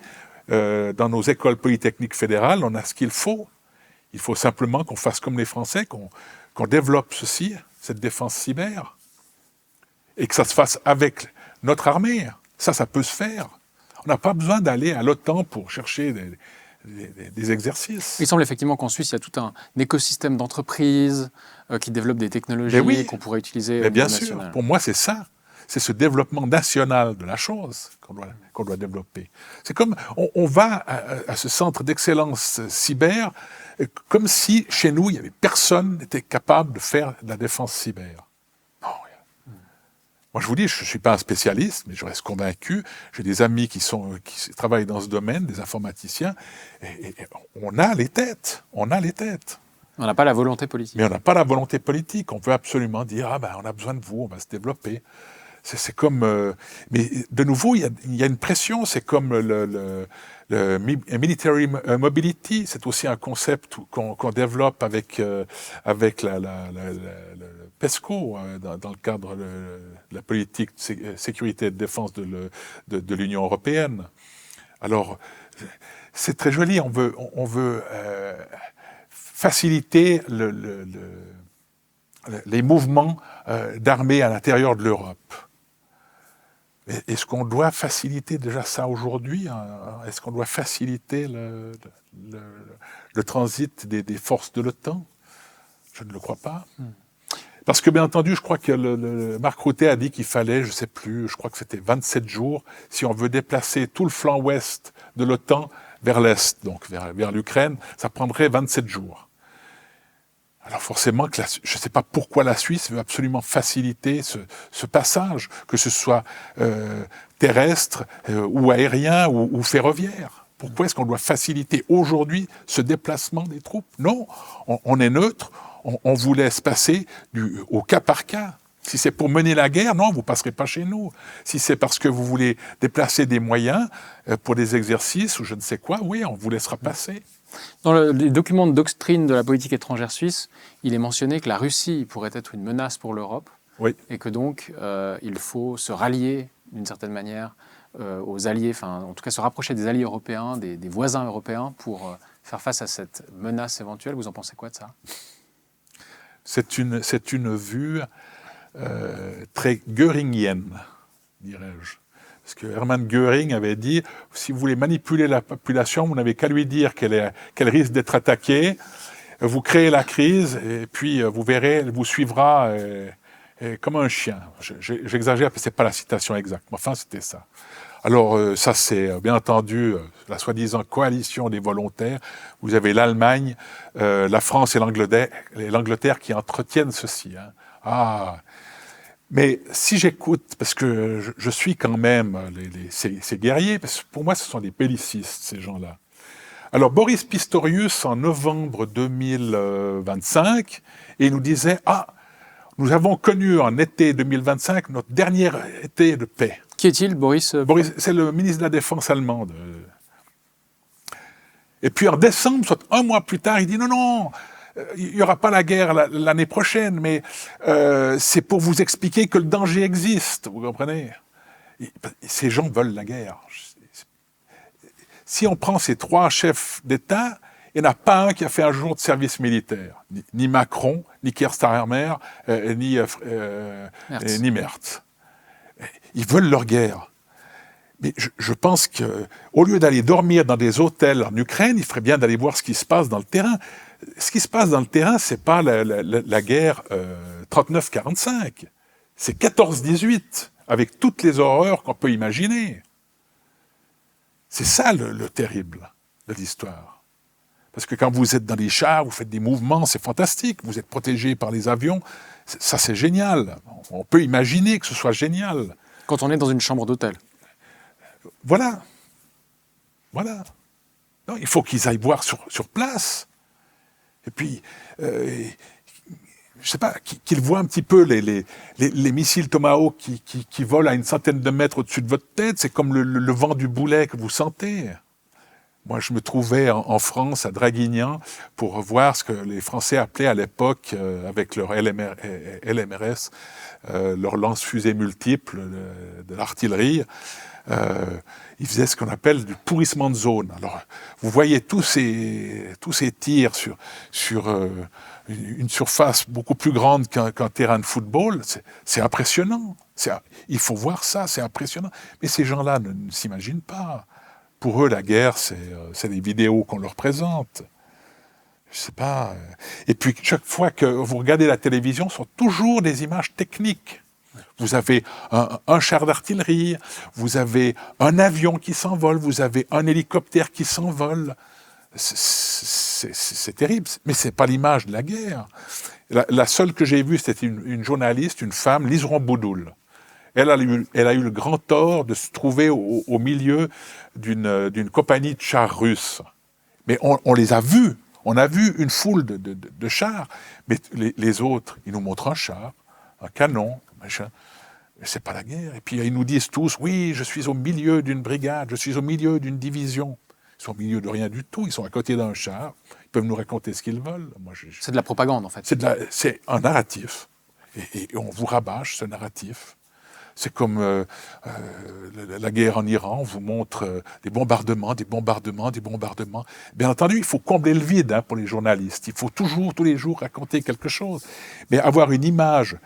dans nos écoles polytechniques fédérales, on a ce qu'il faut. Il faut simplement qu'on fasse comme les Français, qu'on développe cette défense cyber, et que ça se fasse avec notre armée. Ça peut se faire. On n'a pas besoin d'aller à l'OTAN pour chercher des exercices. Il semble effectivement qu'en Suisse, il y a tout un écosystème d'entreprises qui développent des technologies qu'on pourrait utiliser au niveau bien national. sûr, pour moi, c'est ça. C'est ce développement national de la chose qu'on doit développer. C'est comme, on va à ce centre d'excellence cyber, comme si, chez nous, il n'y avait personne qui était capable de faire de la défense cyber. Non. Moi, je vous dis, je ne suis pas un spécialiste, mais je reste convaincu. J'ai des amis qui travaillent dans ce domaine, des informaticiens, et on a les têtes. On a les têtes. On n'a pas la volonté politique. Mais on n'a pas la volonté politique. On veut absolument dire, on a besoin de vous, on va se développer. C'est comme... mais de nouveau, il y a une pression. C'est comme le military mobility. C'est aussi un concept qu'on développe avec le PESCO, dans le cadre de la politique de sécurité et de défense de l'Union européenne. Alors, c'est très joli. On veut faciliter les mouvements d'armées à l'intérieur de l'Europe. Est-ce qu'on doit faciliter déjà ça aujourd'hui? Est-ce qu'on doit faciliter le transit des forces de l'OTAN? Je ne le crois pas. Parce que, bien entendu, je crois que Marc Rutte a dit qu'il fallait, je ne sais plus, je crois que c'était 27 jours, si on veut déplacer tout le flanc ouest de l'OTAN vers l'est, donc vers l'Ukraine, ça prendrait 27 jours. Alors forcément, je ne sais pas pourquoi la Suisse veut absolument faciliter ce passage, que ce soit terrestre ou aérien ou ferroviaire. Pourquoi est-ce qu'on doit faciliter aujourd'hui ce déplacement des troupes? Non, on est neutre, on vous laisse passer au cas par cas. Si c'est pour mener la guerre, non, vous ne passerez pas chez nous. Si c'est parce que vous voulez déplacer des moyens pour des exercices ou je ne sais quoi, oui, on vous laissera passer. Dans les documents de doctrine de la politique étrangère suisse, il est mentionné que la Russie pourrait être une menace pour l'Europe, oui. Et que donc il faut se rallier d'une certaine manière aux alliés, enfin en tout cas se rapprocher des alliés européens, des voisins européens pour faire face à cette menace éventuelle. Vous en pensez quoi de ça? C'est une vue très goeringienne, dirais-je. Parce que Hermann Göring avait dit, si vous voulez manipuler la population, vous n'avez qu'à lui dire qu'elle risque d'être attaquée, vous créez la crise, et puis vous verrez, elle vous suivra comme un chien. J'exagère, parce que ce n'est pas la citation exacte, mais enfin c'était ça. Alors ça c'est bien entendu la soi-disant coalition des volontaires. Vous avez l'Allemagne, la France et l'Angleterre qui entretiennent ceci. Mais si j'écoute, parce que je suis quand même ces guerriers, parce que pour moi ce sont des bellicistes, ces gens-là. Alors Boris Pistorius, en novembre 2025, il nous disait « nous avons connu en été 2025 notre dernier été de paix ». Qui est-il, Boris? Boris, c'est le ministre de la Défense allemande. Et puis en décembre, soit un mois plus tard, il dit « non, il n'y aura pas la guerre l'année prochaine, mais c'est pour vous expliquer que le danger existe, vous comprenez? Ces gens veulent la guerre. Si on prend ces trois chefs d'État, il n'y en a pas un qui a fait un jour de service militaire. Ni Macron, ni Keir Starmer, ni Merz. Ils veulent leur guerre. Mais je pense qu'au lieu d'aller dormir dans des hôtels en Ukraine, il ferait bien d'aller voir ce qui se passe dans le terrain. Ce qui se passe dans le terrain, ce n'est pas la guerre 39-45. C'est 14-18, avec toutes les horreurs qu'on peut imaginer. C'est ça le terrible de l'histoire. Parce que quand vous êtes dans les chars, vous faites des mouvements, c'est fantastique. Vous êtes protégé par les avions. Ça, c'est génial. On peut imaginer que ce soit génial. Quand on est dans une chambre d'hôtel. Voilà. Non, il faut qu'ils aillent voir sur place. Et puis, je sais pas, qu'ils voient un petit peu les missiles Tomahawk qui volent à une centaine de mètres au-dessus de votre tête. C'est comme le vent du boulet que vous sentez. Moi, je me trouvais en France, à Draguignan, pour voir ce que les Français appelaient à l'époque, avec leur LMRS, leur lance-fusées multiples de l'artillerie. Ils faisaient ce qu'on appelle du pourrissement de zone. Alors, vous voyez tous ces tirs sur une surface beaucoup plus grande qu'un terrain de football. C'est impressionnant. Il faut voir ça, c'est impressionnant. Mais ces gens-là ne s'imaginent pas. Pour eux, la guerre, c'est des vidéos qu'on leur présente. Je sais pas. Et puis, chaque fois que vous regardez la télévision, ce sont toujours des images techniques. Vous avez un char d'artillerie, vous avez un avion qui s'envole, vous avez un hélicoptère qui s'envole. C'est terrible, mais c'est pas l'image de la guerre. La seule que j'ai vue, c'était une journaliste, une femme, Liseron Boudoul. Elle a eu le grand tort de se trouver au milieu d'une compagnie de chars russes. Mais on les a vus. On a vu une foule de chars. Mais les autres, ils nous montrent un char, un canon, machin. Mais c'est pas la guerre. Et puis ils nous disent tous, oui, je suis au milieu d'une brigade, je suis au milieu d'une division. Ils sont au milieu de rien du tout. Ils sont à côté d'un char. Ils peuvent nous raconter ce qu'ils veulent. C'est de la propagande, en fait. C'est un narratif. Et on vous rabâche ce narratif. C'est comme la guerre en Iran, on vous montre des bombardements. Bien entendu, il faut combler le vide pour les journalistes. Il faut toujours, tous les jours, raconter quelque chose. Mais avoir une image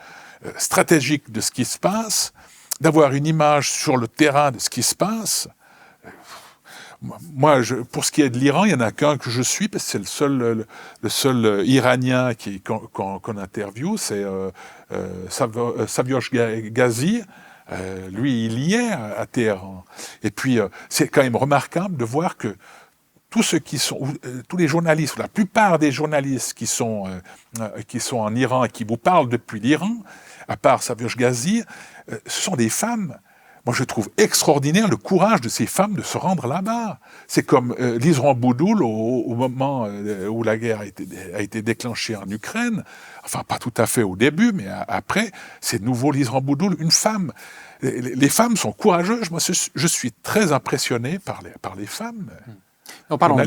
stratégique de ce qui se passe, d'avoir une image sur le terrain de ce qui se passe. Moi, pour ce qui est de l'Iran, il n'y en a qu'un que je suis, parce que c'est le seul Iranien qu'on interviewe, c'est Saviosh Ghazi. Lui, il y est à Téhéran. Et puis, c'est quand même remarquable de voir que tous les journalistes, la plupart des journalistes qui sont en Iran et qui vous parlent depuis l'Iran, à part Saviosh Ghazi, ce sont des femmes. Moi, je trouve extraordinaire le courage de ces femmes de se rendre là-bas. C'est comme Liseron Boudoul au moment où la guerre a été déclenchée en Ukraine. Enfin, pas tout à fait au début, mais après, c'est de nouveau Liseron Boudoul, une femme. Les femmes sont courageuses. Moi, je suis très impressionné par les femmes. En parlant de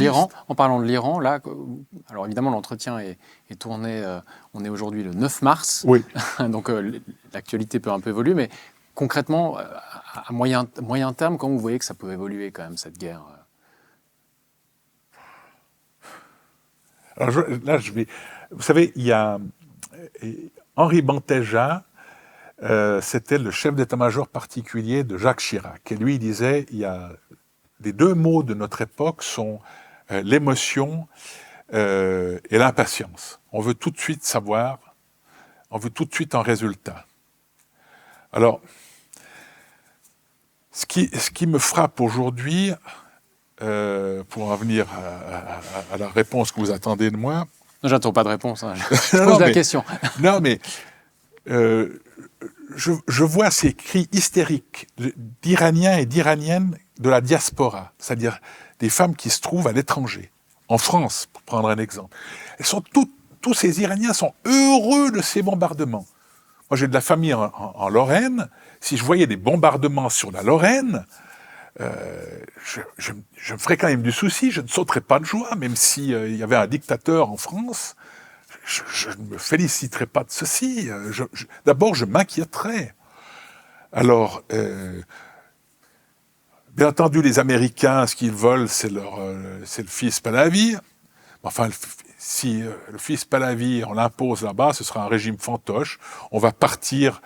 l'Iran, là, alors évidemment l'entretien est tourné, on est aujourd'hui le 9 mars, oui. Donc l'actualité peut un peu évoluer, mais concrètement, à moyen terme, comment vous voyez que ça peut évoluer quand même, cette guerre? Alors vous savez, il y a Henri Bantéja, c'était le chef d'état-major particulier de Jacques Chirac, et lui il disait, il y a les deux mots de notre époque sont l'émotion et l'impatience. On veut tout de suite savoir, on veut tout de suite un résultat. Alors, ce qui me frappe aujourd'hui, pour en venir à la réponse que vous attendez de moi... Non, j'attends pas de réponse, hein. Je pose la question. Non, mais je vois ces cris hystériques d'Iraniens et d'Iraniennes de la diaspora, c'est-à-dire des femmes qui se trouvent à l'étranger, en France, pour prendre un exemple. Tous ces Iraniens sont heureux de ces bombardements. Moi, j'ai de la famille en Lorraine. Si je voyais des bombardements sur la Lorraine, je me ferais quand même du souci. Je ne sauterais pas de joie, même s'il y avait un dictateur en France. Je ne me féliciterais pas de ceci. D'abord, je m'inquiéterais. Alors, bien entendu, les Américains, ce qu'ils veulent, c'est le fils Pahlavi. Enfin, si le fils Pahlavi, on l'impose là-bas, ce sera un régime fantoche. On va partir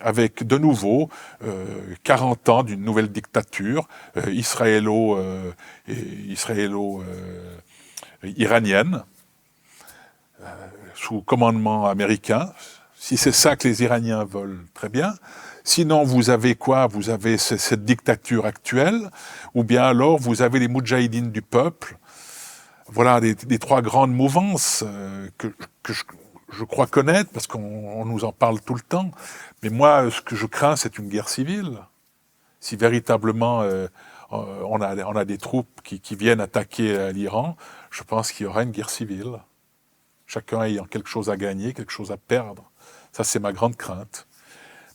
avec de nouveau 40 ans d'une nouvelle dictature israélo-iranienne, sous commandement américain. Si c'est ça que les Iraniens veulent, très bien. Sinon, vous avez quoi? Vous avez cette dictature actuelle, ou bien alors vous avez les moudjahidines du peuple. Voilà des trois grandes mouvances que je crois connaître, parce qu'on nous en parle tout le temps. Mais moi, ce que je crains, c'est une guerre civile. Si véritablement on a des troupes qui viennent attaquer l'Iran, je pense qu'il y aura une guerre civile. chacun ayant quelque chose à gagner, quelque chose à perdre. Ça, c'est ma grande crainte.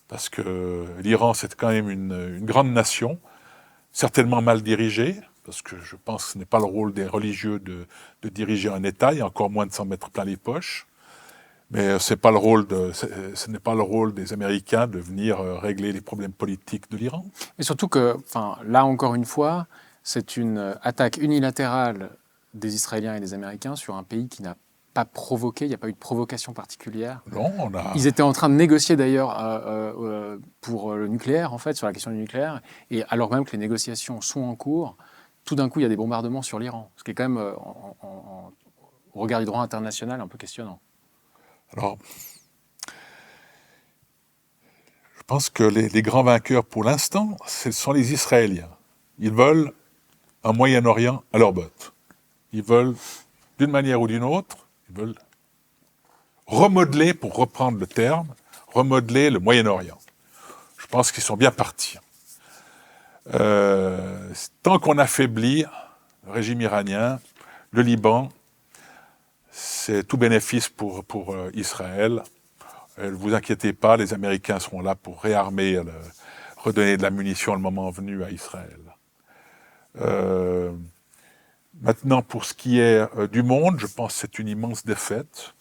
Parce que l'Iran, c'est quand même une grande nation, certainement mal dirigée, parce que je pense que ce n'est pas le rôle des religieux de diriger un État, et encore moins de s'en mettre plein les poches. Mais ce n'est pas le rôle des Américains de venir régler les problèmes politiques de l'Iran. Et surtout que, là encore une fois, c'est une attaque unilatérale des Israéliens et des Américains sur un pays qui n'a pas provoqué, il n'y a pas eu de provocation particulière. Non, on a... Ils étaient en train de négocier d'ailleurs pour le nucléaire, en fait, sur la question du nucléaire, et alors même que les négociations sont en cours, tout d'un coup, il y a des bombardements sur l'Iran, ce qui est quand même, au regard du droit international, un peu questionnant. Alors, je pense que les grands vainqueurs pour l'instant, ce sont les Israéliens. Ils veulent un Moyen-Orient à leur botte. Ils veulent, d'une manière ou d'une autre, ils veulent remodeler, pour reprendre le terme, remodeler le Moyen-Orient. Je pense qu'ils sont bien partis. Tant qu'on affaiblit le régime iranien, le Liban, c'est tout bénéfice pour Israël. Ne vous inquiétez pas, les Américains seront là pour réarmer, redonner de la munition le moment venu à Israël. Maintenant, pour ce qui est du monde, je pense que c'est une immense défaite,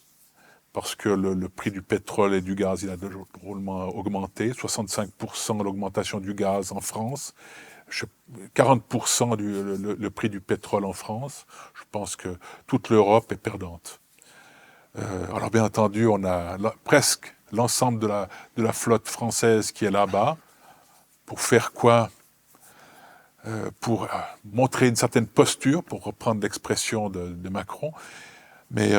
parce que le prix du pétrole et du gaz, il a drôlement augmenté, 65% de l'augmentation du gaz en France, 40% le prix du pétrole en France. Je pense que toute l'Europe est perdante. Alors bien entendu, on a presque l'ensemble de la flotte française qui est là-bas. Pour faire quoi ? Pour montrer une certaine posture, pour reprendre l'expression de Macron. Mais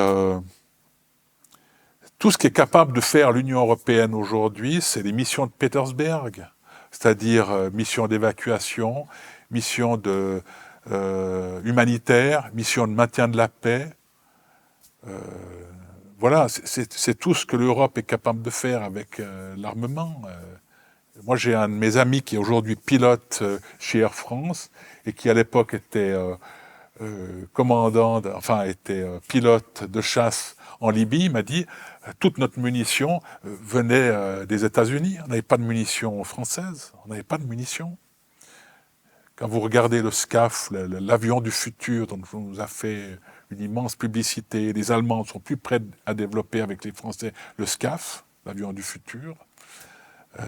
tout ce qu'est capable de faire l'Union européenne aujourd'hui, c'est les missions de Petersberg, c'est-à-dire mission d'évacuation, mission humanitaire, mission de maintien de la paix. Voilà, c'est tout ce que l'Europe est capable de faire avec l'armement. Moi, j'ai un de mes amis qui est aujourd'hui pilote chez Air France et qui, à l'époque, était pilote de chasse en Libye. Il m'a dit toute notre munition venait des États-Unis. On n'avait pas de munitions françaises. On n'avait pas de munitions. Quand vous regardez le SCAF, l'avion du futur dont on nous a fait une immense publicité, les Allemands sont plus prêts à développer avec les Français le SCAF, l'avion du futur.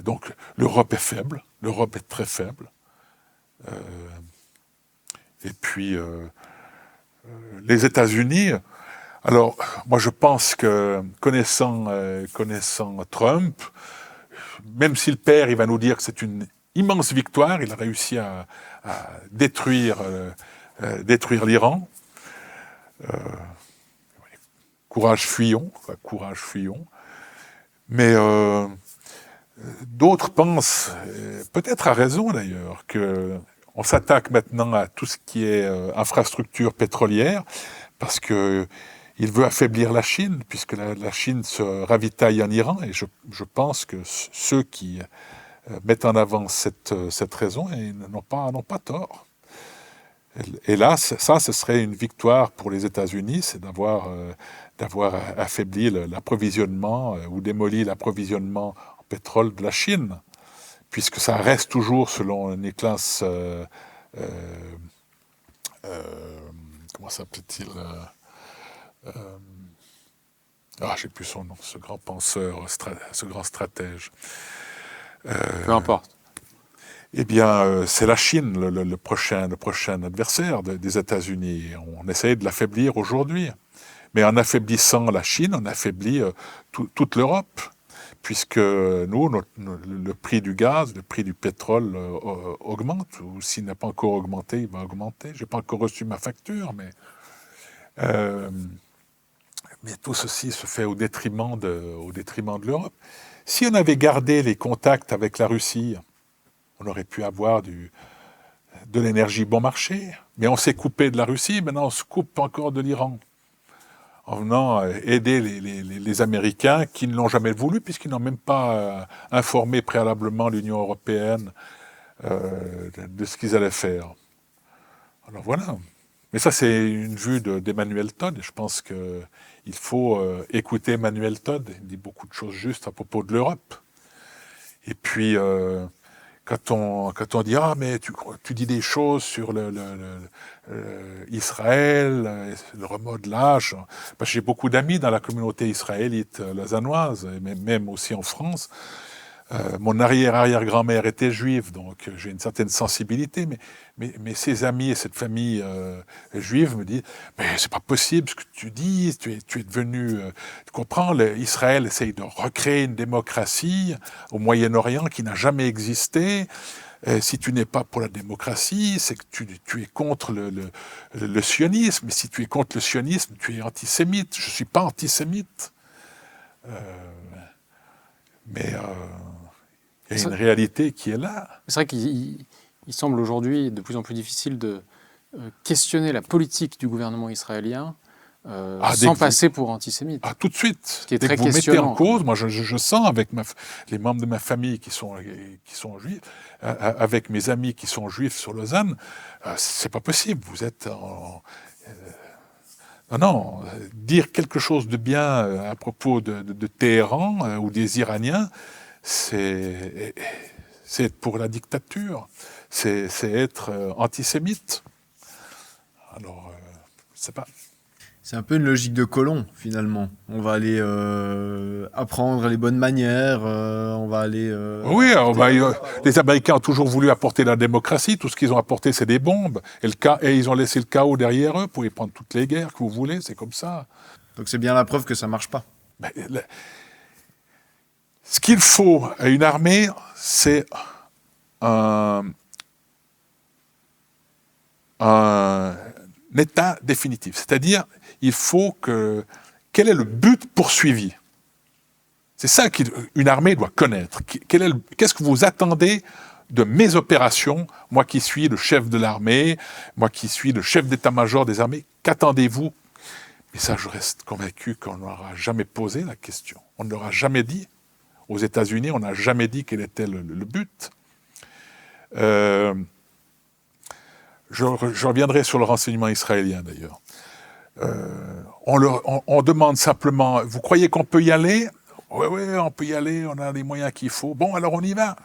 Donc l'Europe est faible, l'Europe est très faible. Et puis les États-Unis, alors moi je pense que connaissant Trump, même s'il perd, il va nous dire que c'est une immense victoire, il a réussi à détruire l'Iran. Courage, fuyons. Mais d'autres pensent, peut-être à raison d'ailleurs, qu'on s'attaque maintenant à tout ce qui est infrastructure pétrolière, parce qu'il veut affaiblir la Chine, puisque la Chine se ravitaille en Iran, et je pense que ceux qui mettent en avant cette raison n'ont pas tort. Et là, ça, ce serait une victoire pour les États-Unis, c'est d'avoir affaibli l'approvisionnement ou démoli l'approvisionnement pétrole de la Chine, puisque ça reste toujours, selon Niklas, comment s'appelle-t-il j'ai plus son nom, ce grand penseur, ce grand stratège. Peu importe. Eh bien, c'est la Chine, le prochain adversaire des États-Unis. On essaye de l'affaiblir aujourd'hui. Mais en affaiblissant la Chine, on affaiblit toute l'Europe, puisque nous, le prix du gaz, le prix du pétrole augmente, ou s'il n'a pas encore augmenté, il va augmenter. Je n'ai pas encore reçu ma facture, mais tout ceci se fait au détriment de l'Europe. Si on avait gardé les contacts avec la Russie, on aurait pu avoir de l'énergie bon marché, mais on s'est coupé de la Russie, maintenant on se coupe encore de l'Iran, en venant aider les Américains qui ne l'ont jamais voulu, puisqu'ils n'ont même pas informé préalablement l'Union européenne de ce qu'ils allaient faire. Alors voilà, Mais ça, c'est une vue d'Emmanuel Todd. Je pense qu'il faut écouter Emmanuel Todd. Il dit beaucoup de choses justes à propos de l'Europe. Et puis, quand on dit « Ah, mais tu dis des choses sur Israël, le remodelage », j'ai beaucoup d'amis dans la communauté israélite lausannoise, et même aussi en France. Mon arrière-arrière-grand-mère était juive, donc j'ai une certaine sensibilité, mais ses amis et cette famille juive me disent « Mais c'est pas possible ce que tu dis, tu es devenu... tu comprends, Israël essaye de recréer une démocratie au Moyen-Orient qui n'a jamais existé. Si tu n'es pas pour la démocratie, c'est que tu es contre le sionisme. Et si tu es contre le sionisme, tu es antisémite. Je ne suis pas antisémite. » Mais il y a une réalité qui est là. C'est vrai qu'il semble aujourd'hui de plus en plus difficile de questionner la politique du gouvernement israélien sans passer pour antisémite. Tout de suite. Ce qui est dès très que vous mettez questionnant. en cause, moi je sens avec les membres de ma famille qui sont juifs, avec mes amis qui sont juifs sur Lausanne, c'est pas possible. Vous êtes non, dire quelque chose de bien à propos de Téhéran ou des Iraniens, c'est être pour la dictature, c'est être antisémite. Alors, je sais pas. C'est un peu une logique de colon, finalement. On va aller apprendre les bonnes manières, on va aller... Oui, les Américains ont toujours voulu apporter la démocratie, tout ce qu'ils ont apporté, c'est des bombes, et ils ont laissé le chaos derrière eux pour y prendre toutes les guerres que vous voulez, c'est comme ça. Donc c'est bien la preuve que ça marche pas. Ce qu'il faut à une armée, c'est un état définitif. C'est-à-dire, il faut quel est le but poursuivi? C'est ça qu'une armée doit connaître. Qu'est-ce que vous attendez de mes opérations, moi qui suis le chef de l'armée, moi qui suis le chef d'état-major des armées, qu'attendez-vous? Et ça, je reste convaincu qu'on n'aura jamais posé la question. On ne l'aura jamais dit. Aux États-Unis, on n'a jamais dit quel était le but. Je reviendrai sur le renseignement israélien, d'ailleurs. On demande simplement, vous croyez qu'on peut y aller? Oui, on peut y aller, on a les moyens qu'il faut. Bon, alors on y va.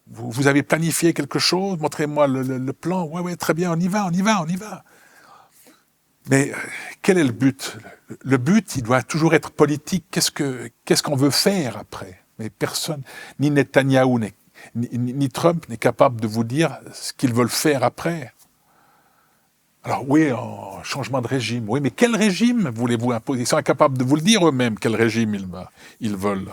Vous avez planifié quelque chose? Montrez-moi le plan. Oui, très bien, on y va. Mais quel est le but? Le but, il doit toujours être politique. Qu'est-ce qu'on veut faire après? Mais personne, ni Netanyahou, ni Trump n'est capable de vous dire ce qu'ils veulent faire après. Alors oui, changement de régime. Oui, mais quel régime voulez-vous imposer? Ils sont incapables de vous le dire eux-mêmes, quel régime ils veulent.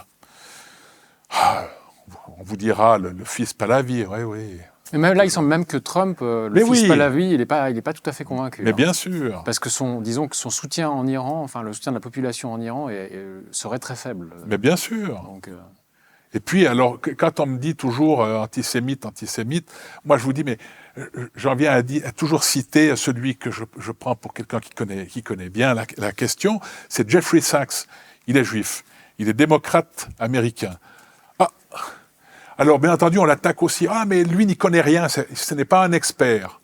On vous dira le fils Pahlavi, oui. Mais même là, il semble même que Trump, fils Pahlavi, il n'est pas tout à fait convaincu. Mais bien sûr. Parce que son soutien en Iran, enfin le soutien de la population en Iran serait très faible. Mais bien sûr. Donc, Et puis, alors, quand on me dit toujours antisémite, moi je vous dis, mais j'en viens à toujours citer celui que je prends pour quelqu'un qui connaît bien la question, c'est Jeffrey Sachs. Il est juif, il est démocrate américain. Alors, bien entendu, on l'attaque aussi. Mais lui n'y connaît rien, ce n'est pas un expert.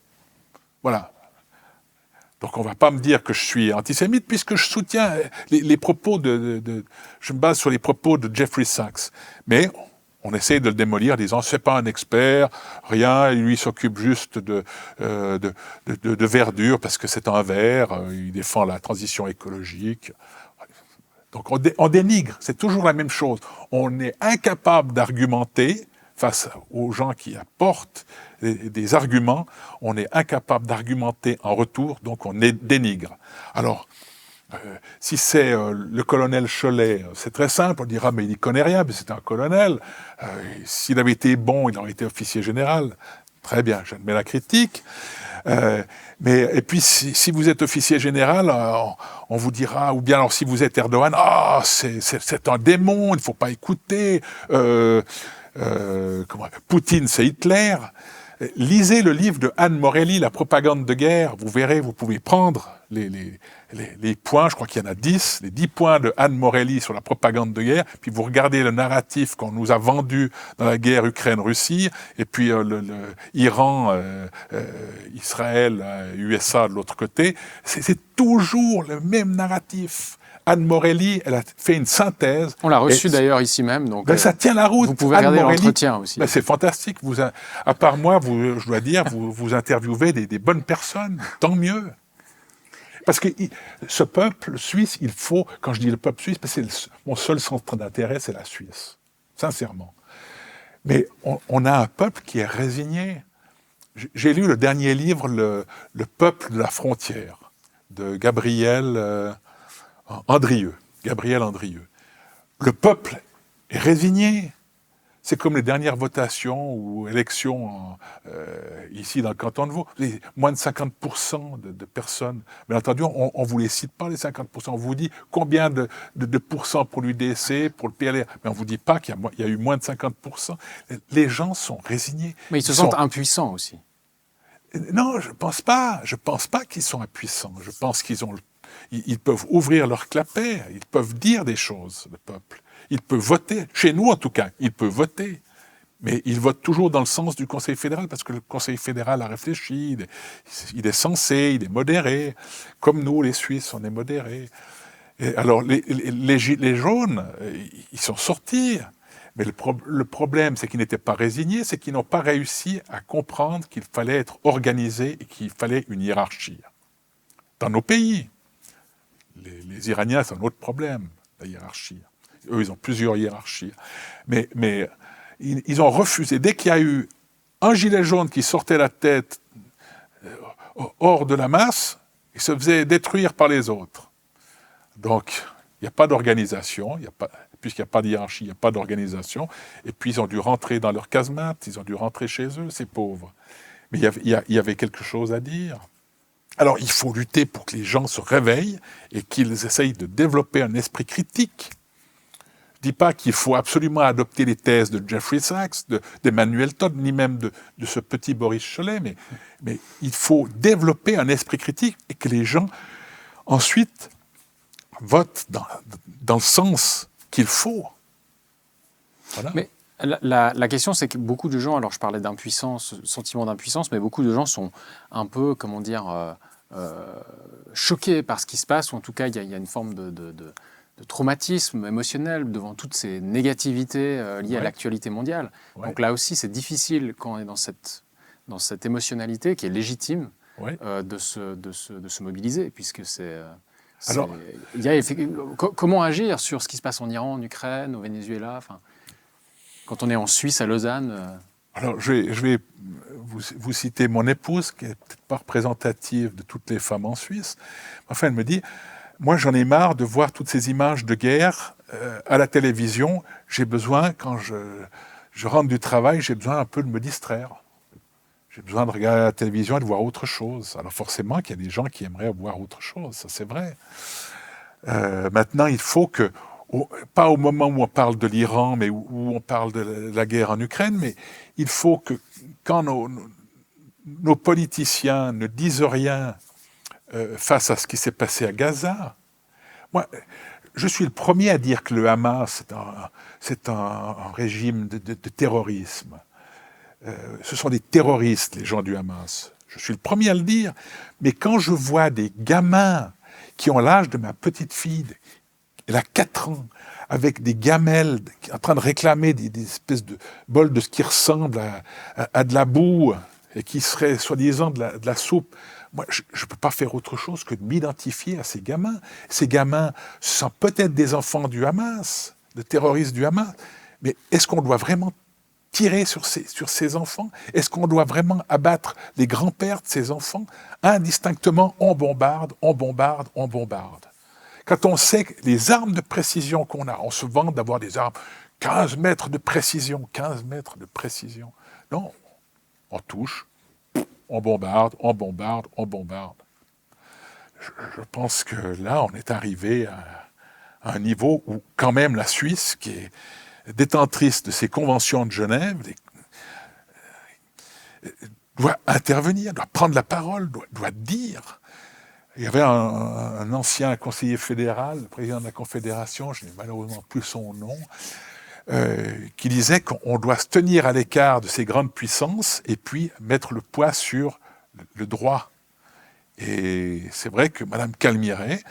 Voilà. Donc on ne va pas me dire que je suis antisémite puisque je soutiens les propos je me base sur les propos de Jeffrey Sachs. Mais on essaie de le démolir en disant c'est pas un expert, rien, lui s'occupe juste de verdure parce que c'est un vert, il défend la transition écologique. Donc on dénigre, c'est toujours la même chose. On est incapable d'argumenter face aux gens qui apportent des arguments, on est incapable d'argumenter en retour, donc on dénigre. Alors, si c'est le colonel Cholet, c'est très simple, on dira mais il n'y connaît rien, mais c'est un colonel. S'il avait été bon, il aurait été officier général. Très bien, j'admets la critique. Et puis, si vous êtes officier général, on vous dira, ou bien alors si vous êtes Erdogan, c'est un démon, il ne faut pas écouter. Poutine, c'est Hitler. Lisez le livre de Anne Morelli, La propagande de guerre. Vous verrez, vous pouvez prendre les points, je crois qu'il y en a 10, les 10 points de Anne Morelli sur la propagande de guerre, puis vous regardez le narratif qu'on nous a vendu dans la guerre Ukraine-Russie, et puis Iran, Israël, USA de l'autre côté. C'est toujours le même narratif. Anne Morelli, elle a fait une synthèse. On l'a reçue d'ailleurs ici même. Donc, ça tient la route. Vous pouvez regarder l'entretien aussi. C'est fantastique. À part moi, je dois dire, vous interviewez des bonnes personnes. Tant mieux. Parce que ce peuple suisse, il faut, quand je dis le peuple suisse, parce que mon seul centre d'intérêt, c'est la Suisse. Sincèrement. Mais on a un peuple qui est résigné. J'ai lu le dernier livre, Le peuple de la frontière, de Gabriel Andrieux. Le peuple est résigné. C'est comme les dernières votations ou élections ici dans le canton de Vaud. Moins de 50% de personnes. Bien entendu, on ne vous les cite pas, les 50%. On vous dit combien de pourcents pour l'UDC, pour le PLR. Mais on ne vous dit pas qu'il y a eu moins de 50%. Les gens sont résignés. Mais ils se sentent impuissants aussi. Non, je ne pense pas. Je ne pense pas qu'ils sont impuissants. Je pense ils peuvent ouvrir leur clapet, ils peuvent dire des choses, le peuple. Il peut voter, chez nous en tout cas, il peut voter. Mais il vote toujours dans le sens du Conseil fédéral, parce que le Conseil fédéral a réfléchi, il est sensé, il est modéré. Comme nous, les Suisses, on est modérés. Et alors, les jaunes, ils sont sortis. Mais le problème, c'est qu'ils n'étaient pas résignés, c'est qu'ils n'ont pas réussi à comprendre qu'il fallait être organisé et qu'il fallait une hiérarchie. Dans nos pays, les Iraniens, c'est un autre problème, la hiérarchie. Eux, ils ont plusieurs hiérarchies. Mais ils ont refusé. Dès qu'il y a eu un gilet jaune qui sortait la tête hors de la masse, il se faisait détruire par les autres. Donc, il n'y a pas d'organisation. Puisqu'il n'y a pas de hiérarchie, il n'y a pas d'organisation. Et puis, ils ont dû rentrer dans leur casemate, ils ont dû rentrer chez eux, ces pauvres. Mais il y avait quelque chose à dire. Alors, il faut lutter pour que les gens se réveillent et qu'ils essayent de développer un esprit critique. Je ne dis pas qu'il faut absolument adopter les thèses de Jeffrey Sachs, d'Emmanuel Todd, ni même de ce petit Boris Chollet, mais il faut développer un esprit critique et que les gens, ensuite, votent dans le sens qu'il faut. Voilà. Mais la question, c'est que beaucoup de gens, alors je parlais d'impuissance, sentiment d'impuissance, mais beaucoup de gens sont un peu, comment dire, choqués par ce qui se passe, ou en tout cas, il y a une forme de traumatisme émotionnel devant toutes ces négativités liées à l'actualité mondiale. Ouais. Donc là aussi, c'est difficile quand on est dans cette émotionnalité qui est légitime de se mobiliser, puisque alors, comment agir sur ce qui se passe en Iran, en Ukraine, au Venezuela, quand on est en Suisse, à Lausanne. Alors, je vais vous citer mon épouse, qui n'est peut-être pas représentative de toutes les femmes en Suisse. Enfin, elle me dit, moi, j'en ai marre de voir toutes ces images de guerre à la télévision. J'ai besoin, quand je rentre du travail, j'ai besoin un peu de me distraire. J'ai besoin de regarder la télévision et de voir autre chose. Alors forcément qu'il y a des gens qui aimeraient voir autre chose, ça c'est vrai. Maintenant, il faut que, pas au moment où on parle de l'Iran, mais où on parle de la guerre en Ukraine, mais il faut que quand nos politiciens ne disent rien face à ce qui s'est passé à Gaza, moi, je suis le premier à dire que le Hamas, c'est un régime de terrorisme. Ce sont des terroristes, les gens du Hamas. Je suis le premier à le dire. Mais quand je vois des gamins qui ont l'âge de ma petite fille, elle a 4 ans, avec des gamelles, en train de réclamer des espèces de bols de ce qui ressemble à de la boue, et qui serait soi-disant de la soupe, moi, je ne peux pas faire autre chose que de m'identifier à ces gamins. Ces gamins sont peut-être des enfants du Hamas, de terroristes du Hamas, mais est-ce qu'on doit vraiment tirer sur ces enfants? Est-ce qu'on doit vraiment abattre les grands-pères de ces enfants? Indistinctement, on bombarde, on bombarde, on bombarde. Quand on sait que les armes de précision qu'on a, on se vante d'avoir des armes 15 mètres de précision, 15 mètres de précision. Non, on touche, on bombarde, on bombarde, on bombarde. Je pense que là, on est arrivé à un niveau où quand même la Suisse, qui est détentrice de ces conventions de Genève, doit intervenir, doit prendre la parole, doit dire. Il y avait un ancien conseiller fédéral, le président de la Confédération, je n'ai malheureusement plus son nom, qui disait qu'on doit se tenir à l'écart de ces grandes puissances et puis mettre le poids sur le droit. Et c'est vrai que Mme Calmiret,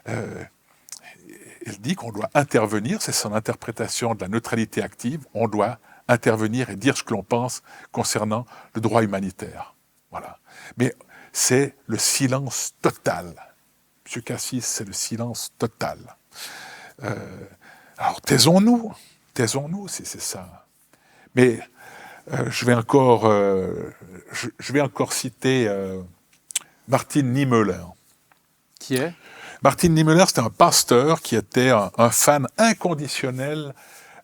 elle dit qu'on doit intervenir, c'est son interprétation de la neutralité active, on doit intervenir et dire ce que l'on pense concernant le droit humanitaire. Voilà. Mais c'est le silence total. M. Cassis, c'est le silence total. Alors taisons-nous, c'est ça. Mais je vais encore citer Martin Niemöller. Qui est ? Martin Niemöller, c'était un pasteur qui était un fan inconditionnel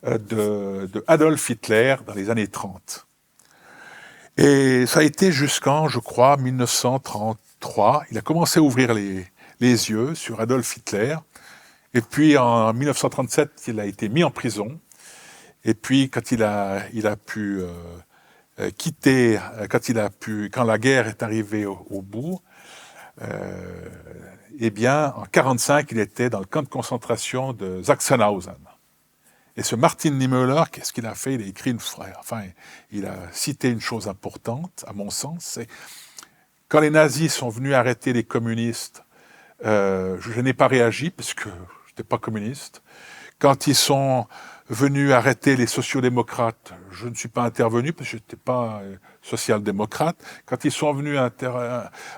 de Adolf Hitler dans les années 30. Et ça a été jusqu'en, je crois, 1933. Il a commencé à ouvrir les yeux sur Adolf Hitler. Et puis en 1937, il a été mis en prison. Et puis quand il a pu quitter, quand la guerre est arrivée au bout, eh bien, en 1945, il était dans le camp de concentration de Sachsenhausen. Et ce Martin Niemöller, qu'est-ce qu'il a fait ? Il a écrit il a cité une chose importante, à mon sens, c'est quand les nazis sont venus arrêter les communistes, je n'ai pas réagi parce que je n'étais pas communiste. Quand ils sont venus arrêter les sociodémocrates, je ne suis pas intervenu parce que je n'étais pas social-démocrate. Quand ils sont venus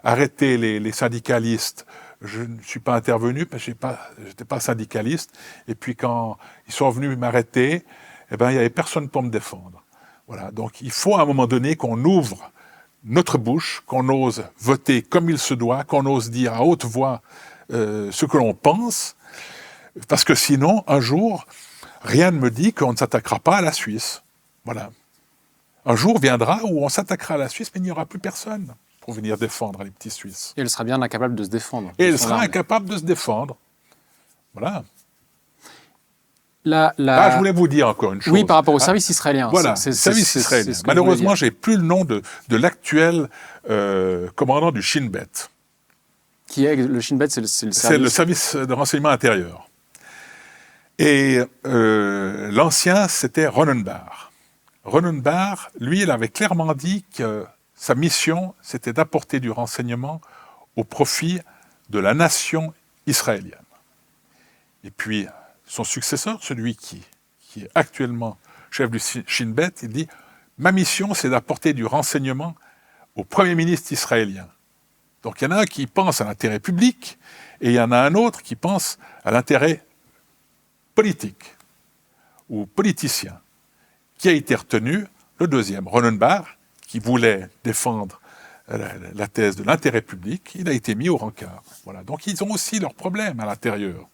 arrêter les syndicalistes, je ne suis pas intervenu parce que je n'étais pas syndicaliste. Et puis quand ils sont venus m'arrêter, il n'y avait personne pour me défendre. Voilà. Donc il faut à un moment donné qu'on ouvre notre bouche, qu'on ose voter comme il se doit, qu'on ose dire à haute voix ce que l'on pense, parce que sinon, un jour, rien ne me dit qu'on ne s'attaquera pas à la Suisse. Voilà. Un jour viendra où on s'attaquera à la Suisse, mais il n'y aura plus personne pour venir défendre les petits Suisses. Et elle sera bien incapable de se défendre. Et elle sera incapable de se défendre. Voilà. Je voulais vous dire encore une chose. Oui, par rapport au service israélien. Voilà, service israélien. Malheureusement, j'ai plus le nom de l'actuel commandant du Shin Bet. Qui est le Shin Bet, c'est le service de renseignement intérieur. Et l'ancien, c'était Ronenbar. Ronenbar, lui, il avait clairement dit que sa mission, c'était d'apporter du renseignement au profit de la nation israélienne. Et puis, son successeur, celui qui est actuellement chef du Shin Bet, il dit « Ma mission, c'est d'apporter du renseignement au Premier ministre israélien. » Donc, il y en a un qui pense à l'intérêt public et il y en a un autre qui pense à l'intérêt politique ou politicien, qui a été retenu, le deuxième, Ronenbar, qui voulait défendre la thèse de l'intérêt public, il a été mis au rencard. Voilà. Donc ils ont aussi leurs problèmes à l'intérieur.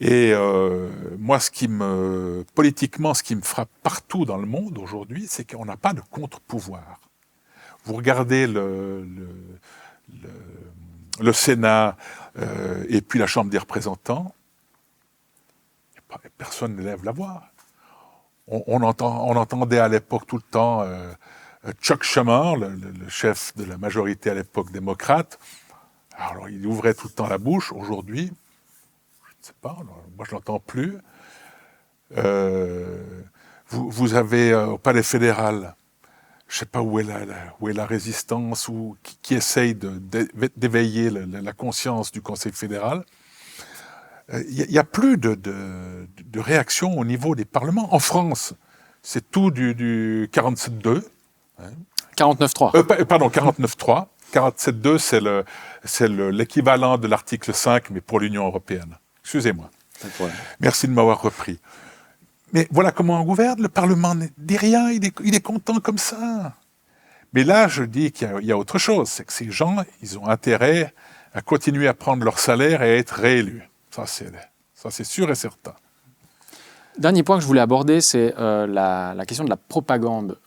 Et moi, politiquement, ce qui me frappe partout dans le monde aujourd'hui, c'est qu'on n'a pas de contre-pouvoir. Vous regardez le Sénat et puis la Chambre des représentants, personne ne lève la voix. On entendait à l'époque tout le temps Chuck Schumer, le chef de la majorité à l'époque démocrate. Alors il ouvrait tout le temps la bouche. Aujourd'hui, je ne sais pas, moi je ne l'entends plus. Vous avez au Palais fédéral, je ne sais pas où est la résistance, ou qui essaye d'éveiller la conscience du Conseil fédéral. Il n'y a plus de réaction au niveau des parlements. En France, c'est tout du 47-2. Hein. 49-3. Pardon, 49-3. 47-2, c'est l'équivalent de l'article 5, mais pour l'Union européenne. Excusez-moi. Merci de m'avoir repris. Mais voilà comment on gouverne. Le Parlement ne dit rien, il est content comme ça. Mais là, je dis qu'il y a autre chose. C'est que ces gens, ils ont intérêt à continuer à prendre leur salaire et à être réélus. Ça, c'est sûr et certain. Dernier point que je voulais aborder, c'est la question de la propagande,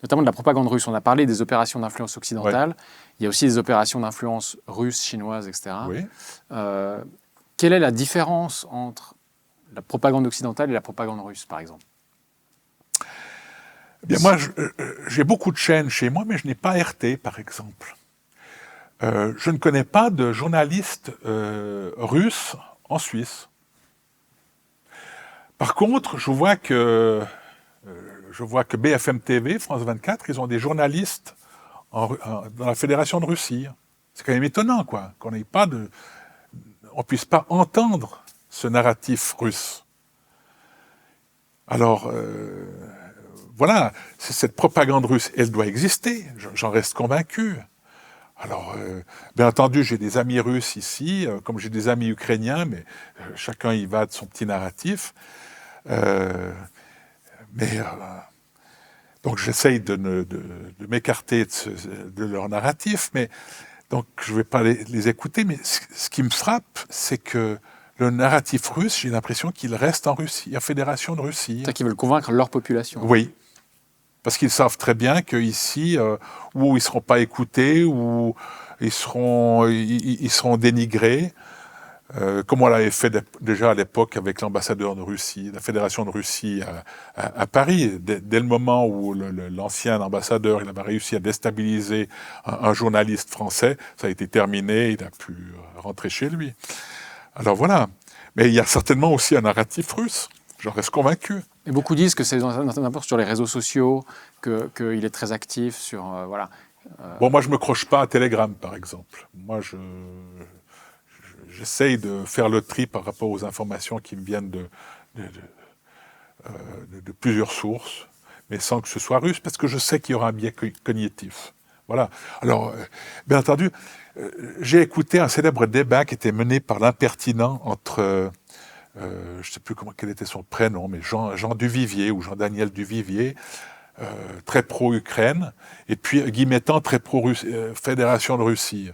notamment de la propagande russe. On a parlé des opérations d'influence occidentale. Ouais. Il y a aussi des opérations d'influence russe, chinoise, etc. Oui. Quelle est la différence entre la propagande occidentale et la propagande russe, par exemple ? Eh bien, moi, j'ai beaucoup de chaînes chez moi, mais je n'ai pas RT, par exemple. Je ne connais pas de journaliste russe en Suisse. Par contre, je vois que BFM TV, France 24, ils ont des journalistes dans la Fédération de Russie. C'est quand même étonnant, quoi, on puisse pas entendre ce narratif russe. Alors, voilà, cette propagande russe, elle doit exister, j'en reste convaincu. Alors, bien entendu, j'ai des amis russes ici, comme j'ai des amis ukrainiens, mais chacun y va de son petit narratif. Donc j'essaye de m'écarter de leur narratif, mais donc je ne vais pas les écouter. Mais ce qui me frappe, c'est que le narratif russe, j'ai l'impression qu'il reste en Russie, en Fédération de Russie. C'est-à-dire qu'ils veulent convaincre leur population. Oui, parce qu'ils savent très bien qu'ici, où ils ne seront pas écoutés, où ils seront dénigrés. Comme on l'avait fait déjà à l'époque avec l'ambassadeur de Russie, la Fédération de Russie à Paris. Dès le moment où l'ancien ambassadeur il avait réussi à déstabiliser un journaliste français, ça a été terminé, il a pu rentrer chez lui. Alors voilà. Mais il y a certainement aussi un narratif russe, j'en reste convaincu. Et beaucoup disent que c'est n'importe sur les réseaux sociaux, qu'il est très actif sur... voilà. Bon, moi je ne me croche pas à Telegram, par exemple. Moi, j'essaye de faire le tri par rapport aux informations qui me viennent de plusieurs sources, mais sans que ce soit russe, parce que je sais qu'il y aura un biais cognitif. Voilà. Alors, bien entendu, j'ai écouté un célèbre débat qui était mené par l'impertinent entre, je ne sais plus quel était son prénom, mais Jean Duvivier, ou Jean-Daniel Duvivier, très pro-Ukraine, et puis Guy Mettan, très pro-Fédération de Russie.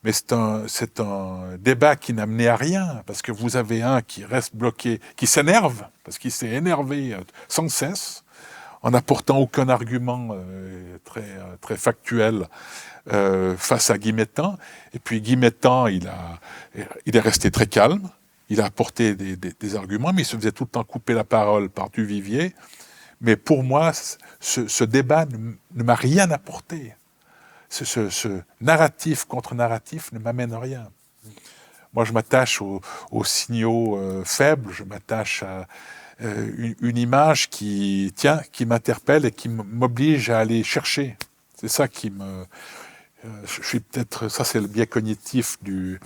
Mais c'est un débat qui n'a mené à rien, parce que vous avez un qui reste bloqué, qui s'énerve, parce qu'il s'est énervé sans cesse, en n'apportant aucun argument très factuel face à Guy Mettan. Et puis Guy Mettan, il est resté très calme, il a apporté des arguments, mais il se faisait tout le temps couper la parole par Duvivier. Mais pour moi, ce débat ne m'a rien apporté. Ce narratif contre narratif ne m'amène à rien. Moi, je m'attache aux signaux faibles, je m'attache à une image qui m'interpelle et qui m'oblige à aller chercher. C'est ça qui me... je suis peut-être... Ça, c'est le biais cognitif de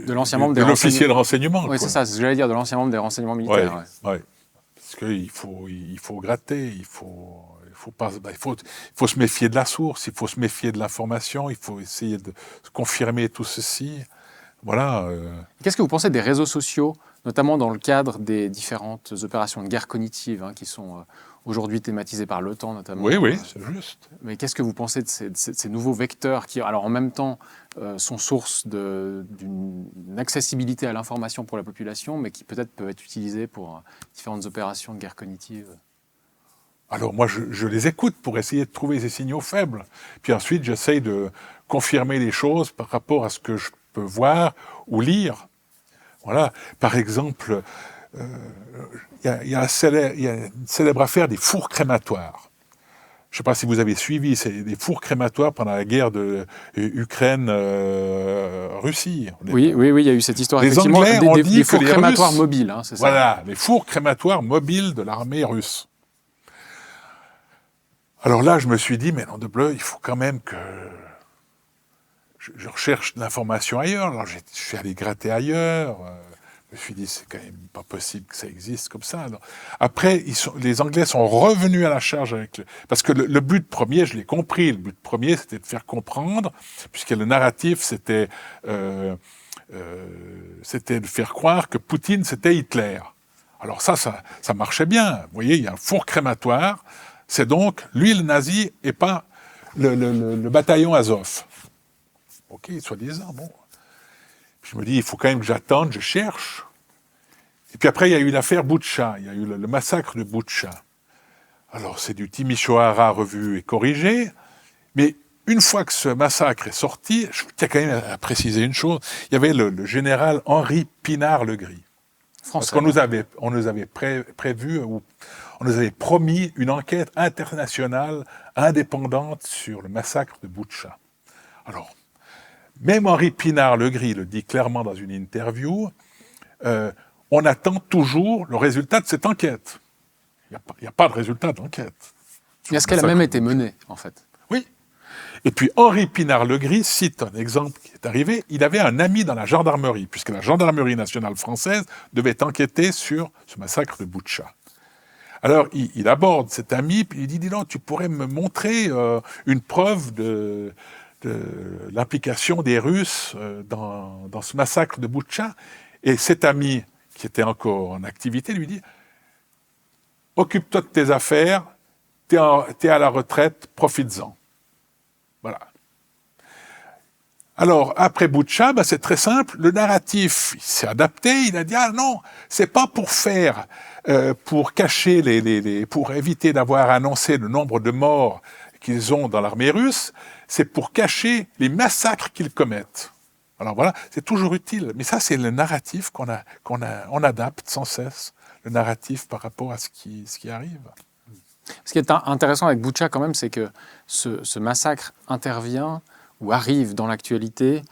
l'ancien membre des l'officier de renseignement. Oui, c'est ça, c'est ce que j'allais dire, de l'ancien membre des renseignements militaires. Ouais. Parce qu'il faut gratter, il faut se méfier de la source, il faut se méfier de l'information, il faut essayer de confirmer tout ceci. Voilà. Qu'est-ce que vous pensez des réseaux sociaux, notamment dans le cadre des différentes opérations de guerre cognitive qui sont aujourd'hui thématisées par l'OTAN notamment? Oui, c'est juste. Mais qu'est-ce que vous pensez de ces nouveaux vecteurs qui, alors en même temps, sont source d'une accessibilité à l'information pour la population, mais qui peut-être peuvent être utilisés pour différentes opérations de guerre cognitive? Alors moi, je les écoute pour essayer de trouver ces signaux faibles. Puis ensuite, j'essaye de confirmer les choses par rapport à ce que je peux voir ou lire. Voilà. Par exemple, il y a une célèbre affaire des fours crématoires. Je ne sais pas si vous avez suivi, c'est des fours crématoires pendant la guerre de Ukraine-Russie. Oui, il y a eu cette histoire. Les Anglais ont dit des fours que les crématoires Russes, mobiles, c'est ça. Voilà, les fours crématoires mobiles de l'armée russe. Alors là, je me suis dit, mais non de bleu, il faut quand même que je recherche de l'information ailleurs. Alors je suis allé gratter ailleurs. Je me suis dit, c'est quand même pas possible que ça existe comme ça. Alors, après, les Anglais sont revenus à la charge parce que le but premier, je l'ai compris, le but premier, c'était de faire comprendre, puisque le narratif, c'était de faire croire que Poutine, c'était Hitler. Alors ça marchait bien. Vous voyez, il y a un four crématoire, c'est donc lui le nazi et pas le bataillon Azov. Ok, soi-disant, bon. Je me dis, il faut quand même que j'attende, je cherche. Et puis après, il y a eu l'affaire Boutcha, il y a eu le massacre de Boutcha. Alors, c'est du Timișoara revu et corrigé, mais une fois que ce massacre est sorti, je tiens quand même à préciser une chose, il y avait le général Henri Pinard-Legris, Parce Français. on nous avait prévu, ou on nous avait promis une enquête internationale indépendante sur le massacre de Boutcha. Alors, même Henri Pinard-Legris le dit clairement dans une interview, on attend toujours le résultat de cette enquête. Il n'y a pas de résultat d'enquête. Est-ce qu'elle a même été menée, en fait? Oui. Et puis Henri Pinard-Legris cite un exemple qui est arrivé. Il avait un ami dans la gendarmerie, puisque la gendarmerie nationale française devait enquêter sur ce massacre de Boutcha. Alors il aborde cet ami, puis il dit, dis donc, tu pourrais me montrer une preuve de l'implication des Russes dans ce massacre de Boutcha. Et cet ami, qui était encore en activité, lui dit, occupe-toi de tes affaires, t'es à la retraite, profites-en. Voilà. Alors, après Boutcha, c'est très simple, le narratif s'est adapté, il a dit, ah non, c'est pas pour faire, pour cacher pour éviter d'avoir annoncé le nombre de morts qu'ils ont dans l'armée russe, c'est pour cacher les massacres qu'ils commettent. Alors voilà, c'est toujours utile, mais ça c'est le narratif on adapte sans cesse, le narratif par rapport à ce qui arrive. Ce qui est intéressant avec Boutcha quand même, c'est que ce massacre intervient ou arrive dans l'actualité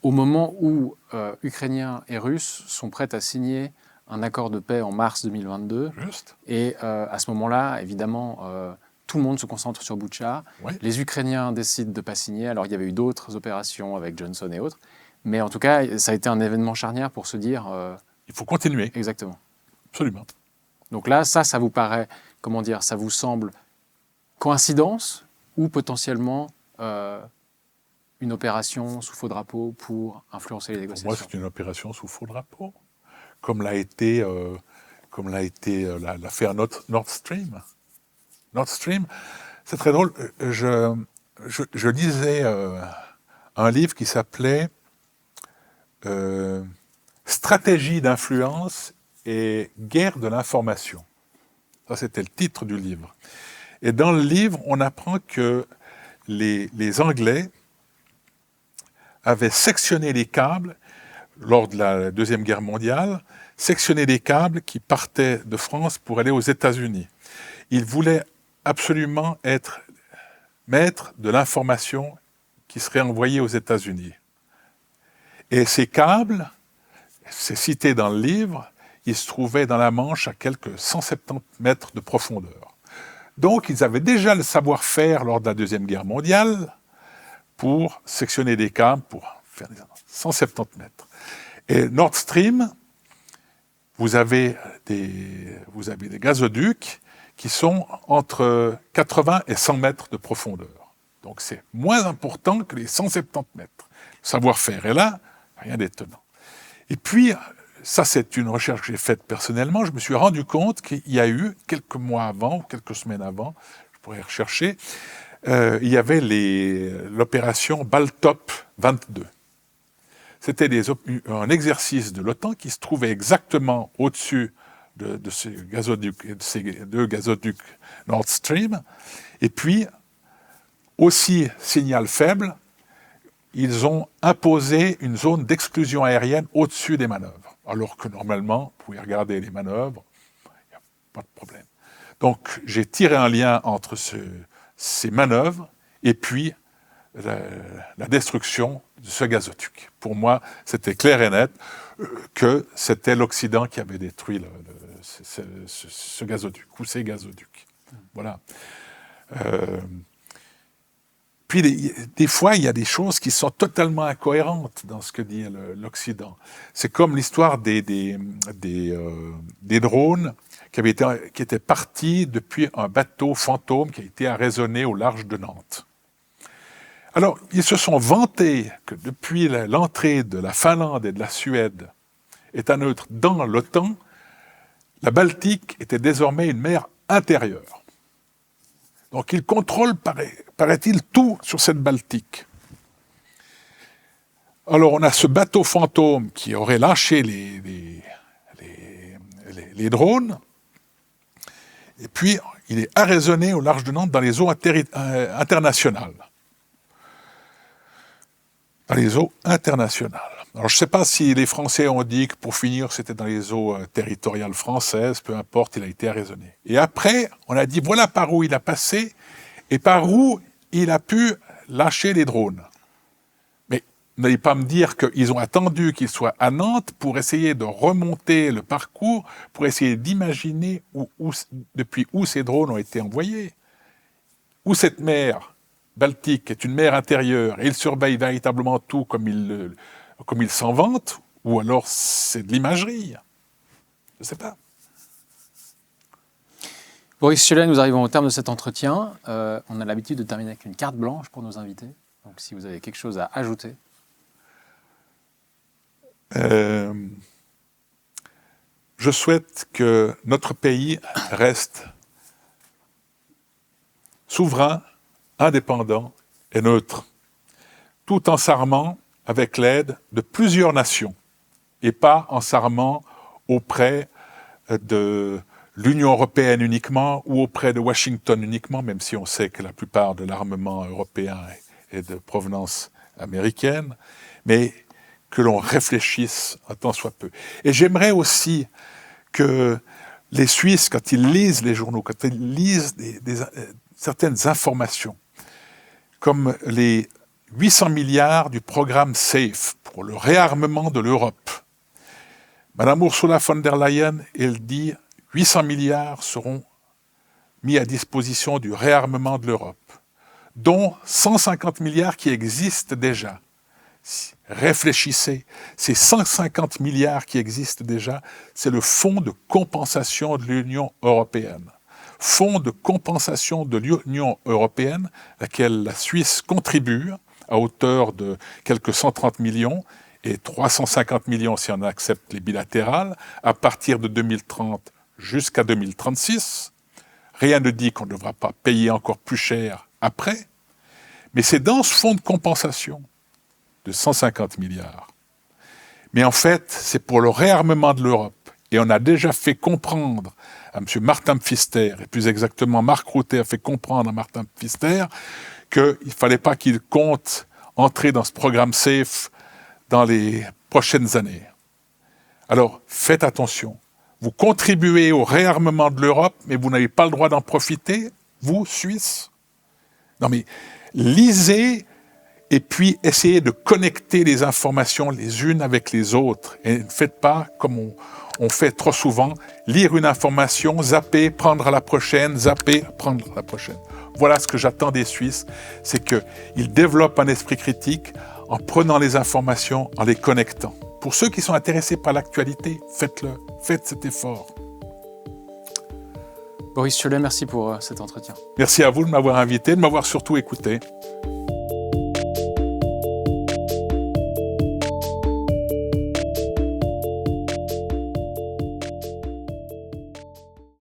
au moment où Ukrainiens et Russes sont prêts à signer un accord de paix en mars 2022. Juste. Et à ce moment-là, évidemment, tout le monde se concentre sur Boutcha. Ouais. Les Ukrainiens décident de ne pas signer. Alors il y avait eu d'autres opérations avec Johnson et autres. Mais en tout cas, ça a été un événement charnière pour se dire... il faut continuer. Exactement. Absolument. Donc là, ça vous paraît, comment dire, ça vous semble coïncidence ou potentiellement une opération sous faux drapeau pour influencer les négociations? Pour moi, c'est une opération sous faux drapeau, comme l'a été l'affaire Nord Stream. Nord Stream, c'est très drôle. Je lisais un livre qui s'appelait Stratégie d'influence et guerre de l'information. Ça, c'était le titre du livre. Et dans le livre, on apprend que les Anglais avaient sectionné les câbles lors de la Deuxième Guerre mondiale, sectionné les câbles qui partaient de France pour aller aux États-Unis. Ils voulaient absolument être maîtres de l'information qui serait envoyée aux États-Unis. Et ces câbles, c'est cité dans le livre, ils se trouvaient dans la Manche à quelques 170 mètres de profondeur. Donc, ils avaient déjà le savoir-faire lors de la Deuxième Guerre mondiale pour sectionner des câbles, pour faire des 170 mètres. Et Nord Stream, vous avez des gazoducs qui sont entre 80 et 100 mètres de profondeur. Donc, c'est moins important que les 170 mètres. Le savoir-faire est là, rien d'étonnant. Et puis, ça c'est une recherche que j'ai faite personnellement, je me suis rendu compte qu'il y a eu, quelques mois avant, quelques semaines avant, je pourrais rechercher, il y avait l'opération Baltop 22. C'était un exercice de l'OTAN qui se trouvait exactement au-dessus de ces deux gazoducs Nord Stream. Et puis, aussi signal faible, ils ont imposé une zone d'exclusion aérienne au-dessus des manœuvres. Alors que normalement, vous pouvez regarder les manœuvres, il n'y a pas de problème. Donc, j'ai tiré un lien entre ces manœuvres et puis la destruction de ce gazoduc. Pour moi, c'était clair et net que c'était l'Occident qui avait détruit ce gazoduc, ou ces gazoducs. Voilà. Puis, des fois, il y a des choses qui sont totalement incohérentes dans ce que dit l'Occident. C'est comme l'histoire des drones qui étaient partis depuis un bateau fantôme qui a été arraisonné au large de Nantes. Alors, ils se sont vantés que depuis l'entrée de la Finlande et de la Suède, État neutre dans l'OTAN, la Baltique était désormais une mer intérieure. Donc, ils contrôlent, paraît-il, tout sur cette Baltique. Alors, on a ce bateau fantôme qui aurait lâché les drones, et puis il est arraisonné au large de Nantes dans les eaux internationales. Dans les eaux internationales. Alors, je ne sais pas si les Français ont dit que pour finir, c'était dans les eaux territoriales françaises, peu importe, il a été arraisonné. Et après, on a dit, voilà par où il a passé et par où il a pu lâcher les drones. Mais n'allez pas me dire qu'ils ont attendu qu'il soit à Nantes pour essayer de remonter le parcours, pour essayer d'imaginer depuis où ces drones ont été envoyés. Où cette mer Baltique est une mer intérieure et il surveille véritablement tout comme il s'en vante, ou alors c'est de l'imagerie. Je ne sais pas. Boris Ciolet, nous arrivons au terme de cet entretien. On a l'habitude de terminer avec une carte blanche pour nos invités. Donc si vous avez quelque chose à ajouter. Je souhaite que notre pays reste souverain, indépendant et neutre, tout en s'armant avec l'aide de plusieurs nations, et pas en s'armant auprès de l'Union européenne uniquement ou auprès de Washington uniquement, même si on sait que la plupart de l'armement européen est de provenance américaine, mais que l'on réfléchisse un tant soit peu. Et j'aimerais aussi que les Suisses, quand ils lisent les journaux, quand ils lisent certaines informations, comme les 800 milliards du programme SAFE pour le réarmement de l'Europe. Madame Ursula von der Leyen, elle dit 800 milliards seront mis à disposition du réarmement de l'Europe, dont 150 milliards qui existent déjà. Réfléchissez, ces 150 milliards qui existent déjà, c'est le fonds de compensation de l'Union européenne. Fonds de compensation de l'Union européenne, à laquelle la Suisse contribue à hauteur de quelques 130 millions et 350 millions si on accepte les bilatérales, à partir de 2030 jusqu'à 2036. Rien ne dit qu'on ne devra pas payer encore plus cher après, mais c'est dans ce fonds de compensation de 150 milliards. Mais en fait, c'est pour le réarmement de l'Europe. Et on a déjà fait comprendre à M. Martin Pfister, et plus exactement Mark Rutte a fait comprendre à Martin Pfister qu'il ne fallait pas qu'il compte entrer dans ce programme SAFE dans les prochaines années. Alors, faites attention. Vous contribuez au réarmement de l'Europe, mais vous n'avez pas le droit d'en profiter, vous, Suisses. Non mais, lisez et puis essayez de connecter les informations les unes avec les autres. Et ne faites pas comme on fait trop souvent, lire une information, zapper, prendre à la prochaine, zapper, prendre à la prochaine. Voilà ce que j'attends des Suisses, c'est qu'ils développent un esprit critique en prenant les informations, en les connectant. Pour ceux qui sont intéressés par l'actualité, faites-le, faites cet effort. Boris Ciolet, merci pour cet entretien. Merci à vous de m'avoir invité, de m'avoir surtout écouté.